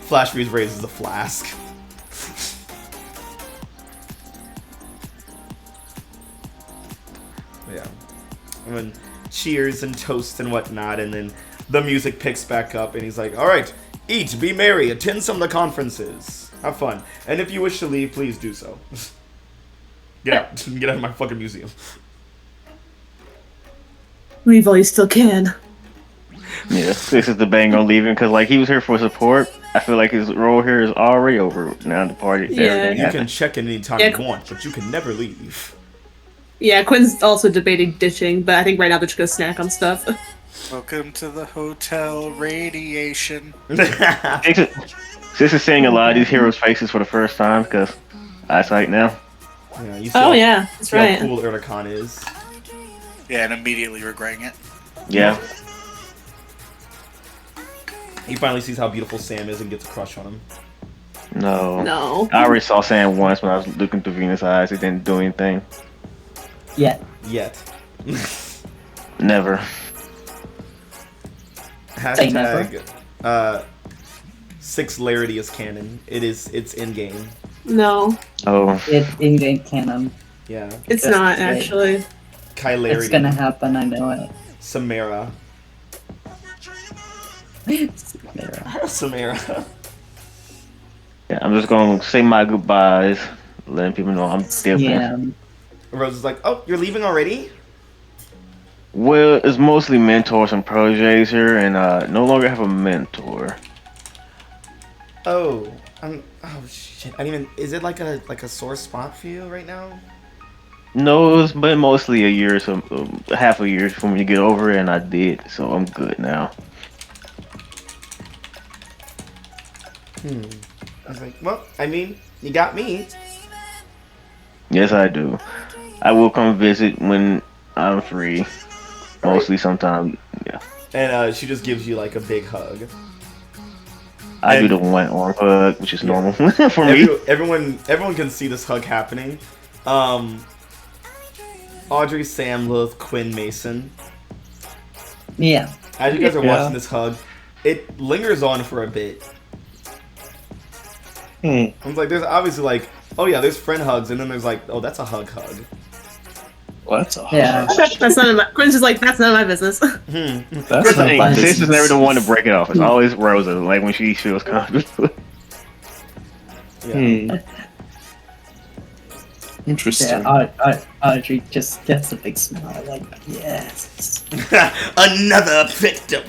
Flash Freeze raises the flask. Yeah. And then cheers and toast and whatnot, and then the music picks back up, and he's like, alright, eat, be merry, attend some of the conferences. Have fun. And if you wish to leave, please do so. Get out. Get out of my fucking museum. Leave while you still can. Yeah, this is the bang on leaving because like he was here for support. I feel like his role here is already over now. The party, Yeah. everything You happened. can check in anytime Yeah. you want, but you can never leave. Yeah, Quinn's also debating ditching, but I think right now they're just gonna snack on stuff. Welcome to the hotel radiation. This is seeing a lot of these heroes' faces for the first time because eyesight now. Yeah, you see Oh how- yeah, that's see right. how cool Huracan is. Yeah, and immediately regretting it. Yeah. He finally sees how beautiful Sam is and gets a crush on him. No. No. I already saw Sam once when I was looking through Venus' eyes. It didn't do anything. Yeah. Yet. Never. Hashtag 6larity is canon. It's in game. No, Oh. It's in-game canon. Yeah. it's Just not wait. actually. Kylarity. It's gonna happen, I know it. Samara. Samara. Yeah, I'm just gonna say my goodbyes, letting people know I'm different. Yeah. Rose is like, oh, you're leaving already? Well, it's mostly mentors and proteges here, and no longer have a mentor. Oh. Oh shit. I didn't even. Is it like a sore spot for you right now? No, it's been mostly a year, so half a year for me to get over it, and I did, so I'm good now. I was like, well, I mean, you got me. Yes, I do. I will come visit when I'm free. Mostly sometime, yeah. And she just gives you like a big hug. I do And- the one arm hug, which is Yeah. normal for me. Everyone can see this hug happening. Audrey, Sam, Lilith, Quinn, Mason. Yeah. As you guys are Yeah. watching this hug, it lingers on for a bit. I was like, there's obviously like, oh yeah, there's friend hugs, and then there's like, oh, that's a hug. What's a Yeah. That's none of my. Quinn's just like, that's none of my business. That's That's the not thing. my Sis is business. never the one to break it off. It's always Rosa, like when she feels comfortable. Yeah. Interesting. Yeah, Audrey just gets a big smile, like, yes. Another victim.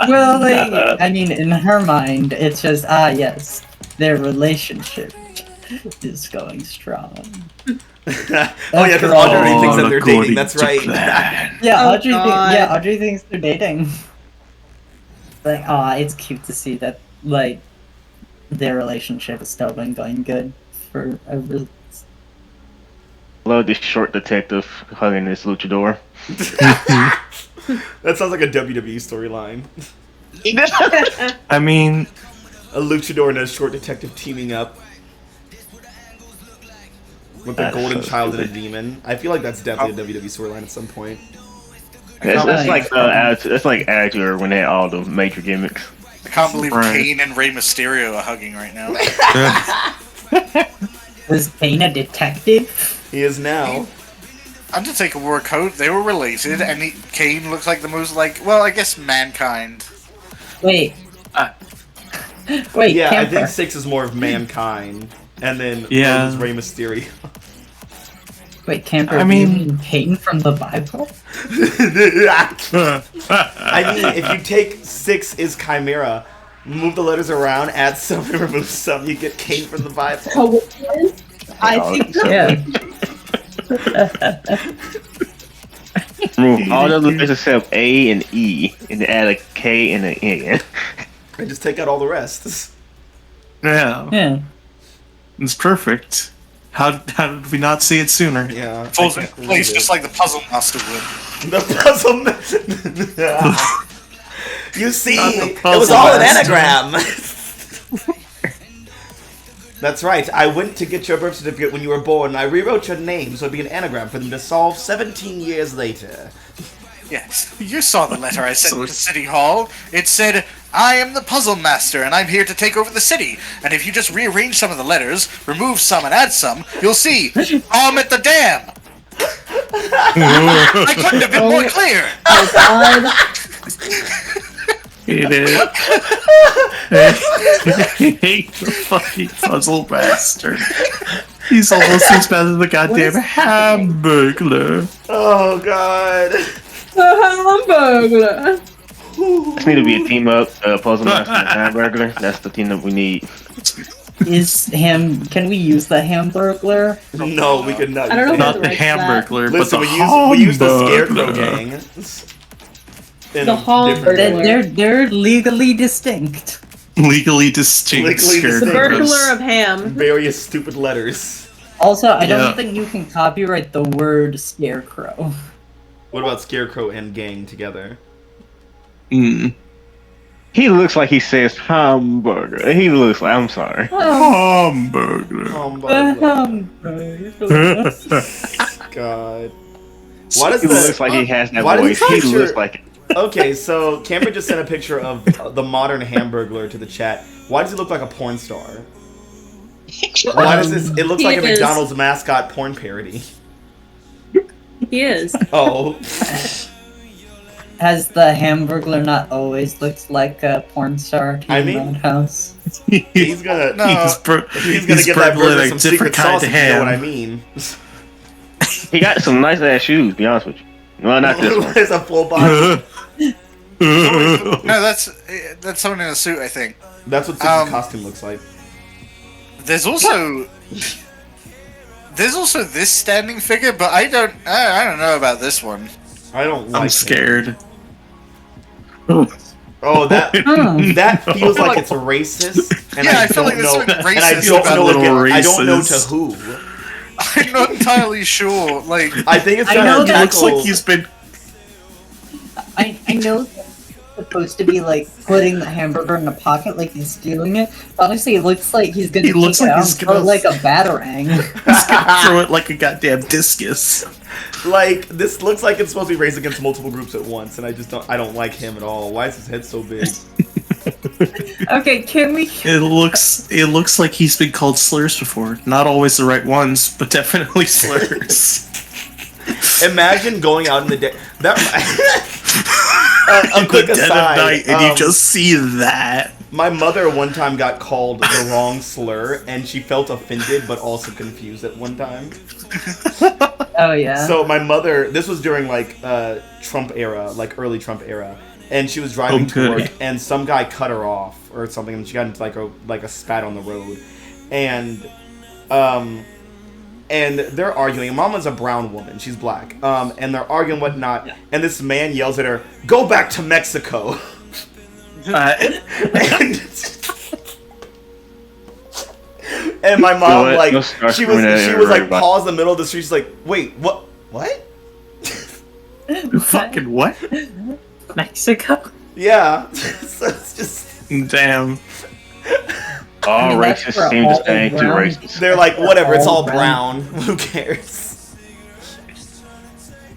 Well, like, I mean, in her mind, it's just, yes, their relationship is going strong. Oh yeah, because Audrey thinks that they're dating. That's right. Yeah, Oh, yeah, God. Audrey thinks they're dating. Like, it's cute to see that, like, their relationship has still been going good for a really. Love this short detective hugging this luchador. That sounds like a WWE storyline. I mean, A luchador and a short detective teaming up. with the That's golden so child and a stupid. demon. I feel like that's definitely a WWE storyline at some point. It's like it's like Attitude when they had all the major gimmicks. I can't believe Right. Kane and Rey Mysterio are hugging right now. Was Kane a detective? He is now. Undertaker wore a coat, they were related, and Kane looks like the most, well, I guess mankind. Wait. Wait, Yeah, I Camper. think 6 is more of mankind, and then Yeah. is Rey Mysterio. Wait, Camper, I do you mean- mean Kane from the Bible? I mean, if you take 6 is Chimera, move the letters around, add some, and remove some, you get Kane from the Bible. I think Yeah. Remove all the letters except A and E, and then add a K and an N. And just take out all the rest. Yeah, Yeah. it's perfect. How did we not see it sooner? Yeah. Falls I in can't place believe just it. like the Puzzle Master would. The puzzle. You see, Not the it was puzzle all an master. anagram. That's right. I went to get your birth certificate when you were born, and I rewrote your name so it'd be an anagram for them to solve 17 years later. Yes, you saw the letter I sent So to City Hall. It said, I am the Puzzle Master, and I'm here to take over the city. And if you just rearrange some of the letters, remove some and add some, you'll see, I'm at the dam. I couldn't have been more clear. Oh God. Hate it. Hate the fucking puzzle master. He's almost as bad as the goddamn hamburglar. Oh God. The Hamburglar. This need to be a team up, Puzzle Master and Hamburglar. That's the team that we need. Can we use the Hamburglar? No, we could not. I don't know use Not that. the Like that. hamburglar, but Listen, the we use the Scarecrow Hamburglar. gang. In The different Hamburglar. ways. They're legally distinct. Legally distinct Legally distinct. The scarecrows. burglar of ham. Various stupid letters. Also, I Yeah. don't think you can copyright the word scarecrow. What about Scarecrow and gang together? Mm. He looks like he says hamburger. He looks like, I'm sorry. Hamburglar. God. Why does He the, looks like he has that why does voice. the He picture- looks like Okay, so Cameron just sent a picture of the modern Hamburglar to the chat. Why does he look like a porn star? Why does this? It looks He like a is. McDonald's mascot porn parody. He is. Oh, Has the Hamburglar not always looked like a porn star to I you, mean- Roundhouse? he's gonna No. He's he's gonna get that burgling burger a some secret different kind sauce. of If you know what I ham. mean? he got some nice ass shoes. Be honest with you. Well, not this one. It's a full body. No, that's someone in a suit, I think. That's what Six's costume looks like. There's also this standing figure, but I don't know about this one. I don't like I'm him. scared. Oh, that Hmm. that feels like it's racist, and Yeah, I I feel don't like there's know. something And I racist don't about know. it. Little Again, I don't know to racist. who. I'm not entirely sure. Like, I think it's I trying know to It that- looks tackle. like he's been. I know that it's supposed to be like putting the hamburger in a pocket like he's stealing it. But honestly, it looks like he's gonna He looks take it like out he's and throw it gonna- like a batarang. He's gonna throw it like a goddamn discus. Like this looks like it's supposed to be raised against multiple groups at once, and I just don't. I don't like him at all. Why is his head so big? Okay, can we? It looks like he's been called slurs before. Not always the right ones, but definitely slurs. Imagine going out in the day. That a In quick the dead aside. of night, and you just see that. My mother one time got called the wrong slur, and she felt offended but also confused at one time. Oh yeah. So my mother, this was during like Trump era, like early Trump era, and she was driving to Okay. work, and some guy cut her off or something, and she got into like a spat on the road, and they're arguing. Mama's a brown woman, she's black, and they're arguing whatnot, and this man yells at her, "Go back to Mexico." And my mom, what? like, No start she was discriminating like, everybody. paused in the middle of the street. She's like, "Wait, what? Fucking what? Mexico. Yeah." So it's just Damn. Oh, all I mean, that's races for seem all the same to brown races. They're like, whatever, it's all brown. brown. Who cares?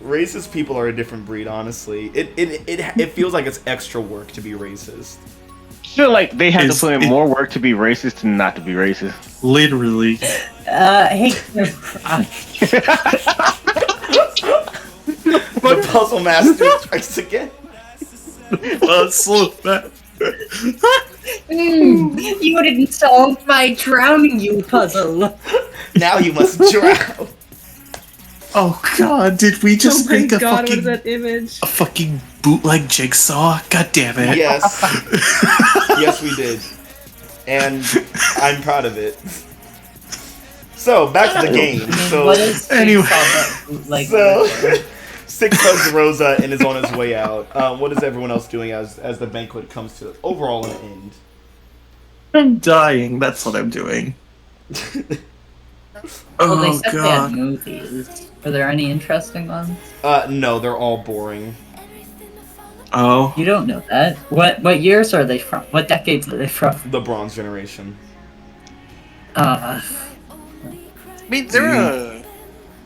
Racist people are a different breed, honestly. It feels like it's extra work to be racist. I feel like they have to Is put in it- more work to be racist than not to be racist. Literally. Hey, The puzzle master strikes again. Slow back. you didn't solve my drowning you puzzle. Now you must drown. Oh god, did we just oh my make a god, what fucking is that image? a fucking bootleg jigsaw? God damn it. Yes. Yes, we did. And I'm proud of it. So, back to the game. So, what is anyway. like? so Six hugs Rosa and is on his way out. What is everyone else doing as the banquet comes to overall an end? I'm dying, that's what I'm doing. Well, they Oh said they had god. movies. Are there any interesting ones? No, they're all boring. Oh. You don't know that. What years are they from? What decades are they from? The Bronze Generation. Uh, I mean, there are.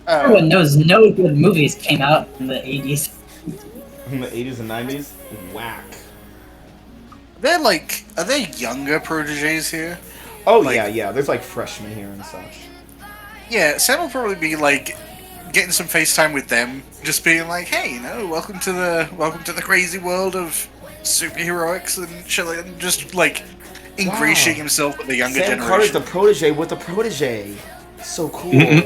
everyone knows no good movies came out in the 80s. In the 80s and 90s? Whack. They're like, are there younger proteges here? Oh, Like- yeah. There's like freshmen here and such. Yeah, Sam will probably be like getting some FaceTime with them, just being like, "Hey, welcome to the crazy world of superheroics and shit," and just like ingratiating himself with the younger Sam Carter's generation. the protege with the protege. So cool.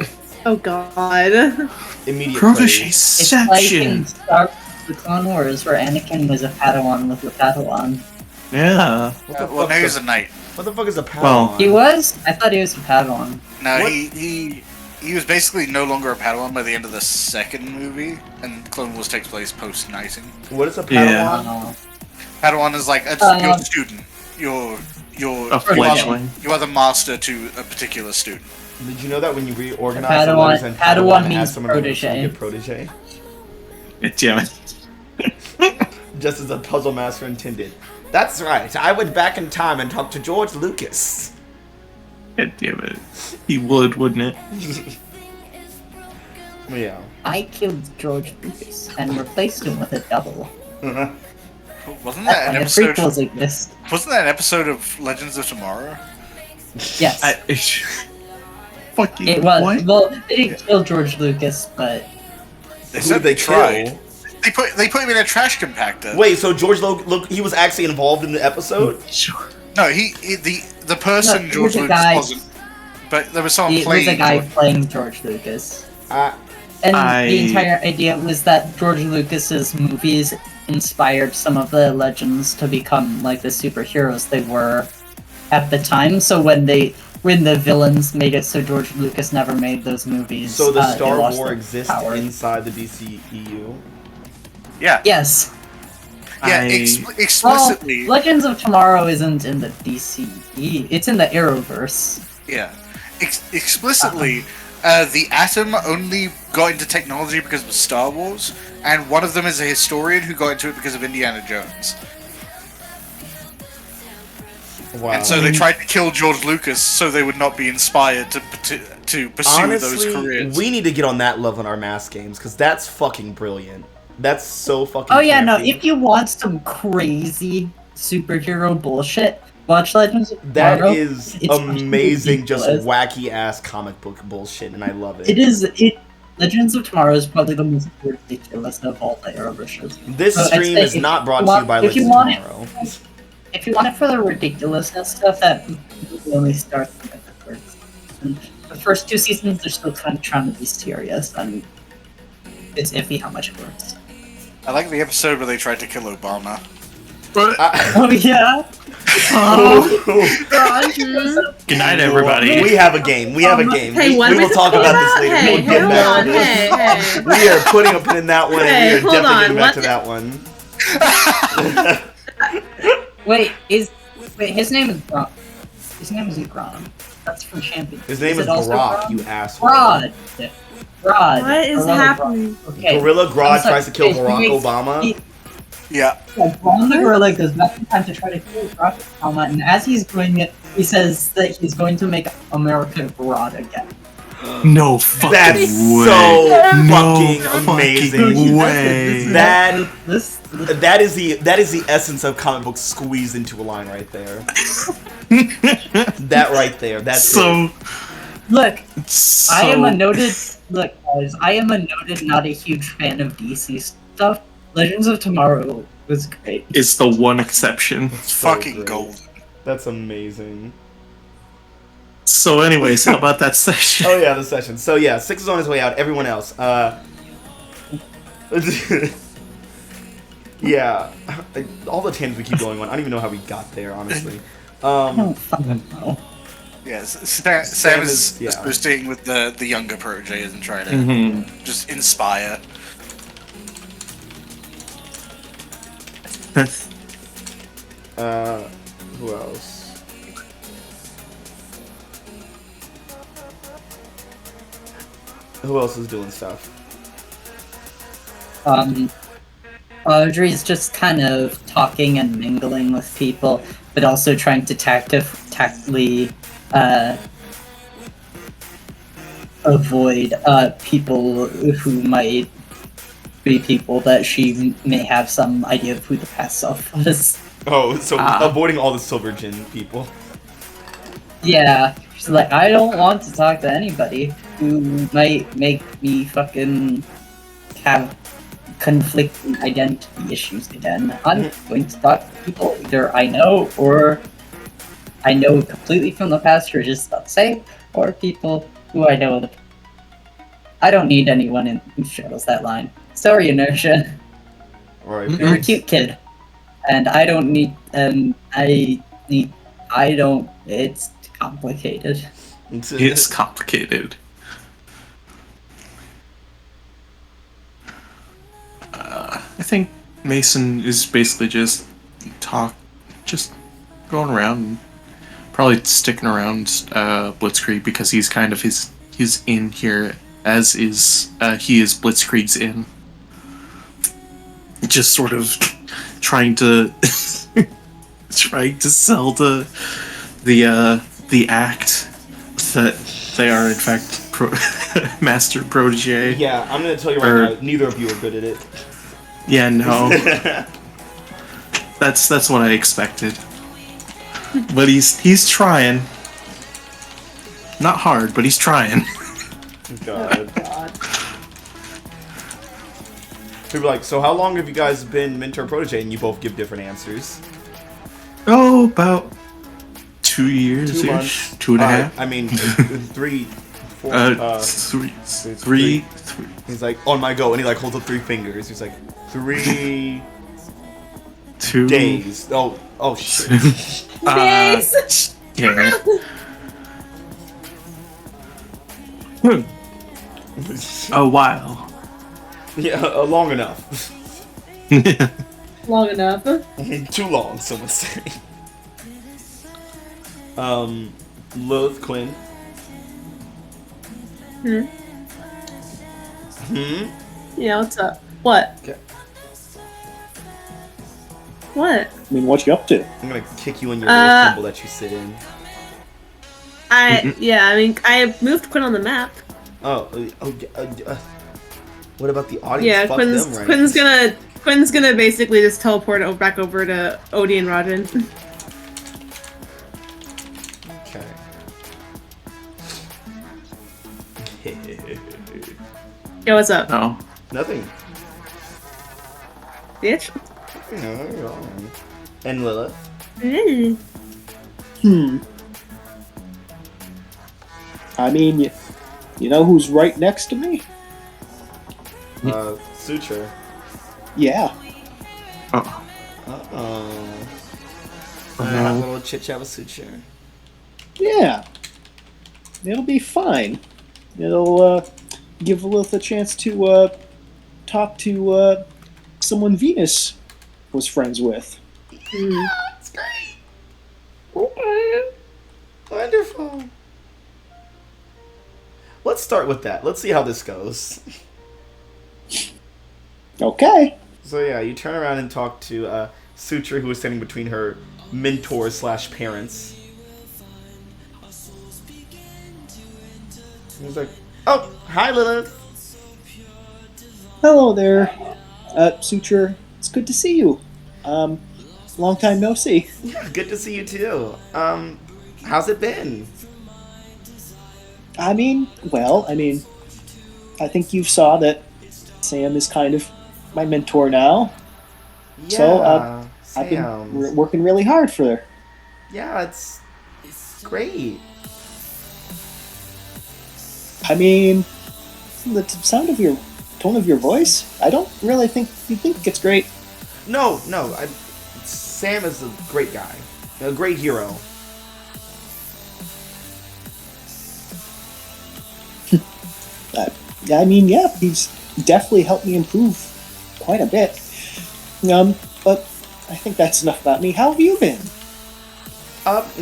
Oh god. Immediate Protege praise. It's like in section. Star Wars: The Clone Wars, where Anakin was a Padawan with a Padawan. Yeah. What the Well, fuck now is he's a knight. What the fuck is a Padawan? Well, He was? I thought he was a Padawan. No, What? he was basically no longer a Padawan by the end of the second movie, and Clone Wars takes place post knighting. What is a Yeah. Padawan? Padawan is like you're a student. You're A you are, fledgling. you are the master to a particular student. Did you know that when you reorganize Padawan- the letters and Padawan Padawan means adds someone protege. you get protege? Damn it. Just as a puzzle master intended. That's right. I went back in time and talked to George Lucas. God damn it. He would, wouldn't it? Yeah. I killed George Lucas and replaced him with a double. Wasn't That's that an why episode? prequels exist. Wasn't that an episode of Legends of Tomorrow? Yes. Fucking It was. what? Well, they didn't kill George Lucas, but They Who said did they tried. kill? They put him in a trash compactor. Wait, so George Look, he was actually involved in the episode? Sure. No, the person No, he George was a Lucas guy. wasn't. But there was someone it playing. was a guy George- playing George Lucas. And I- the entire idea was that George Lucas's movies inspired some of the legends to become like the superheroes they were at the time. So when the villains made it so George Lucas never made those movies, So the they Star lost War their exists power. inside the DCEU? Yeah, Yes. yeah, explicitly. Well, Legends of Tomorrow isn't in the DCE. It's in the Arrowverse. Yeah, explicitly. The Atom only got into technology because of Star Wars, and one of them is a historian who got into it because of Indiana Jones. Wow. And so they tried to kill George Lucas so they would not be inspired to pursue those Honestly, careers. we need to get on that level in our mass games, because that's fucking brilliant. That's so fucking Oh yeah, no, campy. if you want some crazy superhero bullshit, watch Legends of That Tomorrow. is It's amazing, just ridiculous. wacky ass comic book bullshit, and I love it. It is. Legends of Tomorrow is probably the most ridiculous of all the Arrowverse shows. This So I'd stream say is if not you brought to want- you by if you Legends want it- Tomorrow. If you want it for the ridiculousness stuff, that only starts with the first season. The first two seasons, they're still kind of trying to be serious, and it's iffy how much it works. I like the episode where they tried to kill Obama. Oh yeah. Good night, everybody. We have a game. We have a game. Hey, we what we are will we talk talking about this about? later. Hey, We'll get hold back on. to this. Hey. We are putting a pin in that one, Hey, and we are hold definitely on. getting back What to that one. Wait, his name is Grom. His name isn't Grom. That's from Champion. His name is it also Brock, Grom? you asshole. Grodd. Grodd. What is Gorilla happening? Grodd. Okay. Gorilla I'm Grodd sorry, tries to kill he Barack makes- Obama. Yeah. Yeah, Grodd the gorilla goes back in time to try to kill Barack Obama, and as he's doing it, He says that he's going to make America broad again. No fucking That's way. so No fucking amazing. fucking way. That is the essence of comic books squeezed into a line right there. That right there. That's so. it. Look, So, I am a noted not a huge fan of DC stuff. Legends of Tomorrow was great. It's the one exception. So Fucking great. gold. That's amazing. So, anyways, how about that session? Oh yeah, the session. So yeah, 6 is on his way out. Everyone else. Yeah, all the tangents we keep going on. I don't even know how we got there, honestly. I don't fucking know. Yes, Sam is yeah. associating with the younger proteges and trying to Mhm. just inspire. Who else? Who else is doing stuff? Audrey's just kind of talking and mingling with people, but also trying to tactfully avoid people who might be people that she may have some idea of who the past self was. Oh, so avoiding all the Silver Gin people. Yeah, she's like, I don't want to talk to anybody who might make me fucking have conflicting identity issues again. I'm going to talk to people either I know or I know completely from the past or just about the same, or people who I know. I don't need anyone who straddles that line. Sorry, Inertia. Alright. You're a cute kid. And I don't need, it's complicated. It's complicated. I think Mason is basically just going around, and probably sticking around Blitzkrieg because he's kind of he's in here as is he is Blitzkrieg's in. Just sort of trying to sell the act that they are in fact master protege. Yeah, I'm gonna tell you right now, neither of you are good at it. Yeah, no. That's what I expected. But he's trying. Not hard, but he's trying. God. God. People are like, so how long have you guys been mentor protege? And you both give different answers. Oh, about 2 years. 2 months. 2.5. I mean, 3, 4. Three. He's like, on my go, and he like holds up 3 fingers. He's like, 3 2 days. Oh shit. Days. Yeah. A while. Yeah, long enough. Long enough. Too long, some would say. Lilith Quinn. Yeah, what's up? What? Okay. What? I mean, what you up to? I'm gonna kick you in your little symbol that you sit in. I moved Quinn on the map. What about the audience? Yeah, Fuck Quinn's them, right? Quinn's gonna basically just teleport back over to Odie and Rajan. Okay. Yo, what's up? No. Nothing. Bitch. And Lilith. I mean, you know who's right next to me? Suture. Yeah. Oh. Uh-oh. Oh, Have a no. little chit-chat with Suture. Yeah. It'll be fine. It'll give Lilith a chance to talk to someone Venus was friends with. That's great. Okay. Wonderful. Let's start with that. Let's see how this goes. Okay. So yeah, you turn around and talk to Suture, who is standing between her mentor/parents. He's like, oh, hi, Lilith. Hello there, Suture. It's good to see you. Long time no see. Yeah, good to see you too. How's it been? I mean, I think you saw that Sam is kind of my mentor now. Yeah, So, I've been Sam. working really hard for her. Yeah, it's great. I mean, the tone of your voice, I don't really think you think it's great. No, Sam is a great guy, a great hero. I mean, yeah, he's definitely helped me improve quite a bit. But I think that's enough about me. How have you been?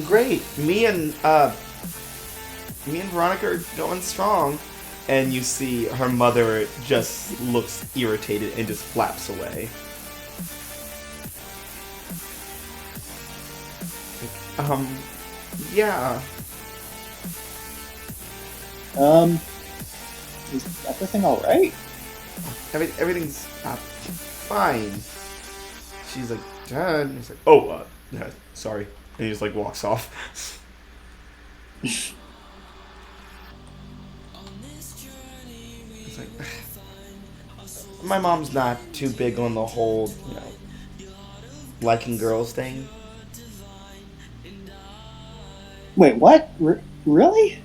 Great. Me and Veronica are going strong, and you see her mother just looks irritated and just flaps away. Yeah. Is everything all right? Everything's fine. She's like, Dad. And he's like, oh, sorry. And he just like walks off. It's like, my mom's not too big on the whole, liking girls thing. Wait, what? Really?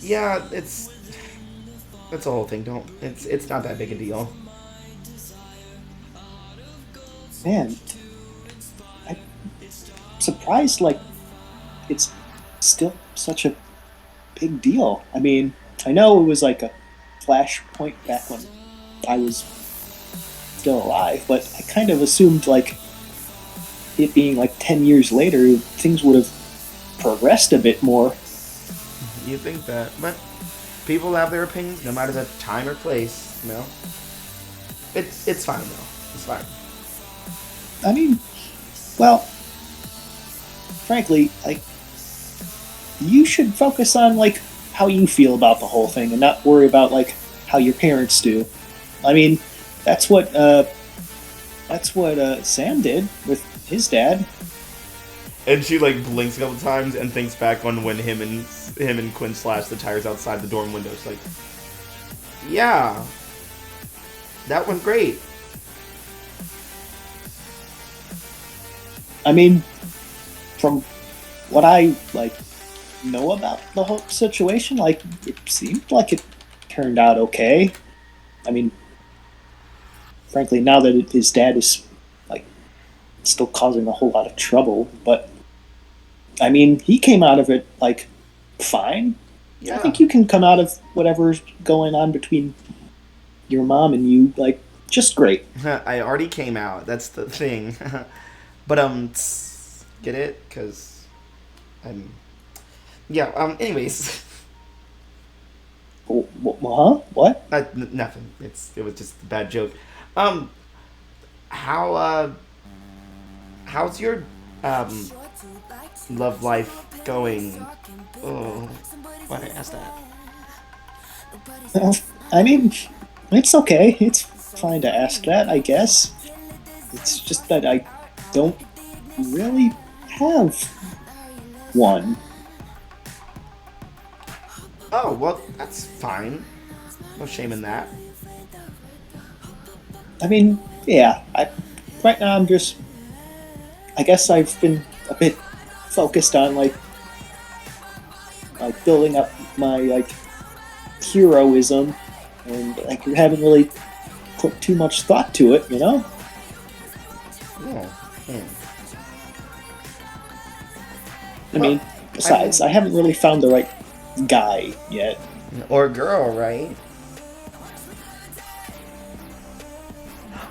Yeah, that's the whole thing. It's not that big a deal. Man, I'm surprised, like, it's still such a big deal. I mean, I know it was like a flashpoint back when I was still alive, but I kind of assumed, like, it being like 10 years later, things would have progressed a bit more. You think that, but people have their opinions, no matter the time or place. It's fine though. It's fine. I mean, well, frankly, like, you should focus on, like, how you feel about the whole thing and not worry about, like, how your parents do. I mean, that's what Sam did with his dad. And she like blinks a couple times and thinks back on when him and Quinn slashed the tires outside the dorm window. She's like, yeah, that went great. I mean, from what I, like, know about the whole situation, like, it seemed like it turned out okay. I mean, frankly, now that his dad is, like, still causing a whole lot of trouble, but I mean, he came out of it, like, fine. Yeah. I think you can come out of whatever's going on between your mom and you, like, just great. I already came out. That's the thing. But get it? Cause I'm. Yeah. Anyways. Huh? What? Nothing. It was just a bad joke. How's your love life going? Oh, why did I ask that? I mean, it's okay. It's fine to ask that, I guess. It's just that I don't really have one. Oh, well, that's fine. No shame in that. I mean, yeah, right now I'm just, I guess I've been a bit focused on, like building up my, like, heroism, and, like, haven't really put too much thought to it, you know? I mean, besides, I haven't really found the right guy yet. Or girl, right?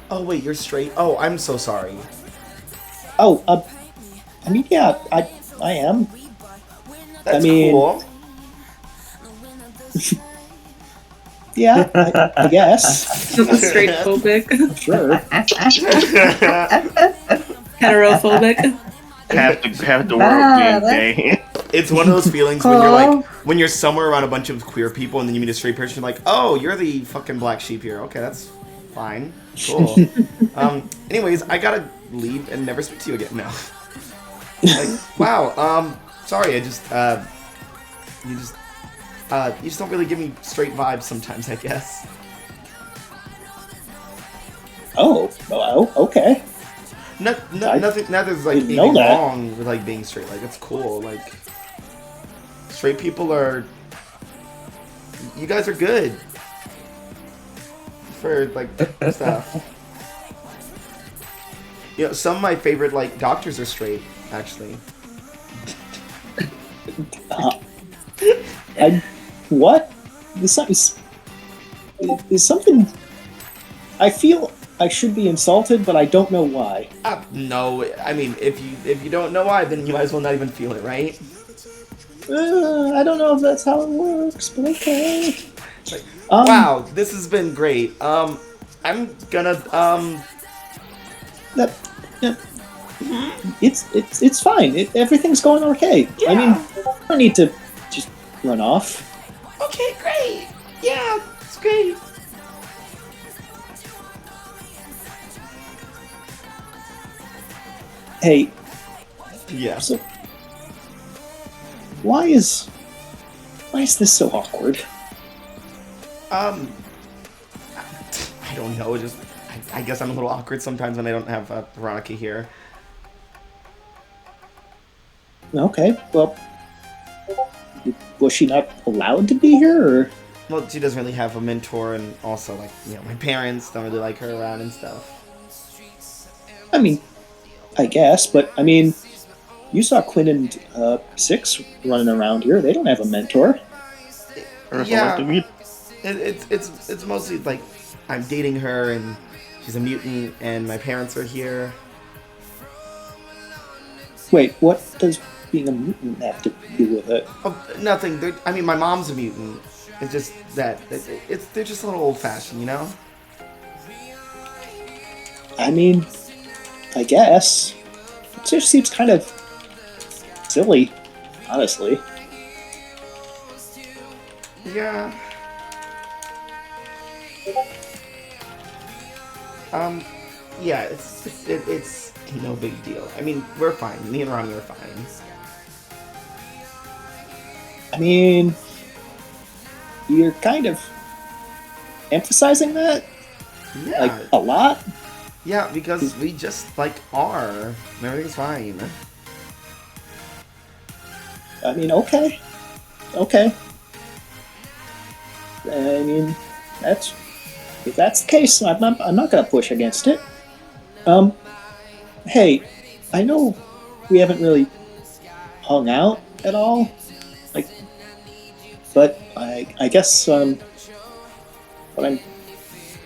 Oh, wait, you're straight? Oh, I'm so sorry. Oh, I mean, yeah, I am. That's cool. Yeah, I guess. Straight phobic. Sure. Heterophobic. Half the world being gay. It's one of those feelings when you're like, when you're somewhere around a bunch of queer people and then you meet a straight person, you're like, oh, you're the fucking black sheep here. Okay, that's fine. Cool. Anyways, I gotta leave and never speak to you again. No. Like, wow. Sorry, you just don't really give me straight vibes sometimes, I guess. Oh, well, okay. Nothing's like didn't anything know that. wrong with like being straight. Like, it's cool. Like, straight people are. You guys are good for like stuff. You know, some of my favorite like doctors are straight, actually. What? Is something? I feel I should be insulted, but I don't know why. No, I mean, if you don't know why, then you might as well not even feel it, right? I don't know if that's how it works, but okay. Like, wow, this has been great. I'm gonna That, yeah, it's fine. Everything's going okay. Yeah. I mean, I don't need to just run off. Okay, great. Yeah, it's great. Hey, Yeah. so why is this so awkward? I don't know. Just I guess I'm a little awkward sometimes when I don't have Veronica here. Okay, well, was she not allowed to be here, or? Well, she doesn't really have a mentor, and also like my parents don't really like her around and stuff. I mean, I guess, but I mean, you saw Quinn and Six running around here. They don't have a mentor. Yeah, it's mostly like I'm dating her, and she's a mutant, and my parents are here. Wait, what does being a mutant have to do with it? Oh, nothing. I mean, my mom's a mutant. It's just that they're just a little old-fashioned, you know. I mean, I guess. It just seems kind of silly, honestly. Yeah. Yeah, it's no big deal. I mean, we're fine. Me and Ronnie are fine. I mean, you're kind of emphasizing that, Yeah. like, a lot. Yeah, because we just like are. And everything's fine. I mean, okay. I mean, if that's the case, I'm not gonna push against it. Hey, I know we haven't really hung out at all, like, but I guess what I'm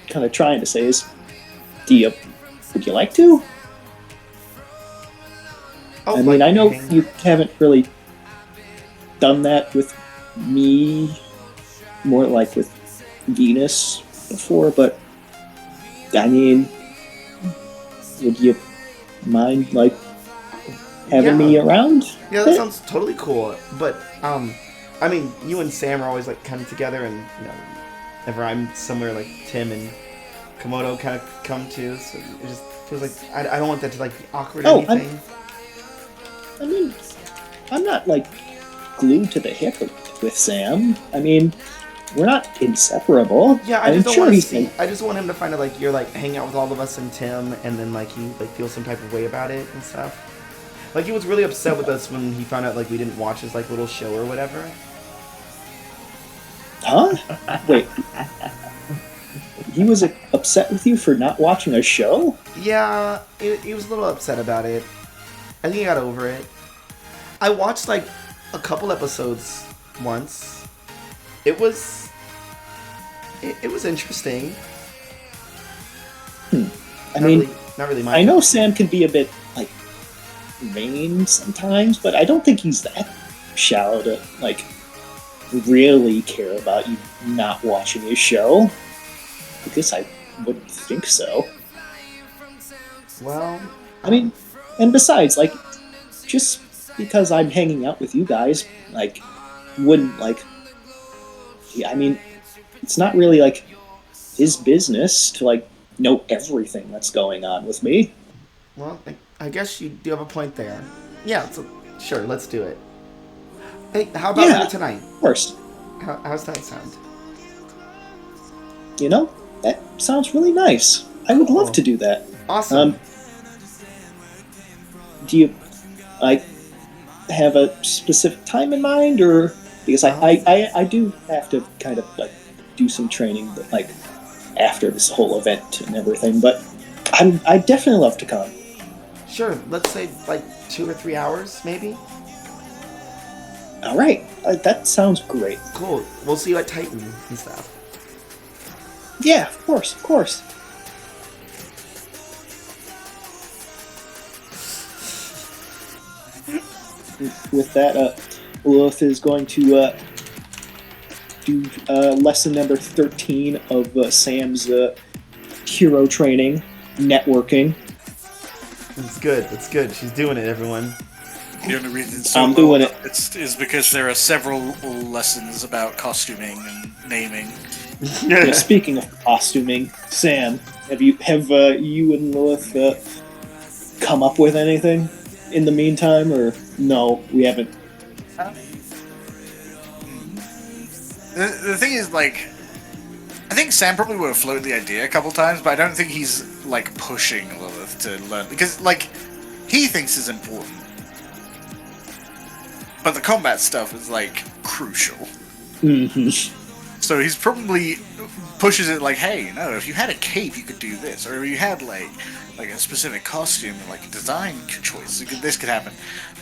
kind of trying to say is, would you like to? Oh, I mean, I know hang- you haven't really done that with me, more like with Venus before, but I mean, would you mind, like, having me around? Yeah, that sounds totally cool. But I mean, you and Sam are always like kind of together, and whenever I'm somewhere, like Tim and Komodo kind of come too. So it just feels like I don't want that to like be awkward or anything. I mean, I'm not like glued to the hip with Sam. I mean, we're not inseparable. Yeah, I I'm just don't sure want to he's see. I just want him to find out like you're like hanging out with all of us and Tim, and then like he like feels some type of way about it and stuff. Like he was really upset with us when he found out like we didn't watch his like little show or whatever. Huh? Wait. He was upset with you for not watching a show? Yeah, he was a little upset about it. I think he got over it. I watched like a couple episodes once. It was interesting. I mean, not really my I know Sam can be a bit like vain sometimes, but I don't think he's that shallow to like really care about you not watching his show. I guess I wouldn't think so. Well, I mean, and besides, like, just because I'm hanging out with you guys, like, wouldn't, like... Yeah, I mean, it's not really, like, his business to, like, know everything that's going on with me. Well, I guess you do have a point there. Yeah, so, sure, let's do it. Hey, how about Yeah. later tonight? Of course. How's that sound? You know, that sounds really nice. I would Cool. love to do that. Awesome. Do you, like, have a specific time in mind, or... Because I do have to kind of, like, do some training, but, like, after this whole event and everything, but I'd definitely love to come. Sure, let's say, like, 2 or 3 hours, maybe? Alright, that sounds great. Cool. We'll see you at Titan and stuff. Yeah, of course, of course. With that, Lilith is going to do lesson number 13 of Sam's hero training, networking. It's good. It's good. She's doing it, everyone. The only reason I'm doing it. is because there are several lessons about costuming and naming. Yeah, speaking of costuming, Sam, have you and Lilith come up with anything in the meantime, or no? We haven't. The thing is, like, I think Sam probably would have floated the idea a couple times, but I don't think he's, like, pushing Lilith to learn. Because, like, he thinks is important. But the combat stuff is, like, crucial. Mm-hmm. So he's probably pushes it like, hey, you know, if you had a cape, you could do this. Or if you had, like a specific costume, like a design choice, this could happen.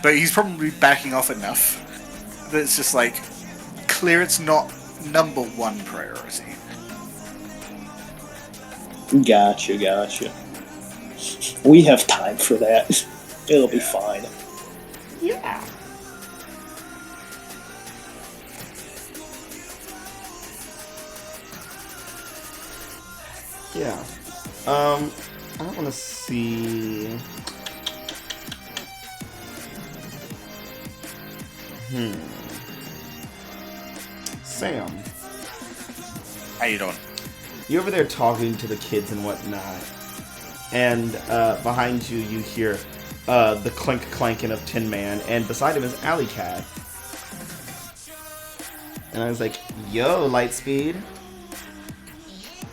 But he's probably backing off enough that it's just, like, clear it's not number one priority. Gotcha. We have time for that. It'll be fine. Yeah. Yeah. I don't want to see. Sam, How you doing? you over there talking to the kids and whatnot, and behind you, you hear the clanking of Tin Man, and beside him is Alley Cat. And I was like, "Yo, Lightspeed,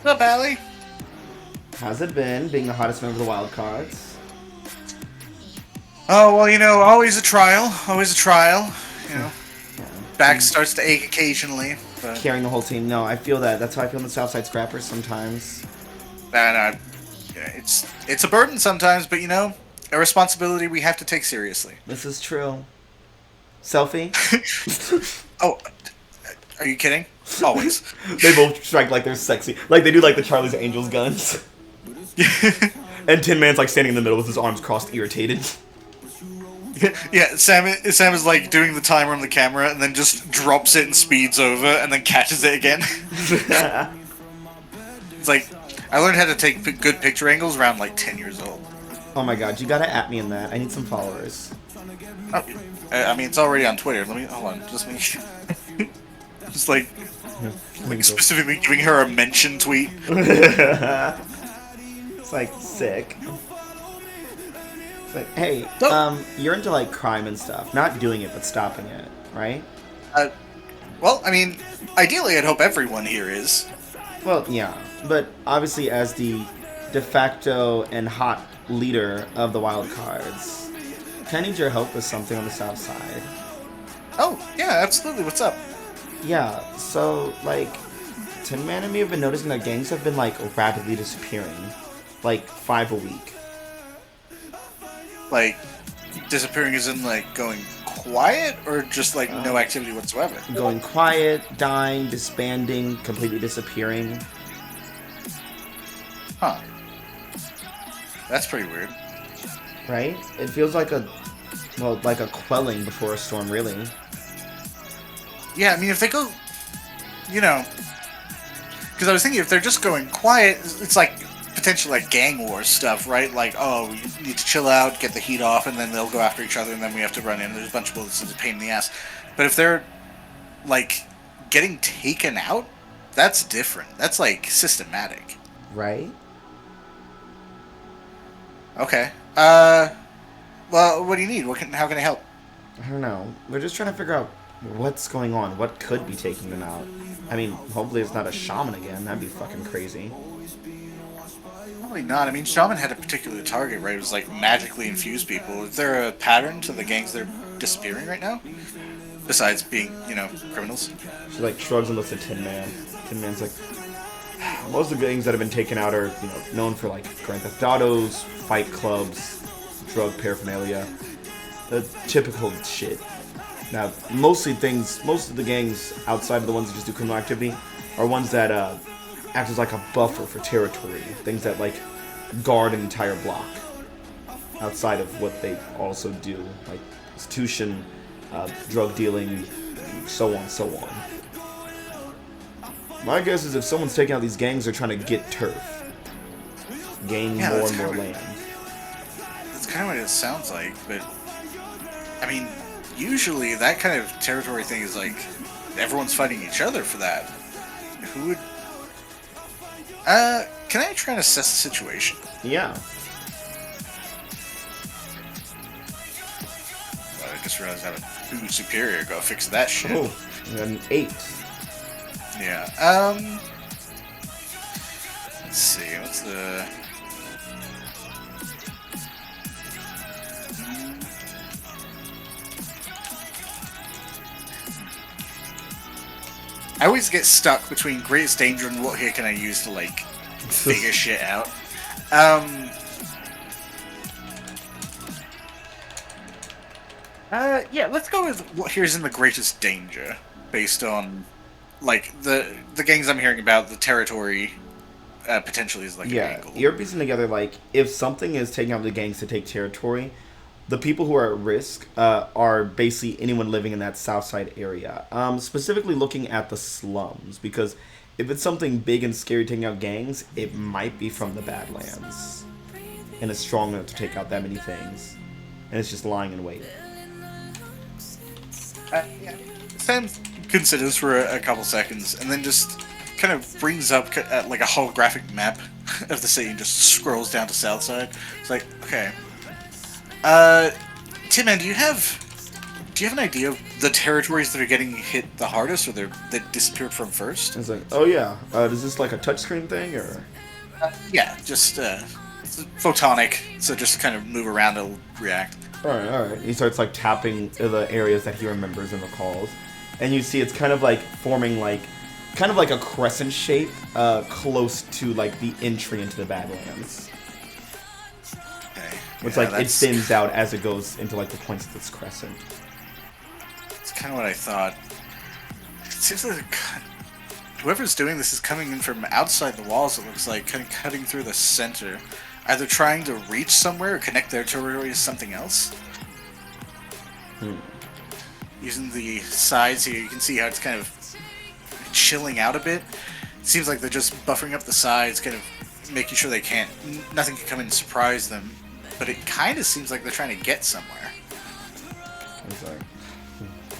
What's up, Allie? how's it been being the hottest member of the Wildcards?" Oh, well, you know, always a trial. You know, back starts to ache occasionally. But Carrying the whole team. No, I feel that. That's how I feel in the Southside Scrappers sometimes. yeah, it's a burden sometimes, but you know, a responsibility we have to take seriously. This is true. Selfie? Oh, are you kidding? Always. They both strike like they're sexy. Like they do like the Charlie's Angels guns. And Tin Man's like standing in the middle with his arms crossed, irritated. Yeah, Sam is like doing the timer on the camera and then just drops it and speeds over and then catches it again. It's like, I learned how to take good picture angles around like 10 years old. Oh my god, you gotta at me in that. I need some followers. Oh, I mean, it's already on Twitter. Hold on, just make sure. Just like specifically giving her a mention tweet. It's like sick. It's like, hey, you're into like crime and stuff. Not doing it, but stopping it, right? Well, I mean, ideally, I'd hope everyone here is. Well, yeah, but obviously as the de facto and hot leader of the Wildcards, I need your help with something on the south side. Oh, yeah, absolutely. What's up? Yeah, so, like, Tin Man and me have been noticing that gangs have been, like, rapidly disappearing. Like, 5 a week. Like, disappearing as in, like, going quiet, or just, like, no activity whatsoever? Going quiet, dying, disbanding, completely disappearing. Huh. That's pretty weird. Right? It feels like a quelling before a storm, really. Yeah, I mean, if they go, you know, because I was thinking if they're just going quiet, it's like potentially like gang war stuff, right? Like, oh, we need to chill out, get the heat off, and then they'll go after each other, and then we have to run in. There's a bunch of bullets. It's a pain in the ass. But if they're like getting taken out, that's different. That's like systematic. Right? Okay. Well, what do you need? How can I help? I don't know. We're just trying to figure out what's going on. What could be taking them out? I mean, hopefully it's not a shaman again. That'd be fucking crazy. Probably not. I mean, Shaman had a particular target, right? It was like magically infuse people. Is there a pattern to the gangs that are disappearing right now? Besides being, criminals? She like shrugs and looks at Tin Man. Tin Man's like, most of the gangs that have been taken out are, known for like Grand Theft Autos, fight clubs, drug paraphernalia, the typical shit. Now, most of the gangs outside of the ones that just do criminal activity are ones that act as like a buffer for territory. Things that like guard an entire block outside of what they also do, like prostitution, drug dealing, so on, so on. My guess is if someone's taking out these gangs, they're trying to get turf, gain more and more land. That's kind of what it sounds like, but I mean, usually that kind of territory thing is like everyone's fighting each other for that. Who would? Can I try and assess the situation? Yeah. Well, I just realized I have a food superior. Go fix that shit. Oh, an 8. Yeah. Let's see. What's the? I always get stuck between greatest danger and what here can I use to like figure shit out. Yeah, let's go with what here's in the greatest danger, based on like the gangs I'm hearing about. The territory potentially is like an angle. You're piecing together like if something is taking out the gangs to take territory, the people who are at risk are basically anyone living in that south side area. Specifically looking at the slums, because if it's something big and scary taking out gangs, it might be from the Badlands. And it's strong enough to take out that many things. And it's just lying in wait. Yeah. Sam considers for a couple seconds, and then just kind of brings up like a holographic map of the city and just scrolls down to south side. It's like, okay. Tim Man, do you have an idea of the territories that are getting hit the hardest, or that disappeared from first? It's like, oh yeah, is this like a touchscreen thing, or? Yeah, just it's photonic, so just kind of move around, it'll react. Alright. He starts like tapping the areas that he remembers and recalls. And you see it's kind of like forming like a crescent shape close to like the entry into the Badlands. Okay. It's Yeah, like it thins out as it goes into like the points of this crescent. That's kind of what I thought. It seems like whoever's doing this is coming in from outside the walls, it looks like, kind of cutting through the center. Either trying to reach somewhere or connect their territory to something else. Using the sides here, you can see how it's kind of chilling out a bit. It seems like they're just buffering up the sides, kind of making sure nothing can come in and surprise them. But it kind of seems like they're trying to get somewhere. It's like,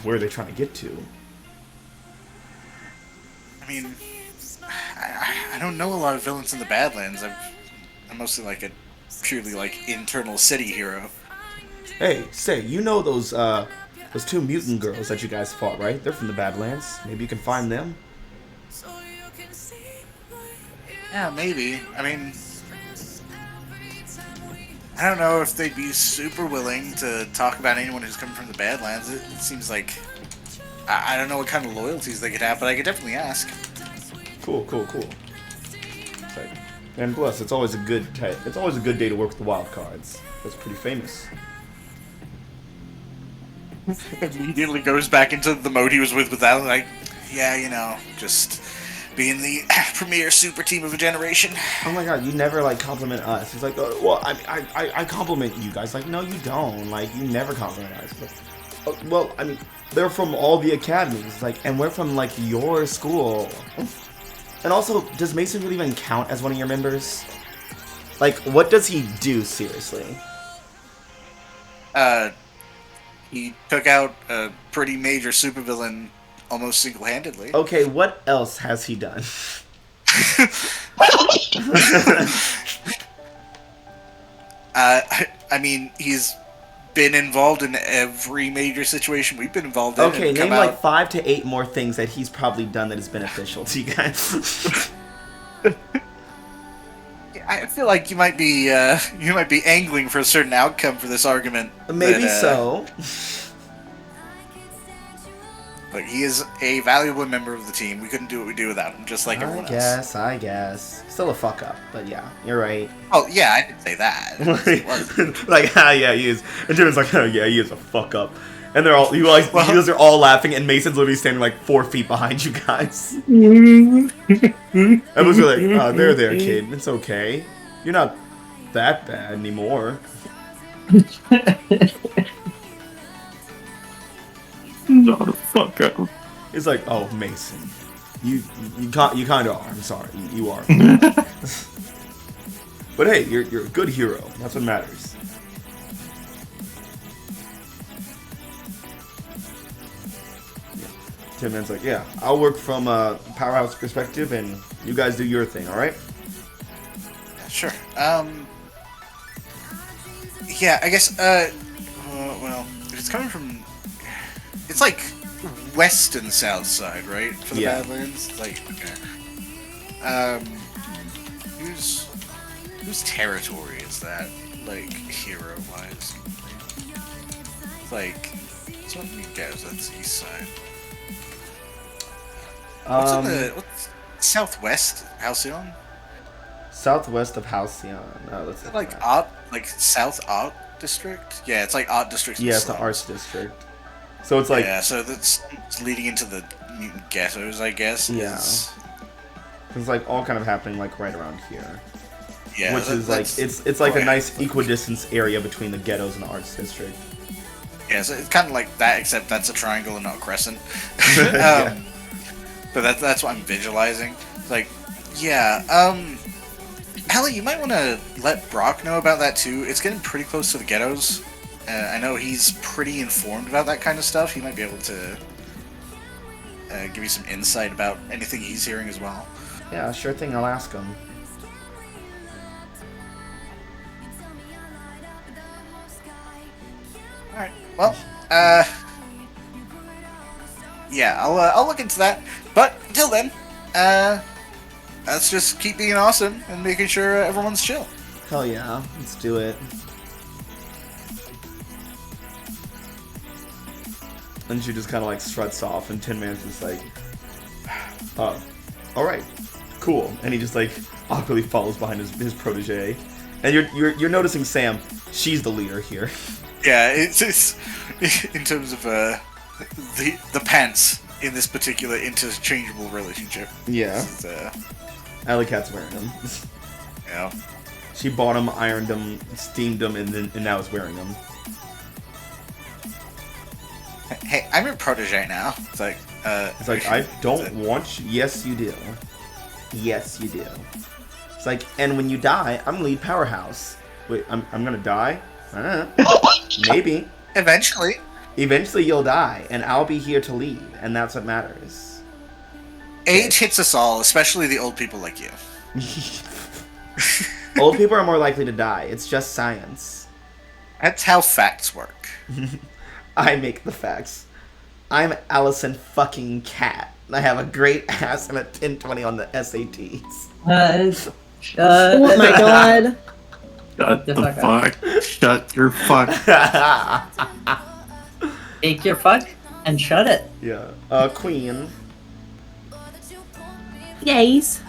where are they trying to get to? I mean, I don't know a lot of villains in the Badlands. I'm mostly like a purely like internal city hero. Hey, say, you know those 2 mutant girls that you guys fought, right? They're from the Badlands. Maybe you can find them. Yeah, maybe. I mean, I don't know if they'd be super willing to talk about anyone who's coming from the Badlands. It seems like I don't know what kind of loyalties they could have, but I could definitely ask. Cool. It's like, and plus, it's always a good day to work with the Wildcards. That's pretty famous. Immediately goes back into the mode he was with without, like, yeah, just being the premier super team of a generation. Oh my god, you never like compliment us. He's like, oh, well, I compliment you guys. Like, no, you don't. Like, you never compliment us. But, well, I mean, they're from all the academies. Like, and we're from like your school. And also, does Mason really even count as one of your members? Like, what does he do, seriously? He took out a pretty major supervillain almost single-handedly. Okay, what else has he done? I mean, he's been involved in every major situation we've been involved in. Okay, and name come like out- 5 to 8 more things that he's probably done that is beneficial to you guys. I feel like you might be angling for a certain outcome for this argument. Maybe but, so. But he is a valuable member of the team. We couldn't do what we do without him, just like everyone else. I guess. Still a fuck up, but yeah, you're right. Oh yeah, I didn't say that. It wasn't. Like, yeah, he is. And Jimin's like, oh yeah, he is a fuck up. And they're all, you guys are all laughing, and Mason's literally standing like 4 feet behind you guys. Everyone's like, oh, there, kid. It's okay. You're not that bad anymore. Not a fuck up. It's like, oh, Mason, you kind of are. I'm sorry, you are. But hey, you're a good hero. That's what matters. Yeah. Tin Man's like, yeah, I'll work from a powerhouse perspective, and you guys do your thing. All right? Sure. Yeah, I guess. Well, if it's coming from, it's like west and south side, right? For the Yeah. Badlands. Like, okay. Whose territory is that? Like, hero wise. Like, it's what you guys. That's east side. What's southwest Halcyon? Southwest of Halcyon. Oh, that's Is it like art, like South Art District? Yeah, it's like art district. Yeah, it's the arts district. So it's like, yeah, so that's it's leading into the mutant ghettos, I guess. Yeah. It's- it's like all kind of happening like right around here. yeah. Which is like, it's like a nice equidistance area between the ghettos and the arts district. Yeah, so it's kind of like that, except that's a triangle and not a crescent. Yeah. But that's what I'm visualizing. It's like, yeah. Allie, you might want to let Brock know about that too. It's getting pretty close to the ghettos. I know he's pretty informed about that kind of stuff. He might be able to give you some insight about anything he's hearing as well. Yeah, sure thing. I'll ask him. All right. Well, yeah, I'll look into that. But until then, let's just keep being awesome and making sure everyone's chill. Hell yeah, let's do it. And she just kind of like struts off, and Tin Man's just like, oh, all right, cool. And he just like awkwardly follows behind his protege. And you're noticing Sam. She's the leader here. Yeah, it's in terms of the pants in this particular interchangeable relationship. Yeah. This is, Alley Cat's wearing them. you know, She bought them, ironed them, steamed them, and now is wearing them. hey, I'm your protege now. It's like, It's like, I don't want you. Yes, you do. Yes, you do. It's like, and when you die, I'm gonna lead Powerhouse. Wait, I'm gonna die? Maybe. Eventually. Eventually you'll die, and I'll be here to lead, and that's what matters. Age hits us all, especially the old people like you. Old people are more likely to die. It's just science. That's how facts work. I make the facts. I'm Allison fucking Cat. I have a great ass and a 1020 on the SATs. Oh my god. Shut The the fuck fuck. Shut your fuck. Take your fuck and shut it. Yeah. Queen. Yes.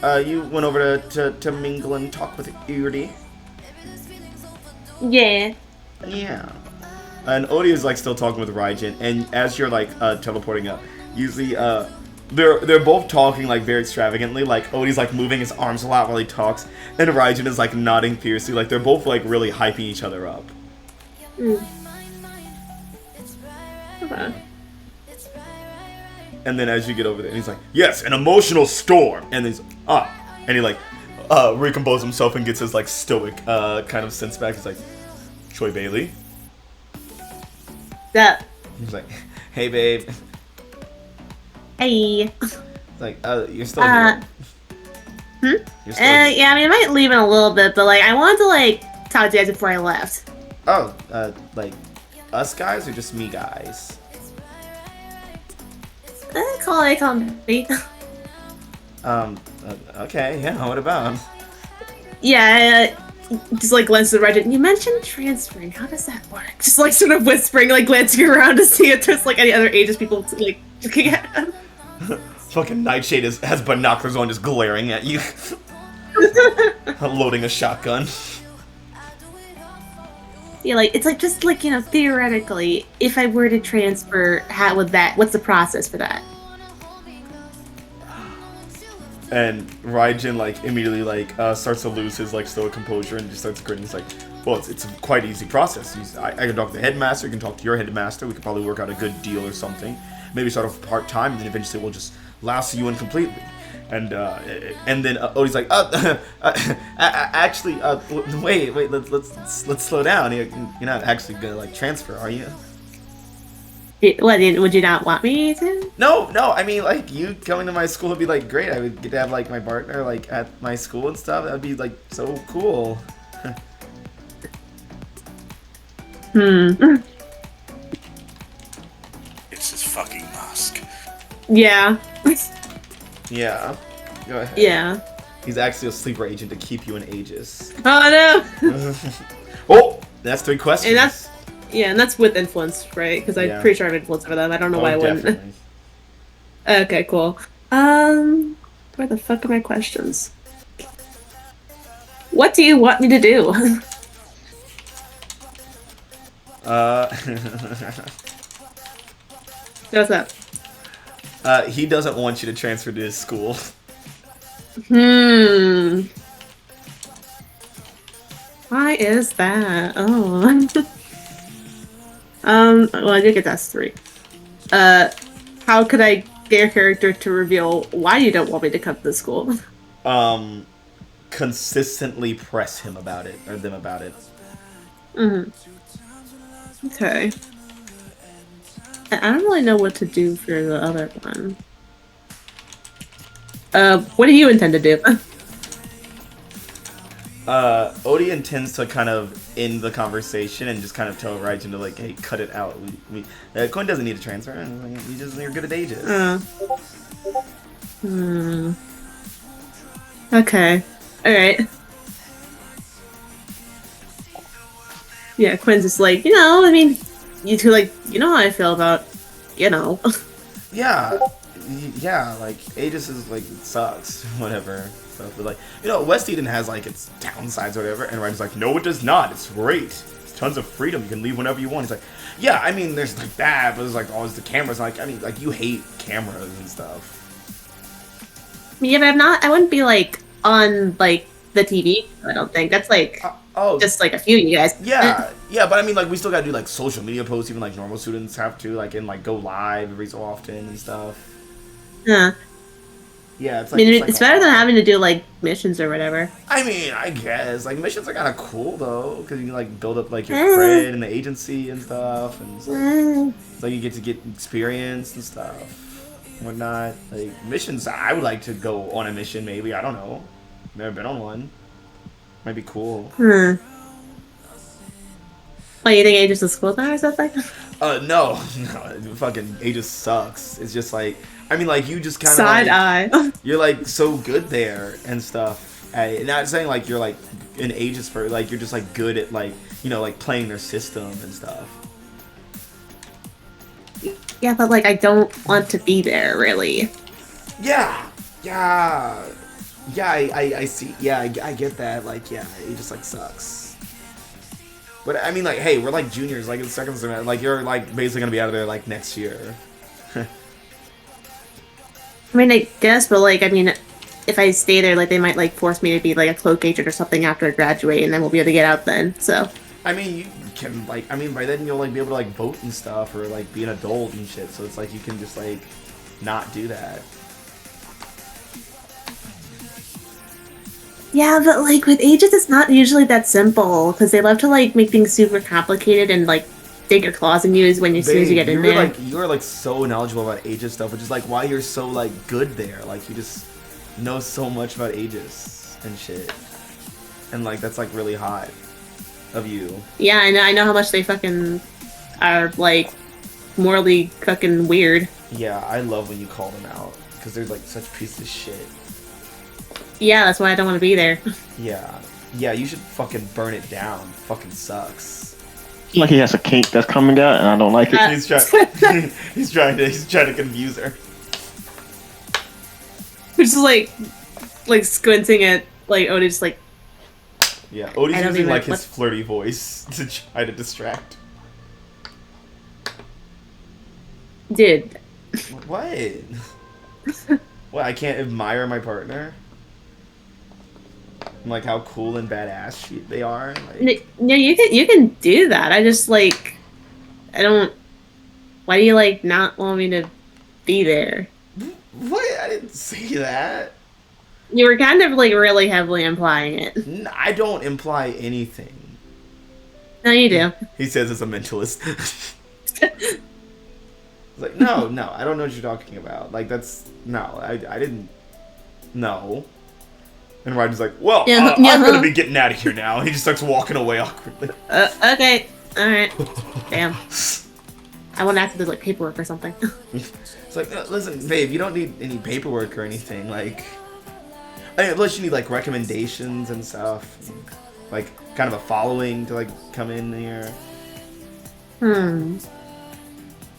You went over to mingle and talk with Uri. Yeah. Yeah. And Odie is like still talking with Raijin, and as you're like teleporting up, you see they're both talking like very extravagantly. Like Odie's like moving his arms a lot while he talks, and Raijin is like nodding fiercely. Like they're both like really hyping each other up. Okay. And then as you get over there, and he's like, yes, an emotional storm. And he's, and he like, recomposes himself and gets his like stoic kind of sense back. He's like, Troy Bailey. That. He's like, hey babe. Hey. It's like, you're still here. You're still here. Yeah, I mean, I might leave in a little bit, but like, I wanted to like talk to you guys before I left. Oh, like us guys or just me guys? Call it me. Okay, yeah, what about? Yeah, just like glance at the Regent. You mentioned transferring. How does that work? Just like sort of whispering, like glancing around to see if there's like any other ages people like looking at him. Fucking Nightshade has binoculars on, just glaring at you. Loading a shotgun. Yeah, like it's like just like, you know, theoretically, if I were to transfer, how would that? What's the process for that? And Raijin like immediately like starts to lose his like stoic composure and just starts grinning. He's like, well, it's a quite easy process. I can talk to the headmaster. You can talk to your headmaster. We could probably work out a good deal or something. Maybe start off part time, and then eventually we'll just lasso you in completely. And then Odie's like, actually, wait, let's slow down. You're not actually gonna like transfer, are you? What, would you not want me to? No. I mean, like you coming to my school would be like great. I would get to have like my partner like at my school and stuff. That'd be like so cool. It's his fucking mask. Yeah. Yeah. Go ahead. Yeah. He's actually a sleeper agent to keep you in Aegis. Oh no. Oh, that's 3 questions. And that's with influence, right? Because I'm pretty sure I have influence over them. I don't know why I wouldn't. Definitely. Okay, cool. Where the fuck are my questions? What do you want me to do? What's up? He doesn't want you to transfer to his school. Why is that? Oh. Well, I did get that's 3. How could I get your character to reveal why you don't want me to come to the school? Consistently press him about it, or them about it. Okay. I don't really know what to do for the other one. What do you intend to do? Odie intends to kind of end the conversation and just kind of tell Raijin to like, hey, cut it out. Coin doesn't need a transfer. You're good at Aegis. Okay. Alright. Yeah, Quinn's just like, I mean, you two, like, you know how I feel about, Yeah, like, Aegis is, like, it sucks, whatever. Stuff. But, like, West Eden has, like, its downsides or whatever, and Ryan's like, no, it does not, it's great. It's tons of freedom, you can leave whenever you want. He's like, yeah, I mean, there's, like, that, but there's, like, always the cameras, like, I mean, like, you hate cameras and stuff. Yeah, but I wouldn't be, like, on, like, the TV, I don't think. That's, like, just, like, a few of you guys. Yeah, but I mean, like, we still gotta do, like, social media posts, even, like, normal students have to, like, and, like, go live every so often and stuff. Yeah. Yeah, it's I like... mean, it's better than having to do, like, missions or whatever. I mean, I guess. Like, missions are kind of cool, though, because you can, like, build up, like, your cred in the agency and stuff, and so, like, you get to get experience and stuff, whatnot. Like, missions, I would like to go on a mission, maybe. I don't know. Never been on one. Might be cool. What, you think Aegis is cool now or something? No. Fucking Aegis sucks. It's just like, I mean, like, you just kind of Side like, eye. You're, like, so good there and stuff. Not saying, like, you're, like, an Aegis for, like, you're just, like, good at, like, like, playing their system and stuff. Yeah, but, like, I don't want to be there, really. Yeah, I see. Yeah, I get that. Like, yeah, it just, like, sucks. But, I mean, like, hey, we're, like, juniors. Like, in the second semester, like, you're, like, basically gonna be out of there, like, next year. I mean, I guess, but, like, I mean, if I stay there, like, they might, like, force me to be, like, a cloak agent or something after I graduate, and then we'll be able to get out then, so. I mean, you can, like, by then you'll, like, be able to, like, vote and stuff, or, like, be an adult and shit, so it's, like, you can just, like, not do that. Yeah, but like with ages, it's not usually that simple because they love to like make things super complicated and like dig your claws in you as soon as you get in there. You're like so knowledgeable about Aegis stuff, which is like why you're so like good there. Like you just know so much about Aegis and shit, and like that's like really hot of you. Yeah, I know how much they fucking are like morally fucking weird. Yeah, I love when you call them out because they're like such pieces of shit. Yeah, that's why I don't want to be there. Yeah, you should fucking burn it down. Fucking sucks. Like he has a kink that's coming out, and I don't like it. He's trying. he's trying to confuse her. Which is like squinting at like Odie, just like. Yeah, Odie's I don't using even- like his what- flirty voice to try to distract. Dude, What? What? I can't admire my partner? And, like how cool and badass they are. Like, no, you can do that. I just like, I don't. Why do you like not want me to be there? what? I didn't say that. You were kind of like really heavily implying it. I don't imply anything. No, you do. He says as a mentalist. It's like, no, I don't know what you're talking about. Like, that's... No, I didn't... No. And Ryden's like, well, Yeah, I'm gonna be getting out of here now. And he just starts walking away awkwardly. Okay. Alright. Damn. I want to have to do like paperwork or something. It's like, listen, babe, you don't need any paperwork or anything. Like... I mean, unless you need, like, recommendations and stuff. Like, kind of a following to, like, come in here.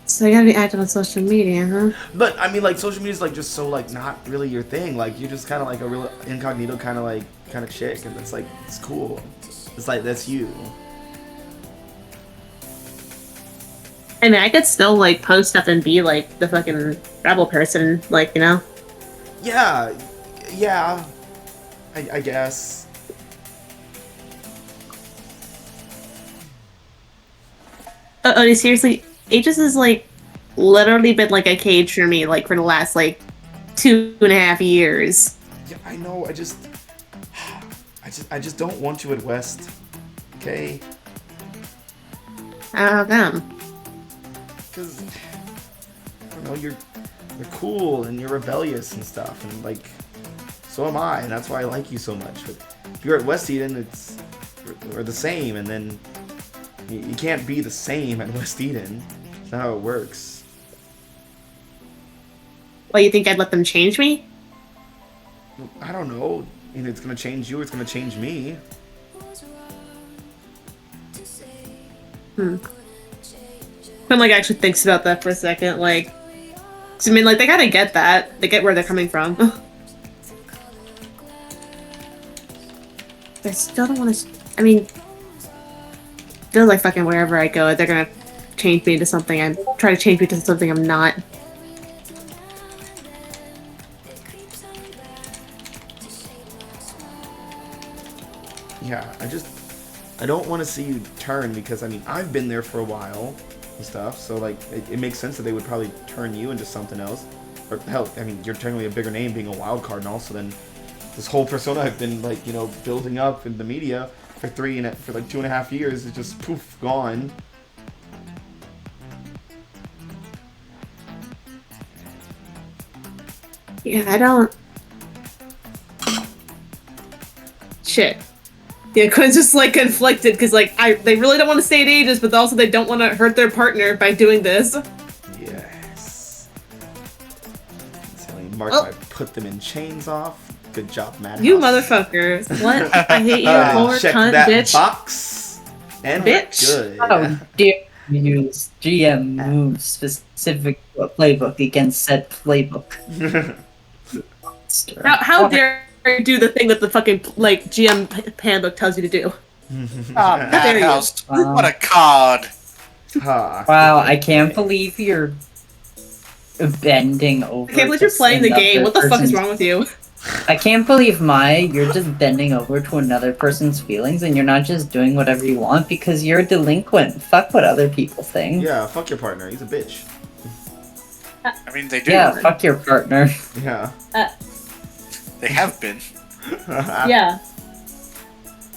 So you gotta be active on social media, huh? But I mean, like, social media is like just so like not really your thing. Like you're just kind of like a real incognito kind of chick, and it's like it's cool. It's like that's you. I mean, I could still like post stuff and be like the fucking rebel person, like, you know? Yeah. I guess. Oh, seriously, Aegis has like literally been like a cage for me, like for the last like 2.5 years. Yeah, I know. I just don't want you at West. Okay. How come? Because I don't know, you're cool and you're rebellious and stuff, and like so am I, and that's why I like you so much. But if you're at West Eden, we're the same, and then you can't be the same at West Eden. That's not how it works. What, you think I'd let them change me? I don't know. I mean, it's gonna change you. It's gonna change me. Quinn like actually thinks about that for a second, like, 'cause, I mean, like, they gotta get that. They get where they're coming from. I still don't want to. I mean, feels like fucking wherever I go, they're gonna change me to something. I'm try to change me to something I'm not. Yeah, I don't want to see you turn because, I mean, I've been there for a while and stuff, so, like, it makes sense that they would probably turn you into something else. Or, hell, I mean, you're technically a bigger name being a wild card, and also then this whole persona I've been, like, you know, building up in the media for like 2.5 years is just poof, gone. Yeah, I don't. Shit. Yeah, Quinn's just like conflicted because like they really don't want to stay at Aegis, but also they don't want to hurt their partner by doing this. Yes. So Mark, Oh. I put them in chains off. Good job, Madhouse. You motherfucker! What? I hate you, whore, check cunt, that bitch. Box. And we're Bitch. good. How dare you use GM move specific to a playbook against said playbook? How dare you do the thing that the fucking like GM handbook tells you to do? Ah, dare you. Madhouse. What a card. Ha. Wow, I can't believe you're bending over. I can't believe to you're playing the stand up game. to What the fuck is person's- wrong with you? I can't believe you're just bending over to another person's feelings and you're not just doing whatever you want because you're a delinquent. Fuck what other people think. Yeah, fuck your partner. He's a bitch. I mean, they do. Yeah, fuck your partner. Yeah. They have been. Yeah.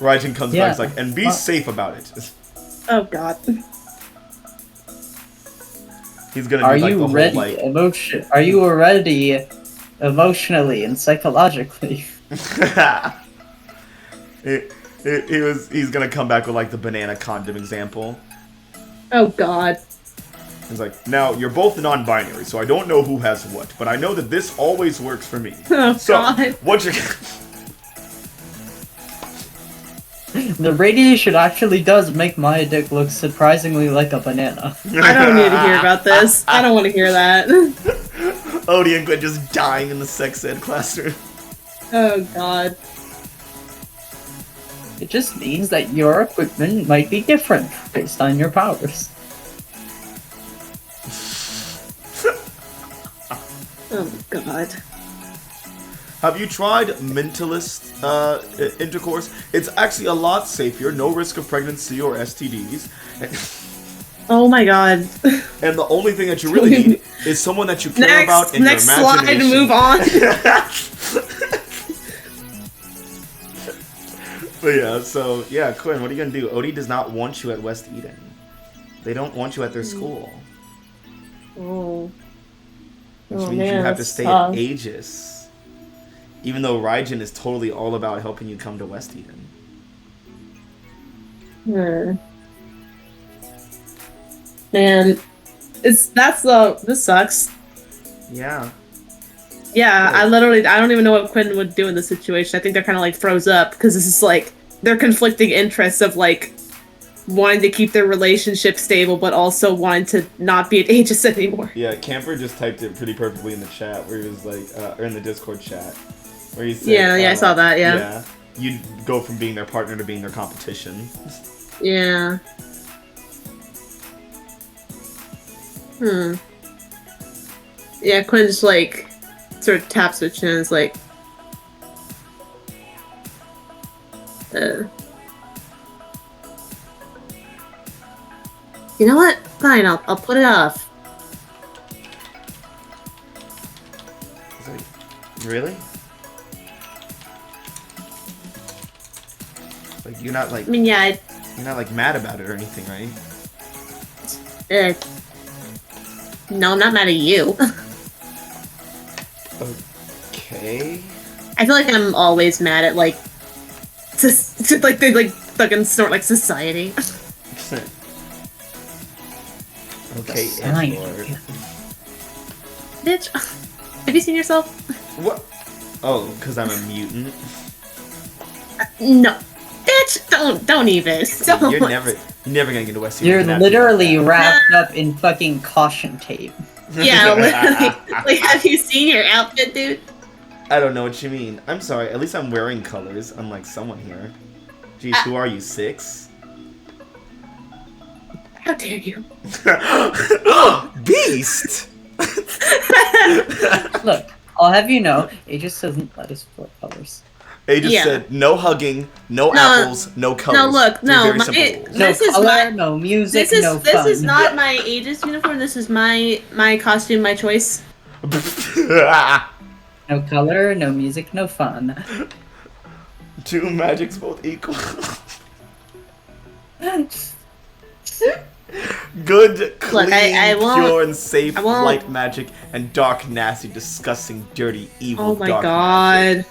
Raijin comes Yeah. back, he's like, and be Well- safe about it. Oh god. He's gonna Are do like you the whole ready? like. Are you ready emotionally and psychologically? He's gonna come back with like the banana condom example. Oh god. He's like, now you're both non-binary, so I don't know who has what, but I know that this always works for me. Oh So god. what you? The radiation actually does make my dick look surprisingly like a banana. I don't need to hear about this. I don't want to hear that. Odie and Gwen just dying in the sex ed classroom. Oh god. It just means that your equipment might be different based on your powers. Oh god. Have you tried mentalist intercourse? It's actually a lot safer, no risk of pregnancy or STDs. Oh my god. And the only thing that you really need is someone that you care about in Next your slide, imagination. move on. But yeah, so yeah, Quinn, what are you gonna do? Odie does not want you at West Eden. They don't want you at their school. Oh. Which Oh, means man, you have to that's stay tough. at Aegis. Even though Raijin is totally all about helping you come to West Eden. Man, this sucks. Yeah. Yeah, Good. I don't even know what Quinn would do in this situation. I think they're kind of like froze up because this is like their conflicting interests of like wanting to keep their relationship stable, but also wanting to not be at Aegis anymore. Yeah, Camper just typed it pretty perfectly in the chat where he was like, or in the Discord chat. Where he said, Yeah, I saw that, yeah. You'd go from being their partner to being their competition. Yeah. Yeah, Quinn's like sort of taps her chin and is like, you know what? Fine, I'll put it off. It's like, really? Like you're not like I mean, yeah, you're not like mad about it or anything, right? no, I'm not mad at you. Okay. I feel like I'm always mad at like, like they like fucking snort like society. Okay, Fine. Edgelord. Bitch, have you seen yourself? What? Oh, because I'm a mutant. No, bitch, don't even. Don't. You're never gonna get to West Eden. You're You're gonna have to literally do that. wrapped up in fucking caution tape. Yeah, like, have you seen your outfit, dude? I don't know what you mean. I'm sorry. At least I'm wearing colors, unlike someone here. Jeez, who are you? 6? How dare you? Beast. Look, I'll have you know, it just doesn't let us flip colors. They just Yeah. said no hugging, no No, apples, no colors. No, look, Three no, very my, simple rules. No this is color, my, no music, this is no this fun. is not my Aegis uniform. This is my costume, my choice. No color, no music, no fun. Two magics both equal. Good, clean, I won't- pure, and safe I won't- light magic, and dark, nasty, disgusting, dirty, evil, Oh my dark god. magic.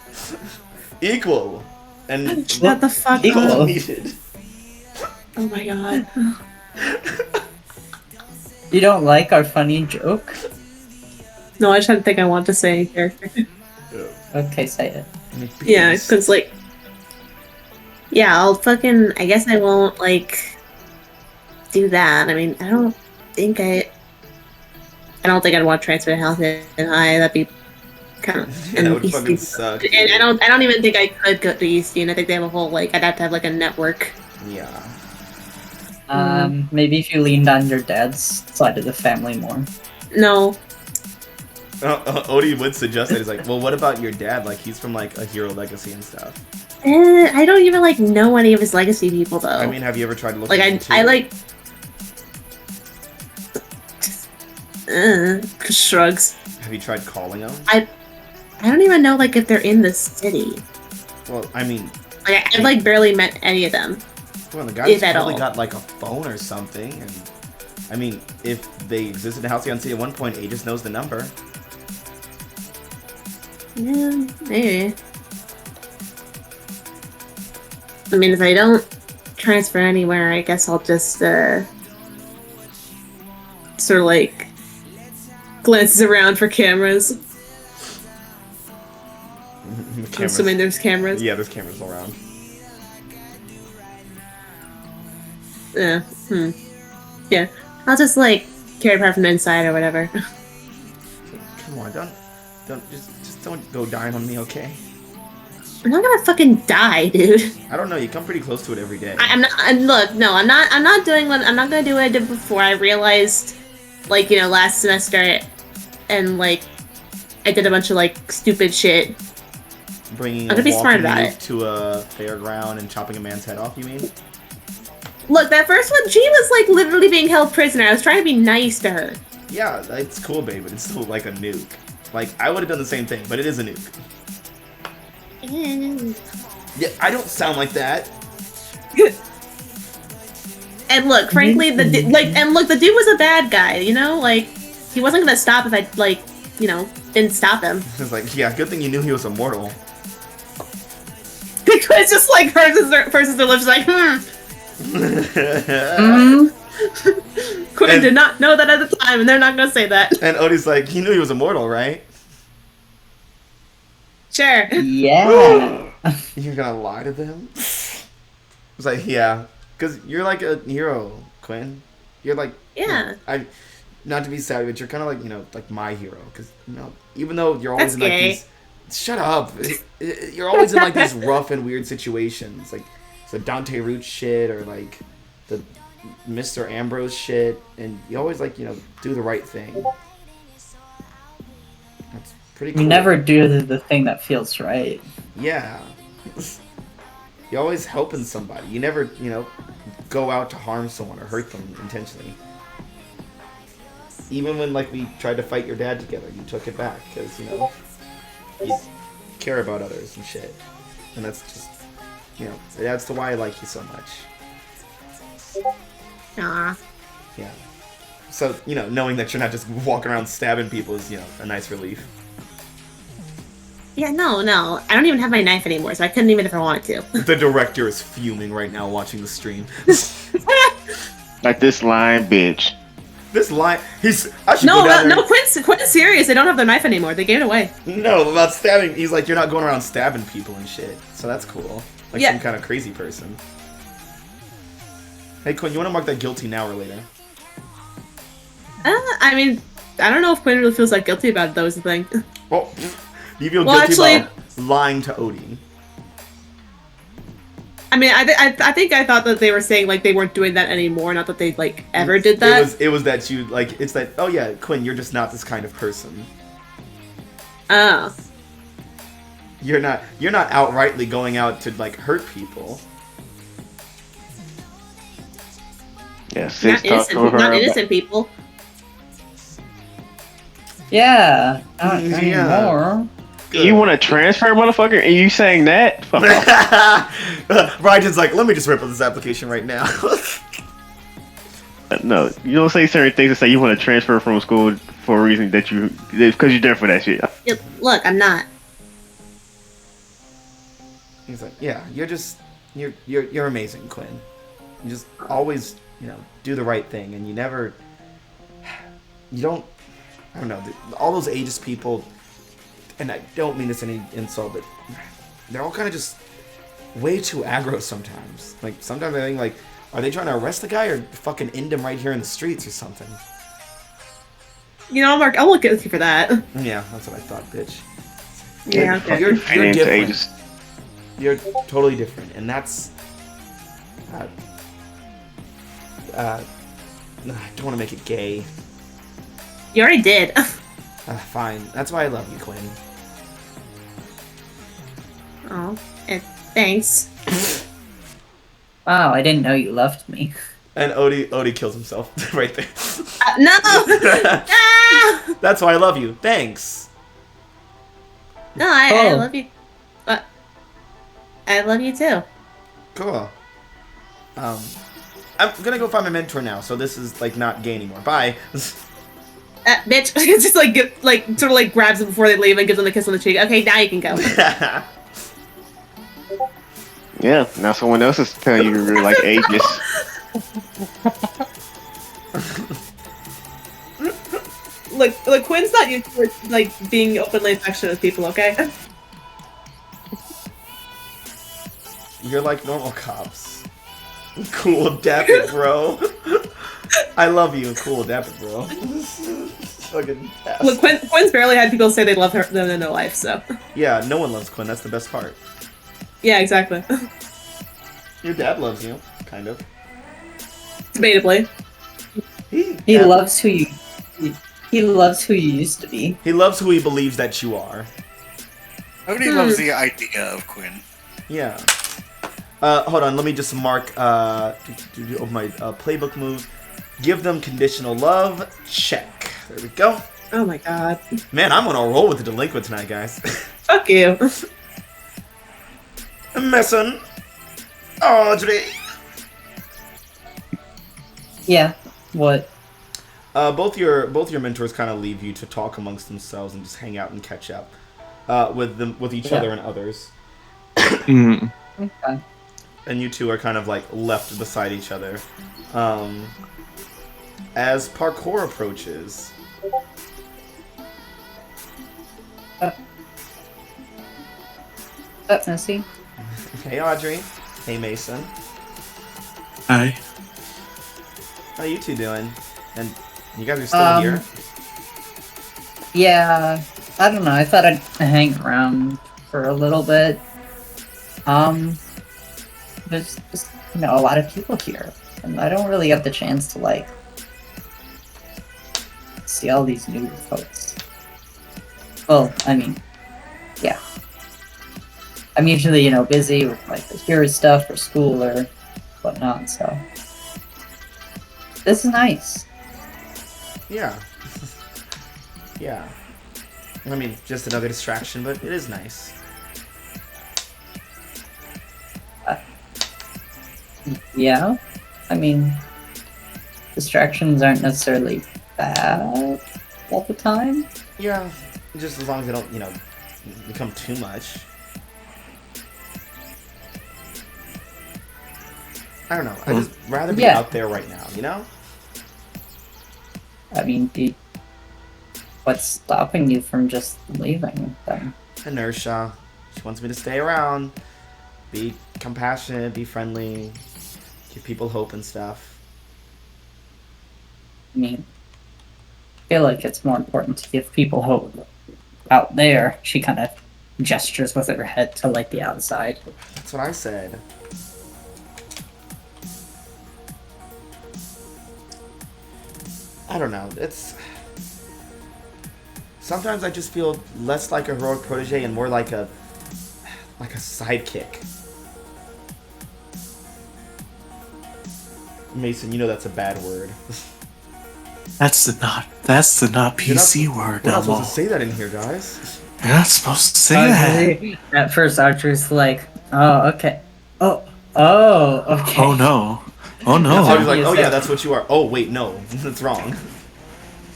Equal. And Shut the fuck Equal. up. needed. Oh my god. You don't like our funny joke? No, I just didn't think I want to say a character. Okay, say it. Yeah, Beast. because like, yeah, I guess I won't like do that. I mean, I don't think I'd want to transfer to Halcyon High. That'd be kind of Yeah, that would fucking suck. And I don't even think I could go to Eastern. I think they have a whole like I'd have to have like a network. Yeah. Maybe if you leaned on your dad's side of the family more. No, Odie would suggest that. He's like, well, what about your dad? Like, he's from like a Hero Legacy and stuff. I don't even like know any of his legacy people though. I mean, have you ever tried to look like into I like shrugs. Have you tried calling them? I don't even know like if they're in the city. Well, I mean, Like, I've like barely met any of them. well, the guy's If at probably all. got like a phone or something, and I mean, if they existed in Halcyon City at one point, Aegis knows the number. Yeah, maybe. I mean, if I don't transfer anywhere, I guess I'll just sort of like glances around for cameras. Cameras. Assuming there's cameras. Yeah, there's cameras all around. Yeah. Yeah. I'll just like carry apart from the inside or whatever. Come on, just don't go dying on me, okay? I'm not gonna fucking die, dude. I don't know. You come pretty close to it every day. I'm not. And look, no, I'm not. I'm not doing what. I'm not gonna do what I did before. I realized, like, you know, last semester, and like, I did a bunch of like stupid shit. Bringing I'm gonna be smart about nuke it. to a fairground and chopping a man's head off. You mean? Look, that first one, she was like literally being held prisoner. I was trying to be nice to her. Yeah, it's cool, babe, but it's still like a nuke. Like, I would have done the same thing, but it is a nuke. Yeah, I don't sound like that. And look, frankly, the dude was a bad guy. You know, like he wasn't gonna stop if I like, you know, didn't stop him. It's like, yeah, good thing you knew he was immortal. Because just like versus their lips, like, Quinn did not know that at the time, and they're not gonna say that. And Odie's like, he knew he was immortal, right? Sure. Yeah. You're gonna lie to them? It's like, yeah, because you're like a hero, Quinn. You're like, Yeah. Not to be savvy, but you're kind of like, you know, like my hero. Because, you know, even though you're always That's in like gay. these, shut up. You're always in like these rough and weird situations, like the Dante Root shit or like the Mr. Ambrose shit, and you always like, you know, do the right thing. That's pretty cool. You never do the thing that feels right. Yeah. You're always helping somebody. You never, you know, go out to harm someone or hurt them intentionally. Even when, like, we tried to fight your dad together, you took it back because, you know, you care about others and shit. And that's just, you know, that's the why I like you so much. Aw. Yeah. So, you know, knowing that you're not just walking around stabbing people is, you know, a nice relief. Yeah, no. I don't even have my knife anymore, so I couldn't even if I wanted to. The director is fuming right now watching the stream. Like this lying bitch. This line, I should go down there. No, Quinn's serious. They don't have their knife anymore. They gave it away. No, about stabbing. He's like, you're not going around stabbing people and shit. So that's cool. Like Yeah. some kind of crazy person. Hey, Quinn, you want to mark that guilty now or later? I mean, I don't know if Quinn really feels like guilty about it, though, is the thing. Well, you feel Well, guilty actually- about lying to Odie. I mean, I think I thought that they were saying, like, they weren't doing that anymore, not that they, like, ever did that. It was that you, like, it's that, oh yeah, Quinn, you're just not this kind of person. Oh. You're not outrightly going out to, like, hurt people. Yeah, sis Not talked to her innocent, not about- innocent people. Yeah. Not Yeah. anymore. You want to transfer, motherfucker? And you saying that? Fuck off. Ryden's like, let me just rip up this application right now. No, you don't say certain things and say you want to transfer from school for a reason that because you're there for that shit. Yeah, look, I'm not. He's like, yeah, you're amazing, Quinn. You just always, you know, do the right thing, and you don't, I don't know, all those ageist people, and I don't mean this any insult, but they're all kind of just way too aggro sometimes. Like, sometimes I think, like, are they trying to arrest the guy or fucking end him right here in the streets or something? You know, Mark, I'll look at you for that. Yeah, that's what I thought, bitch. Yeah, okay. You're Into different. ages. You're totally different, and that's. I don't want to make it gay. You already did. Fine. That's why I love you, Quinn. Oh, thanks. Wow, I didn't know you loved me. And Odie kills himself right there. No! Ah! That's why I love you. Thanks. No, I Oh. love you. But I love you too. Cool. I'm gonna go find my mentor now, so this is like not gay anymore. Bye. Bitch, it's just like sort of like grabs him before they leave and gives him a kiss on the cheek. Okay, now you can go. Yeah, now someone else is telling you you're like ageist. Look, Quinn's not used to like being openly affectionate with people. Okay. You're like normal cops. Cool, dapper, bro. I love you, cool, dapper, bro. Fucking ass. Look, Quinn's barely had people say they love them in their life, so. Yeah, no one loves Quinn. That's the best part. Yeah, exactly. Your dad loves you, kind of. Debatably. He loves who you. He loves who you used to be. He loves who he believes that you are. Nobody loves the idea of Quinn. Yeah. Hold on, let me just mark my playbook move. Give them conditional love. Check. There we go. Oh my god. Man, I'm on a roll with the delinquent tonight, guys. Fuck you. Messon. Audrey. Yeah. What? Both your mentors kind of leave you to talk amongst themselves and just hang out and catch up with each other and others. Okay. And you two are kind of like left beside each other. As parkour approaches. Missy. Hey Audrey. Hey Mason. Hi. How you two doing? And you guys are still here? Yeah, I don't know. I thought I'd hang around for a little bit. There's just, a lot of people here, and I don't really get the chance to, like, see all these new folks. Well, I mean, yeah. I'm usually, busy with, like, the hero stuff or school or whatnot, so. This is nice. Yeah. Yeah. I mean, just another distraction, but it is nice. Yeah. I mean, distractions aren't necessarily bad all the time. Yeah, just as long as they don't, become too much. I don't know. I'd just rather be out there right now, you know? I mean, what's stopping you from just leaving then? Inertia. She wants me to stay around, be compassionate, be friendly, give people hope and stuff. I mean, I feel like it's more important to give people hope out there. She kind of gestures with her head to, like, the outside. That's what I said. I don't know. Sometimes I just feel less like a heroic protege and more like a sidekick. Mason, you know that's a bad word. That's the not PC word. We're not supposed Elmo. to say that in here, guys. You're not supposed to say that. At first, Archer's like, "Oh, okay. Oh, okay." Oh no. Oh no. I was like, oh yeah, that's what you are. Oh wait, no, that's wrong.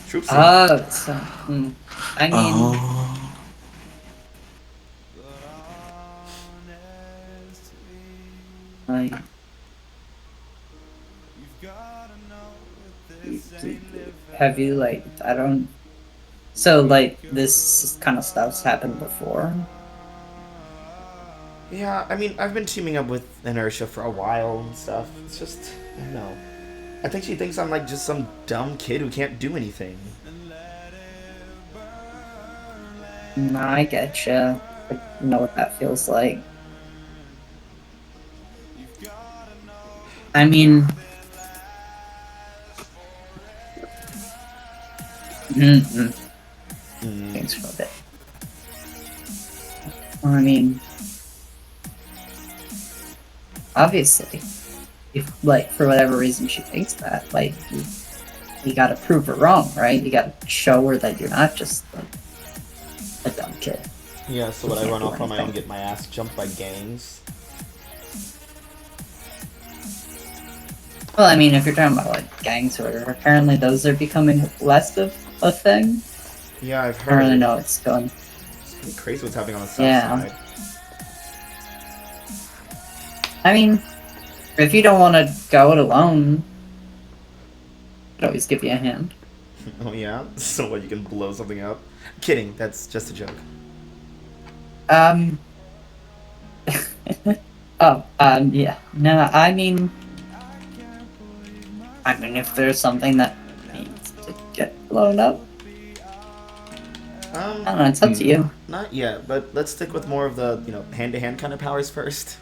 Troops. So, I mean, like, have you, like, I don't. So, like, this kind of stuff's happened before. Yeah, I mean, I've been teaming up with Inertia for a while and stuff. It's just, I don't know. I think she thinks I'm like just some dumb kid who can't do anything. No, I getcha. I know what that feels like. I mean, thanks for a bit. Well, I mean, obviously, if, like, for whatever reason she thinks that, like, you gotta prove her wrong, right? You gotta show her that you're not just, like, a dumb kid. Yeah, so would I run off on my own and get my ass jumped by gangs? Well, I mean, if you're talking about like gangs or whatever, apparently those are becoming less of a thing. Yeah, I've I don't really heard. know what's going. It's pretty crazy what's happening on the south Yeah. side. I mean, if you don't want to go it alone, I could always give you a hand. Oh yeah? So what, you can blow something up? Kidding, that's just a joke. Um. Yeah. No, I mean, if there's something that needs to get blown up, I don't know. It's up to you. Not yet, but let's stick with more of the, hand-to-hand kind of powers first.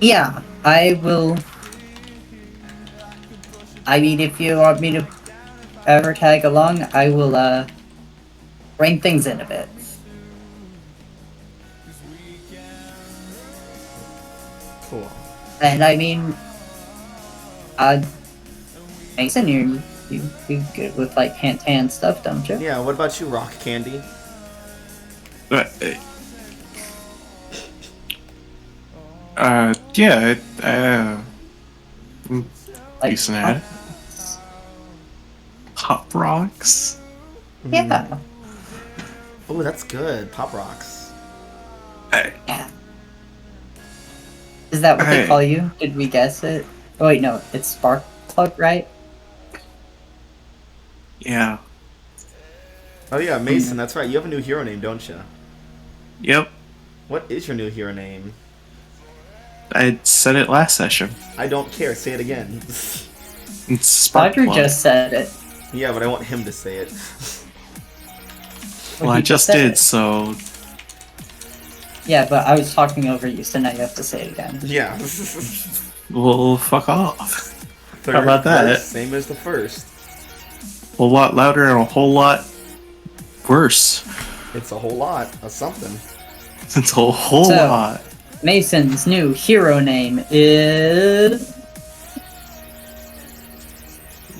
Yeah, I will. I mean, if you want me to ever tag along, I will, rein things in a bit. Cool. And I mean, Mason, you good with like hand-to-hand stuff, don't you? Yeah, what about you, Rock Candy? Yeah, Like, decent at it. Pop rocks. Yeah. Oh, that's good. Pop rocks. Yeah. Is that what they Hey. call you? Did we guess it? Oh wait, no, it's Spark Plug, right? Yeah. Oh yeah, Mason, that's right. You have a new hero name, don't you? Yep. What is your new hero name? I said it last session. I don't care. Say it again. It's Spark Roger Plug. just said it. Yeah, but I want him to say it. Well, He I just said did, it. so Yeah, but I was talking over you, so now you have to say it again. Yeah. well, fuck off. Third How about that? verse, same as the first. A whole lot louder and a whole lot worse. It's a whole lot of something. It's a whole So- lot. Mason's new hero name is...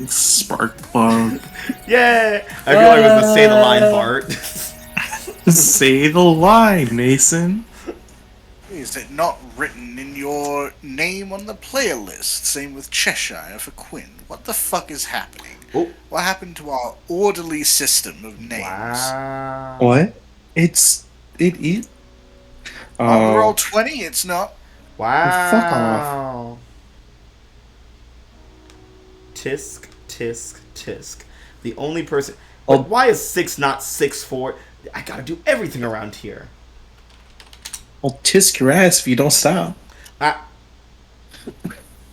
Spark Plug. Yay! I feel like it was the say the line part. Say the line, Mason. Is it not written in your name on the player list? Same with Cheshire for Quinn. What the fuck is happening? Oh. What happened to our orderly system of names? Wow. What? It is. On roll 20, it's not. Wow. Fuck off. Tisk, tisk, tisk. The only person. Oh. But why is 6 not 6-4? I gotta do everything around here. I'll tisk your ass if you don't stop. Ah.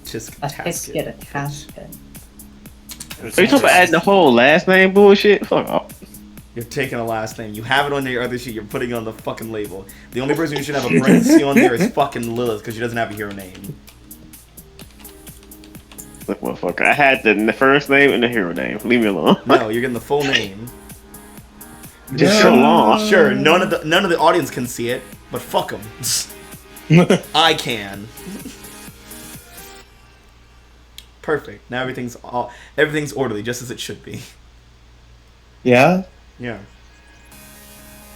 Tisk, I guess tasket. get a tasket. Are you talking about adding the whole last name bullshit? Fuck off. You're taking a last name. You have it on your other sheet. You're putting it on the fucking label. The only person who should have a parenthesis on there is fucking Lilith because she doesn't have a hero name. Look, motherfucker. I had the first name and the hero name. Leave me alone. No, you're getting the full name. Just so long. Sure, none of the audience can see it, but fuck them. I can. Perfect. Now everything's orderly, just as it should be. Yeah? Yeah.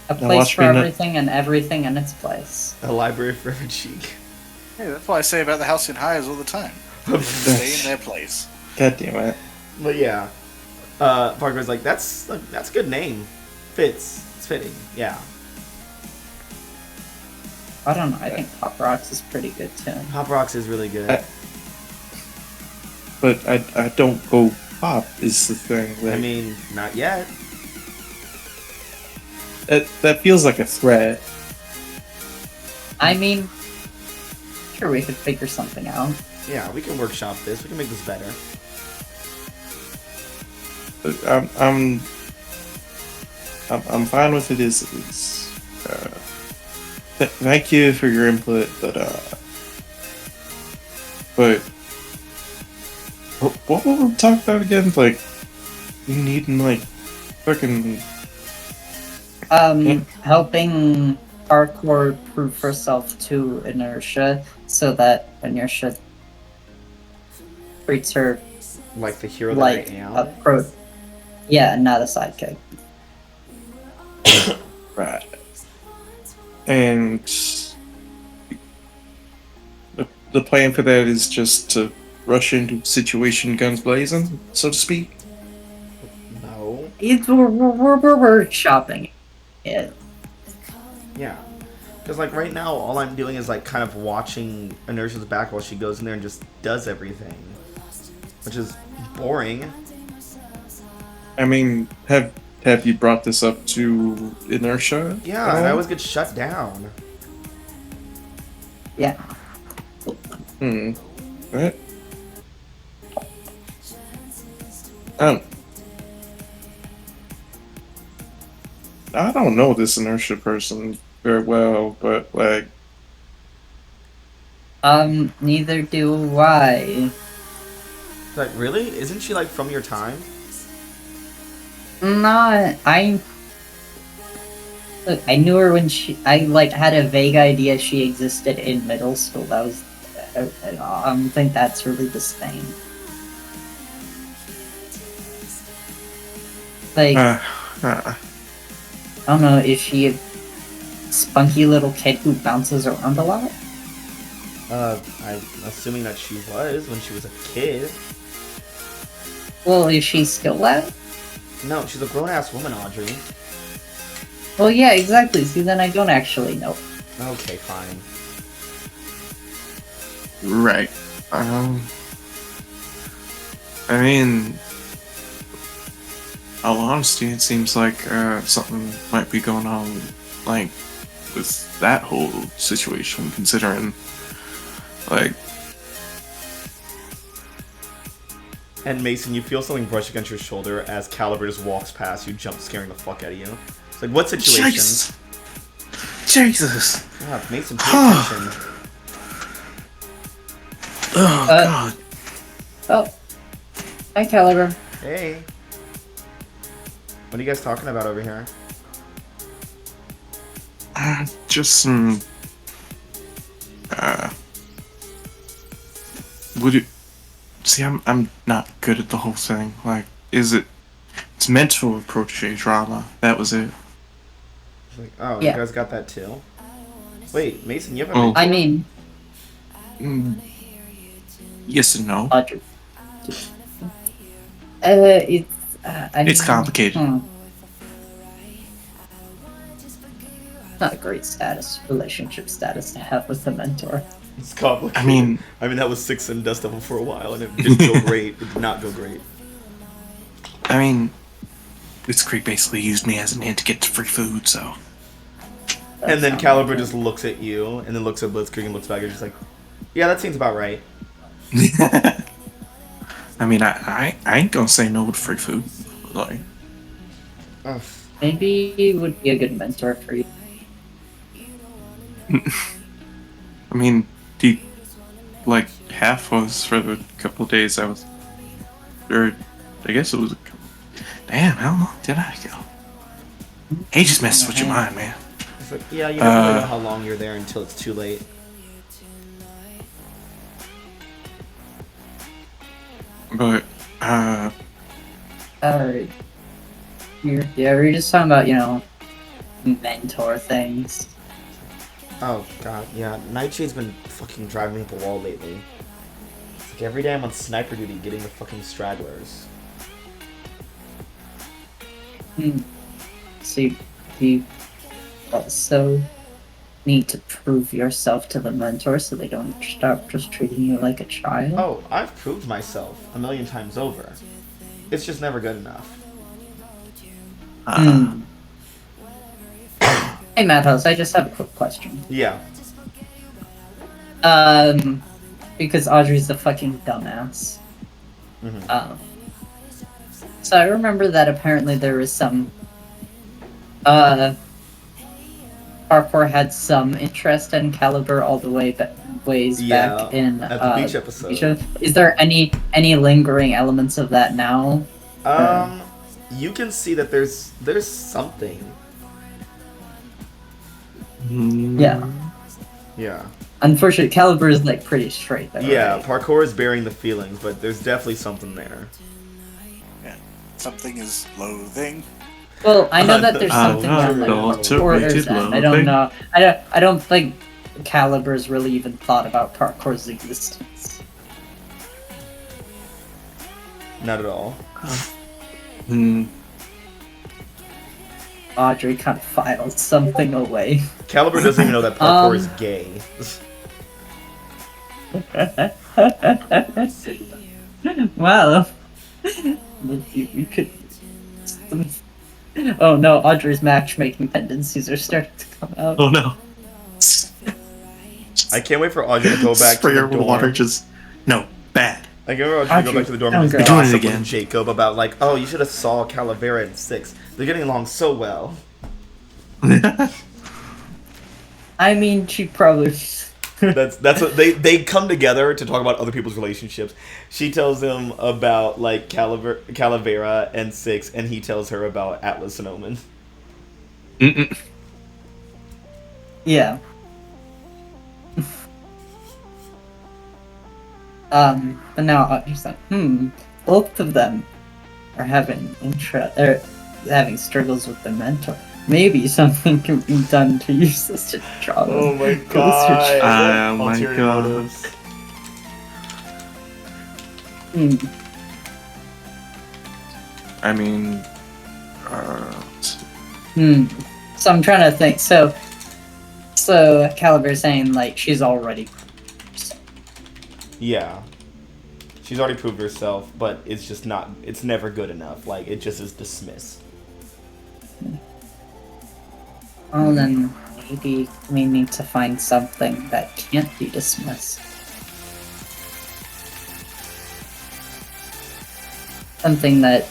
A Now place watch for me not- everything and everything in its place. A library for every cheek. Hey, that's what I say about the Halcyon Hires all the time. Stay in their place. God damn it. But yeah, Parker's like, that's a good name. Fits. It's fitting. Yeah. I don't know. I think Pop Rocks is pretty good too. Pop Rocks is really good. But I don't go pop is the thing. Like, I mean, not yet. that feels like a threat. I mean, sure we could figure something out. Yeah, we can workshop this. We can make this better. But I'm fine with it as it is. Thank you for your input, but what were we talking about again? Like, you needing like fucking Helping parkour prove herself to Inertia so that Inertia treats her Like the hero like that I am. a pro. Yeah, not a sidekick. right. And the plan for that is just to rush into situation guns blazing, so to speak. No. We're workshopping it. Yeah. Because, like, right now, all I'm doing is, like, kind of watching Inertia's back while she goes in there and just does everything. Which is boring. I mean, have you brought this up to Inertia? Yeah, and I always get shut down. Yeah. What? I don't know this Inertia person very well, but like, Neither do I. Like, really? Isn't she, like, from your time? Not. Look, I knew her when I like had a vague idea she existed in middle school. That was. I don't think that's really the same. Like, I don't know, is she a spunky little kid who bounces around a lot? I'm assuming that she was when she was a kid. Well, is she still that? No, she's a grown-ass woman, Audrey. Well, yeah, exactly. See, then I don't actually know. Okay, fine. right. I mean, all honesty, it seems like something might be going on, like, with that whole situation, considering, like, And Mason, you feel something brush against your shoulder as Caliber just walks past you, jump scaring the fuck out of you. It's like, what situation? Jesus! Yeah, Mason, pay attention. Oh, God. Oh. Hi, Caliber. Hey. What are you guys talking about over here? Just some. Would you see? I'm not good at the whole thing. Like, is it? It's meant to approach a drama. That was it. It's like, oh, Yeah. you guys got that too? Wait, Mason, you have a Oh. I mean, Yes and no. Audrey. It's. I It's mean, complicated. Not a great relationship status to have with a mentor. It's complicated. I mean, that was 6 in Dust Devil for a while, and it didn't go great. It did not go great. this creep basically used me as an ant to get to free food. So. And then Caliber just looks at you, and then looks at Blitzkrieg and looks back and just like, yeah, that seems about right. I mean, I ain't gonna say no to free food. Like, Ugh. Maybe he would be a good mentor for you. I mean, like half was for the couple of days I was, or I guess it was. Damn, how long did I go? He just messes with your mind, man. It's like, yeah, you never really know how long you're there until it's too late. But Alright. We're just talking about, mentor things. Oh, God, yeah. Nightshade's been fucking driving me up the wall lately. It's like every day I'm on sniper duty getting the fucking stragglers. So you also need to prove yourself to the mentor so they don't start just treating you like a child. Oh, I've proved myself a million times over. It's just never good enough. Hey, Madhouse, I just have a quick question. Yeah. Because Audrey's a fucking dumbass. Mm-hmm. So I remember that apparently there was some, Parkour had some interest in Caliber all the way back in at the beach episode. Is there any lingering elements of that now? You can see that there's something. Yeah. Yeah. Unfortunately, Caliber is like pretty straight though. Yeah, right? Parkour is bearing the feelings, but there's definitely something there. Yeah. Something is loathing. Well, I know that there's Oh, something no, where no, like no. orders and I don't know. I don't think Caliber's really even thought about parkour's existence. Not at all. Hmm. Audrey kind of filed something away. Caliber doesn't even know that parkour is gay. Well, we could. Oh no, Audrey's matchmaking tendencies are starting to come out. Oh no. I can't wait for Audrey to go back Spray to her the with dorm. water, just no bad. I can't wait for Audrey to go back to the dorm and Audrey, just don't do it gossip again. with Jacob about like, oh, you should have saw Calavera and Six. They're getting along so well. I mean, she probably. That's what they come together to talk about other people's relationships. She tells him about like Calavera and Six, and he tells her about Atlas and Omen. Mm-mm. Yeah. But now Audrey's like, both of them are having having struggles with the mentor. Maybe something can be done to use this to draw them Oh my closer. god! Oh my Ulterior God. motives. I mean, So I'm trying to think. So Caliber's saying like she's already. Yeah. She's already proved herself, but it's just not. It's never good enough. Like it just is dismissed. Well, then maybe we need to find something that can't be dismissed. Something that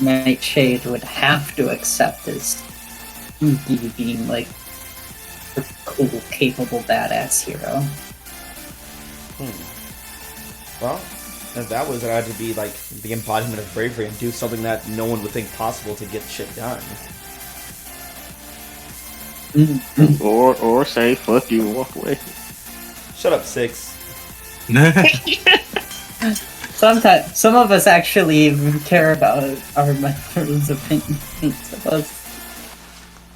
Nightshade would have to accept as you being like a cool, capable, badass hero. Well, if that was, it had to be like the embodiment of bravery and do something that no one would think possible to get shit done. Or say fuck you and walk away. Shut up, Six. Sometimes, some of us actually even care about our mentor's opinions of us.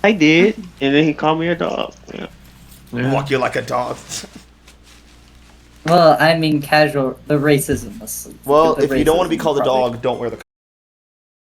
I did, and then he called me a dog. Yeah. Walk you like a dog. Well, I mean, the racism was. Well, the if you don't want to be racism called a probably- dog, don't wear the